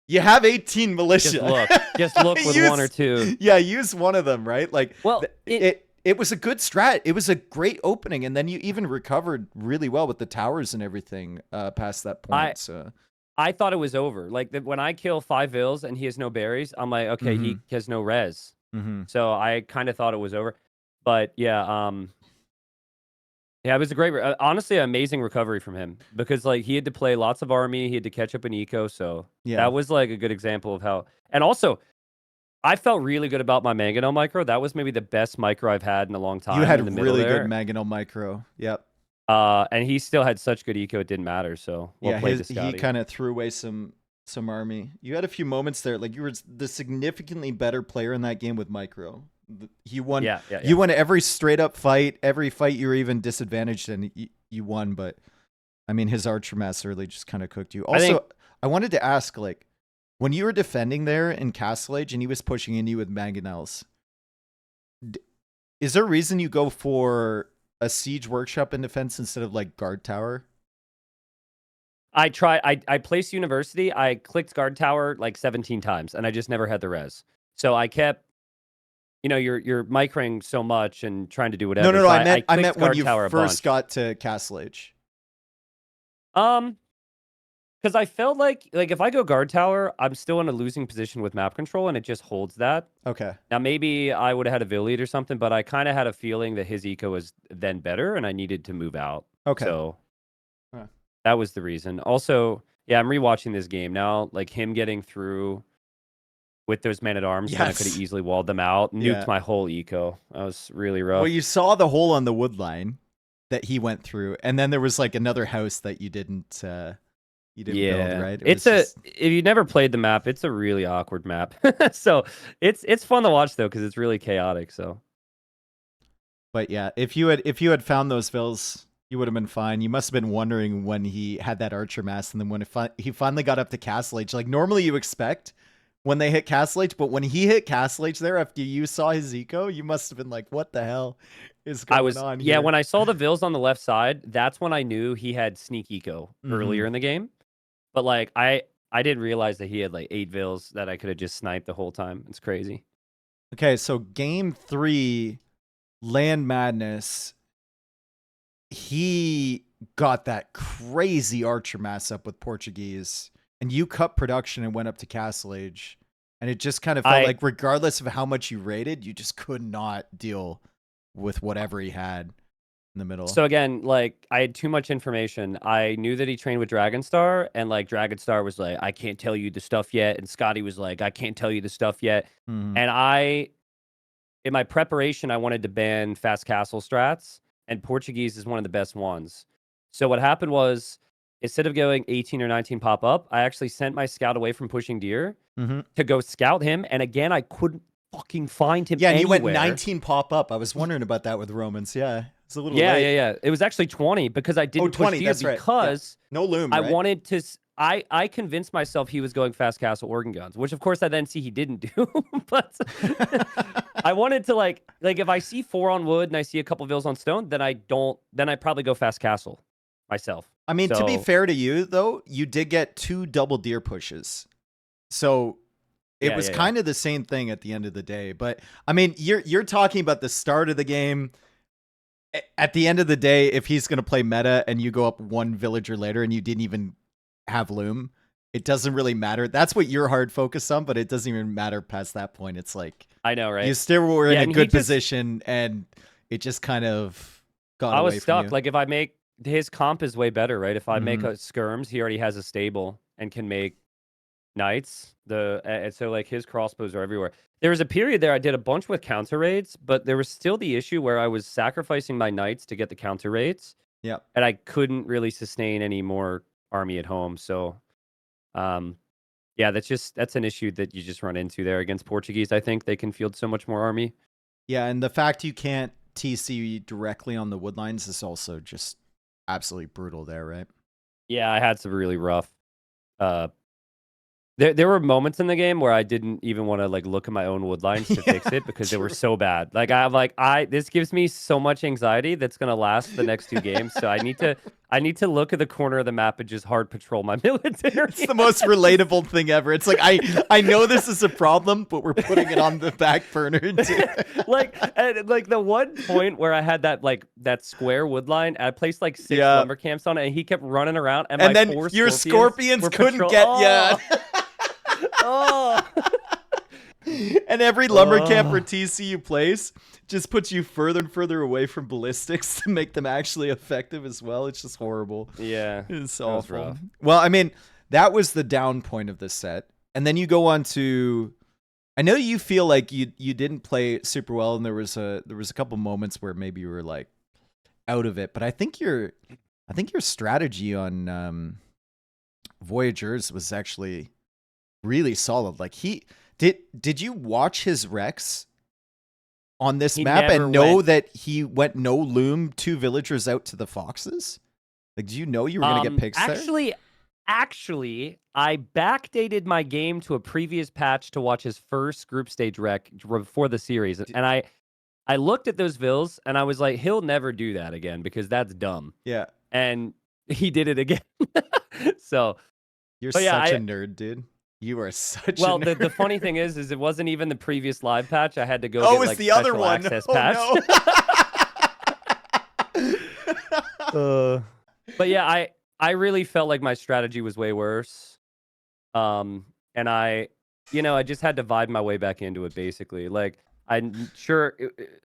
you have 18 militia. Just look with one or two. Yeah, use one of them, right? Like, Well, it was a good strat. It was a great opening, and then you even recovered really well with the towers and everything past that point. So I thought it was over. Like when I kill 5 vills and he has no berries, I'm like, okay, he has no res. So I kind of thought it was over. But yeah, it was a great, honestly, amazing recovery from him because like he had to play lots of army, he had to catch up in eco. So that was like a good example of how. And also, I felt really good about my mangonel micro. That was maybe the best micro I've had in a long time. You had in the really middle good mangonel micro. Yep. And he still had such good eco, it didn't matter. So he kind of threw away some army. You had a few moments there, like you were the significantly better player in that game with micro. He won. Yeah. You won every straight up fight. Every fight you were even disadvantaged and you won. But I mean, his archer mass early just kind of cooked you. Also, I wanted to ask, like, when you were defending there in Castle Age and he was pushing in you with mangonels, is there a reason you go for a siege workshop in defense instead of like guard tower? I placed university. I clicked guard tower like 17 times and I just never had the res. So I kept, you're microing so much and trying to do whatever. No. So I meant when you first got to Castle Age. Because I felt like if I go guard tower, I'm still in a losing position with map control, and it just holds that. Okay. Now maybe I would have had a Vill lead or something, but I kind of had a feeling that his eco was then better, and I needed to move out. Okay. So that was the reason. Also, yeah, I'm rewatching this game now. Like him getting through with those man-at-arms, when I could have easily walled them out, nuked my whole eco. That was really rough. Well, you saw the hole on the wood line that he went through, and then there was like another house that you didn't build, right? If you never played the map, it's a really awkward map. So it's fun to watch though, because it's really chaotic. So, but yeah, if you had found those vills, you would have been fine. You must have been wondering when he had that archer mass, and then when he finally got up to Castle Age. Like normally you expect when they hit Castle Age, but when he hit Castle Age there after you saw his eco, you must have been like, what the hell is going on here? Yeah, when I saw the vills on the left side, that's when I knew he had sneak eco earlier in the game. But like I didn't realize that he had like 8 vills that I could have just sniped the whole time. It's crazy. Okay, so game 3, Land Madness, he got that crazy archer mass up with Portuguese. And you cut production and went up to Castle Age. And it just kind of felt like regardless of how much you rated, you just could not deal with whatever he had in the middle. So again, like I had too much information. I knew that he trained with Dragonstar, and like Dragonstar was like, I can't tell you the stuff yet. And Scotty was like, I can't tell you the stuff yet. And in my preparation, I wanted to ban fast castle strats, and Portuguese is one of the best ones. So what happened was, instead of going 18 or 19 pop up, I actually sent my scout away from pushing deer to go scout him. And again, I couldn't fucking find him anywhere. And he went 19 pop up. I was wondering about that with Romans. Yeah. It's a little late. Yeah. It was actually 20 because I didn't 20, push deer that's right. because no loom, I right? wanted to... I convinced myself he was going fast castle organ guns, which of course I then see he didn't do. But I wanted to like if I see 4 on wood and I see a couple vills on stone, then I probably go fast castle myself. I mean, to be fair to you though, you did get 2 double deer pushes. So it was kind of the same thing at the end of the day. But I mean, you're talking about the start of the game. At the end of the day, if he's going to play meta and you go up 1 villager later and you didn't even have loom, it doesn't really matter. That's what you're hard focused on, but it doesn't even matter past that point. It's like, I know, right? You still were in a good position, and it just kind of got away from you. I was stuck. Like if I make his comp is way better, right? If I make a skirms, he already has a stable and can make knights. And so like his crossbows are everywhere. There was a period there I did a bunch with counter raids, but there was still the issue where I was sacrificing my knights to get the counter raids. Yeah. And I couldn't really sustain any more army at home. So yeah, that's an issue that you just run into there against Portuguese. I think they can field so much more army. Yeah, and the fact you can't TC directly on the woodlines is also just absolutely brutal there, right? Yeah, I had some really rough There were moments in the game where I didn't even want to like look at my own wood lines to fix it because they were so bad. Like this gives me so much anxiety that's gonna last the next 2 games. So I need to look at the corner of the map and just hard patrol my military. It's the most relatable thing ever. It's like I know this is a problem, but we're putting it on the back burner. like the one point where I had that square wood line, I placed like 6 lumber camps on it, and he kept running around, and then 4 your scorpions couldn't patrol- get Oh. And every lumber camp or TC you place just puts you further and further away from ballistics to make them actually effective as well. It's just horrible. Yeah, it's that was awful. rough. Well, I mean, that was the down point of the set, and then you go on to. I know you feel like you didn't play super well, and there was a couple moments where maybe you were like out of it, but I think your strategy on Voyagers was actually really solid. Like did you watch his Rex on this map and know that he went no loom 2 villagers out to the foxes? Like, do you know you were gonna get picks there? Actually, I backdated my game to a previous patch to watch his first group stage rec before the series, and I looked at those vills and I was like, he'll never do that again because that's dumb. Yeah, and he did it again. So you're such a nerd, dude. You are such. Well, a nerd. The funny thing is it wasn't even the previous live patch. I had to go. Oh, get, it's like, the other special one. access Oh patch. no. But yeah, I really felt like my strategy was way worse. And I just had to vibe my way back into it basically. Like I'm sure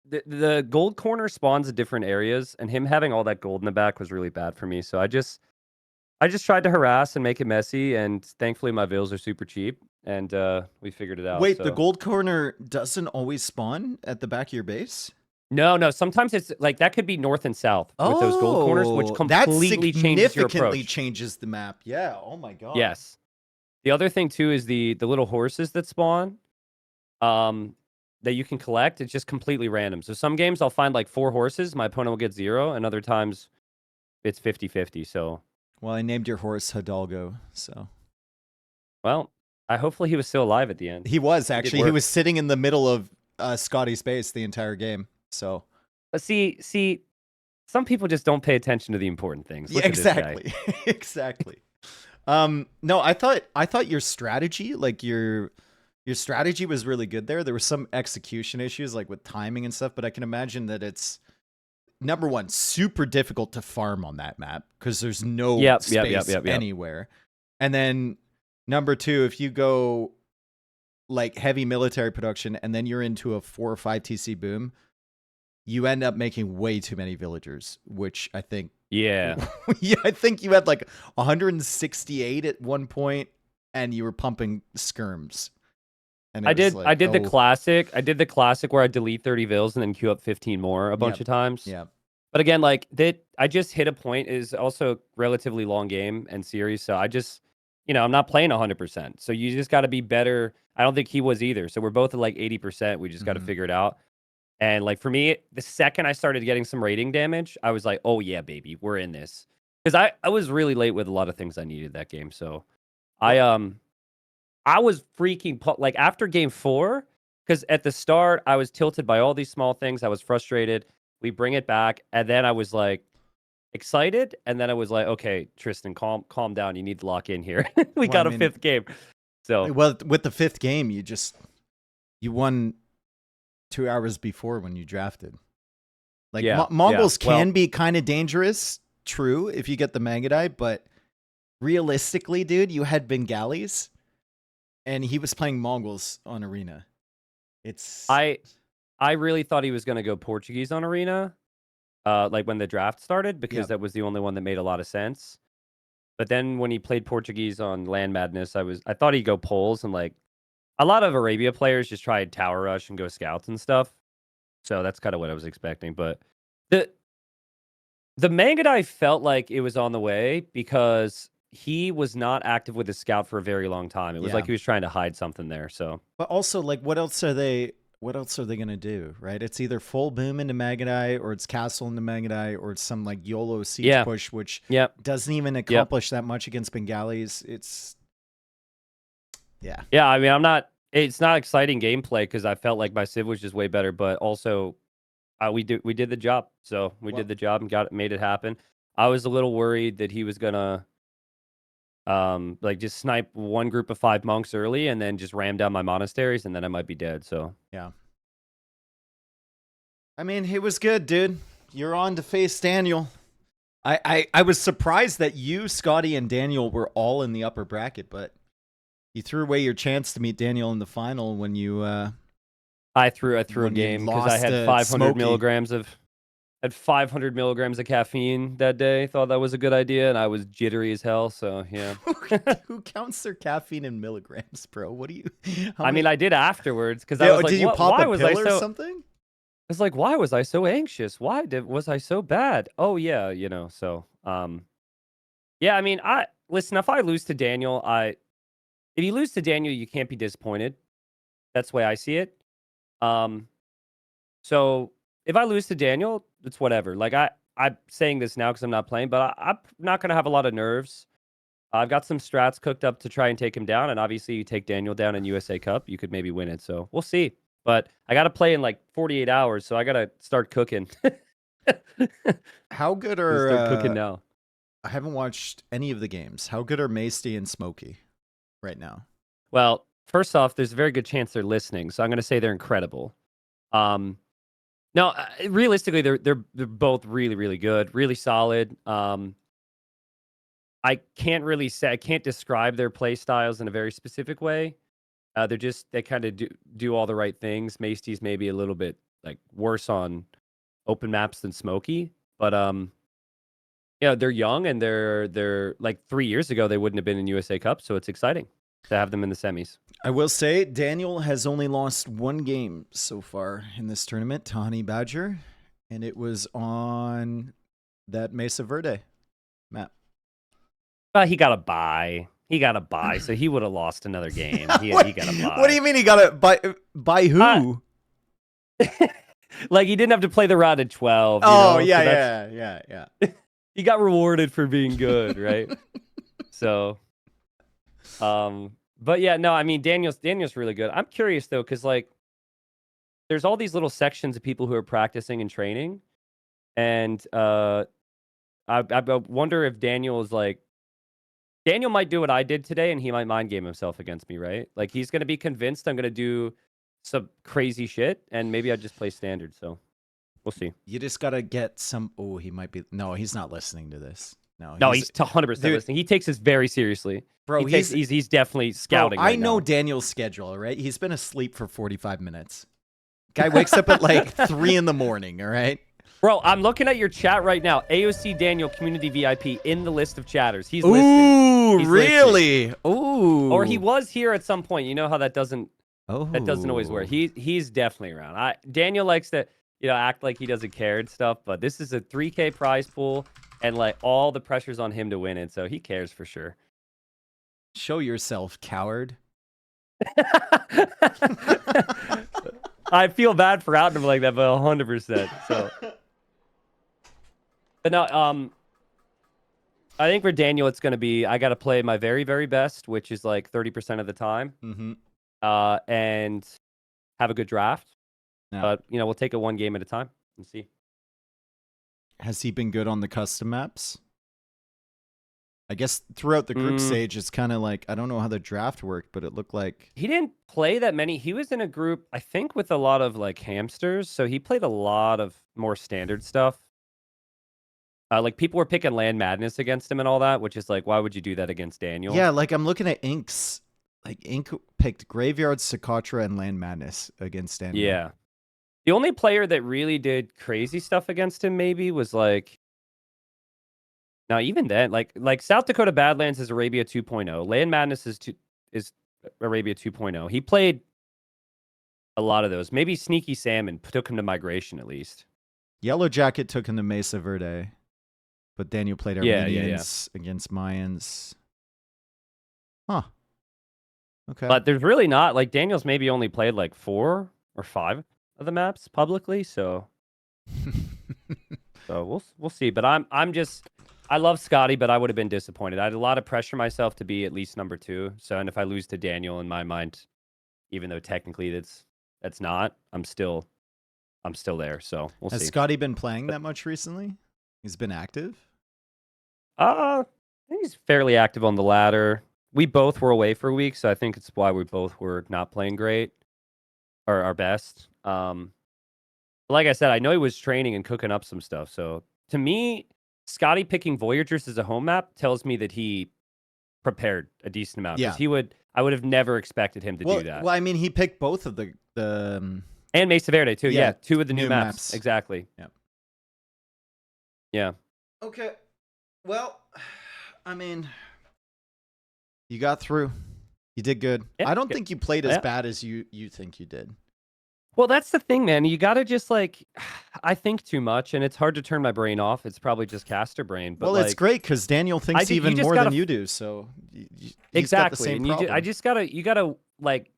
the gold corner spawns in different areas, and him having all that gold in the back was really bad for me. So I just tried to harass and make it messy, and thankfully my vills are super cheap, and we figured it out. Wait, the gold corner doesn't always spawn at the back of your base? No. Sometimes it's like that could be north and south with those gold corners, which completely changes your approach. Changes the map. Yeah. Oh my god. Yes. The other thing too is the little horses that spawn, that you can collect. It's just completely random. So some games I'll find like 4 horses, my opponent will get 0, and other times it's 50-50. So. Well, I named your horse Hidalgo, so. Well, hopefully he was still alive at the end. He was, actually. He was sitting in the middle of Scotty's base the entire game, so. But see, some people just don't pay attention to the important things. Look yeah, exactly. Exactly. No, I thought your strategy, like your strategy was really good there. There were some execution issues, like with timing and stuff, but I can imagine that it's, number one, super difficult to farm on that map because there's no space anywhere. And then number 2, if you go like heavy military production and then you're into a 4 or 5 TC boom, you end up making way too many villagers, which I think. Yeah. Yeah, I think you had like 168 at one point and you were pumping skirms. And I did the classic. I did the classic where I delete 30 vills and then queue up 15 more a bunch of times. Yeah. But again, like that, I just hit a point. Is also a relatively long game and series, so I just, I'm not playing 100%. So you just got to be better. I don't think he was either. So we're both at like 80%. We just got to figure it out. And like for me, the second I started getting some rating damage, I was like, oh yeah, baby, we're in this. Because I was really late with a lot of things I needed that game. So I was freaking like after game 4, because at the start I was tilted by all these small things. I was frustrated. We bring it back, and then I was like excited, and then I was like, okay, Tristan, calm down. You need to lock in here. We got a 5th game. So well, with the 5th game, you won 2 hours before when you drafted. Like Mongols can be kind of dangerous, true, if you get the Mangadai, but realistically, dude, you had Bengalis. And he was playing Mongols on Arena. I really thought he was going to go Portuguese on Arena, like when the draft started, because that was the only one that made a lot of sense. But then when he played Portuguese on Land Madness, I thought he'd go Poles, and like a lot of Arabia players just tried Tower Rush and go Scouts and stuff. So that's kind of what I was expecting. But the Mangadai felt like it was on the way because he was not active with his scout for a very long time. It was like he was trying to hide something there. So, but also, like, what else are they gonna do? Right? It's either full boom into Mangadai, or it's castle into Mangadai, or it's some like YOLO siege push, which doesn't even accomplish that much against Bengalis. It's Yeah. Yeah, I mean, I'm not. It's not exciting gameplay because I felt like my Civ was just way better, but also we did the job. So we Well, did the job and made it happen. I was a little worried that he was gonna like just snipe one group of 5 monks early and then just ram down my monasteries and then I might be dead. So yeah. I mean, it was good, dude. You're on to face Daniel. I was surprised that you, Scotty, and Daniel were all in the upper bracket, but you threw away your chance to meet Daniel in the final when you I threw a when you game because I lost had to 500 Smokey. milligrams of 500 milligrams of caffeine that day. Thought that was a good idea, and I was jittery as hell. So yeah. Who counts their caffeine in milligrams, bro? What do you? I mean, I did afterwards because I was like, did you pop why a was I pill so? or something? I was like, why was I so anxious? Was I so bad? Oh yeah, So yeah. I mean, listen. If I lose to Daniel, if you lose to Daniel, you can't be disappointed. That's the way I see it. So if I lose to Daniel, it's whatever. Like I'm saying this now because I'm not playing, but I'm not gonna have a lot of nerves. I've got some strats cooked up to try and take him down, and obviously you take Daniel down in USA Cup, you could maybe win it. So we'll see. But I got to play in like 48 hours, so I got to start cooking. How good Start cooking are now. I haven't watched any of the games. How good are Masty and Smokey right now? Well, first off, there's a very good chance they're listening, so I'm going to say they're incredible. No, realistically, they're both really, really good, really solid. I can't really say I can't describe their play styles in a very specific way. They kind of do all the right things. Masty's maybe a little bit like worse on open maps than Smokey, but yeah, they're young and they're like 3 years ago they wouldn't have been in USA Cup, so it's exciting to have them in the semis. I will say Daniel has only lost one game so far in this tournament to Honey Badger, and it was on that Mesa Verde map. He got a bye. So he would have lost another game. He got a bye. What do you mean he got a by who? Like he didn't have to play the round at 12. Oh, you know? yeah. He got rewarded for being good, right? So, but yeah, no, I mean Daniel's really good. I'm curious though, because like there's all these little sections of people who are practicing and training, and I wonder if Daniel is like. Daniel might do what I did today, and he might mind game himself against me, right? Like he's gonna be convinced I'm gonna do some crazy shit, and maybe I just play standard. So we'll see. You just gotta get some. Oh, he might be. No, he's not listening to this. No, he's 100% listening. He takes this very seriously, bro. He's definitely scouting. Bro, I right know now. Daniel's schedule. All right, he's been asleep for 45 minutes. Guy wakes up at like 3 in the morning. All right. Bro, I'm looking at your chat right now. AOC Daniel, community VIP, in the list of chatters. He's listening. Ooh, really? Ooh. Or he was here at some point. You know how that doesn't always work. Oh. He's definitely around. Daniel likes to act like he doesn't care and stuff, but this is a 3K prize pool, and like all the pressure's on him to win it, so he cares for sure. Show yourself, coward. I feel bad for outing him like that, but 100%. So. But no, I think for Daniel, it's going to be, I got to play my very, very best, which is like 30% of the time, and have a good draft. Yeah. But, we'll take it one game at a time and see. Has he been good on the custom maps? I guess throughout the group stage, it's kind of like, I don't know how the draft worked, but it looked like... He didn't play that many. He was in a group, I think, with a lot of like hamsters. So he played a lot of more standard stuff. Like people were picking Land Madness against him and all that, which is like, why would you do that against Daniel? Yeah, like I'm looking at Ink's. Like Ink picked Graveyard, Socotra, and Land Madness against Daniel. Yeah. The only player that really did crazy stuff against him maybe was like... Now, even then, like South Dakota Badlands is Arabia 2.0. Land Madness is Arabia 2.0. He played a lot of those. Maybe Sneaky Salmon took him to Migration at least. Yellow Jacket took him to Mesa Verde. But Daniel played Armenians against Mayans. Huh. Okay. But there's really not, like, Daniel's maybe only played like 4 or 5 of the maps publicly, so so we'll see. But I love Scotty, but I would have been disappointed. I had a lot of pressure myself to be at least number 2. So, and if I lose to Daniel, in my mind, even though technically that's not, I'm still there. So we'll Has see. Scotty been playing that much recently? He's been active? I think he's fairly active on the ladder. We both were away for a week, so I think it's why we both were not playing great or our best. Like I said, I know he was training and cooking up some stuff. So to me, Scotty picking Voyagers as a home map tells me that he prepared a decent amount. Yeah. I would have never expected him to do that. Well, I mean, he picked both of the And Mesa Verde too. Yeah, Yeah, 2 of the new new maps. maps. Exactly. Yep. Yeah. Okay. Well, I mean, you got through. You did good. Yeah, I don't good. think you played as Yeah. bad as you think you did. Well, that's the thing, man. You got to just like, I think too much, and it's hard to turn my brain off. It's probably just caster brain. But Well, like, it's great because Daniel thinks you even just more gotta than you do. So he's exactly. got the same And problem. you gotta like,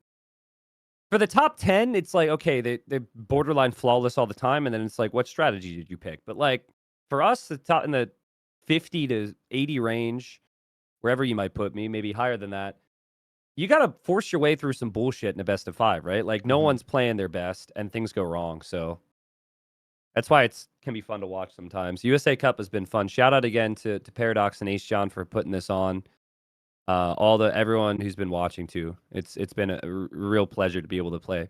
for the top 10, it's like, okay, they're borderline flawless all the time, and then it's like, what strategy did you pick? But like for us, the top in the 50 to 80 range, wherever you might put me, maybe higher than that. You got to force your way through some bullshit in a best of 5, right? Like no one's playing their best and things go wrong. So that's why it can be fun to watch sometimes. USA Cup has been fun. Shout out again to Paradox and Ace John for putting this on. Everyone who's been watching too. It's been a real pleasure to be able to play.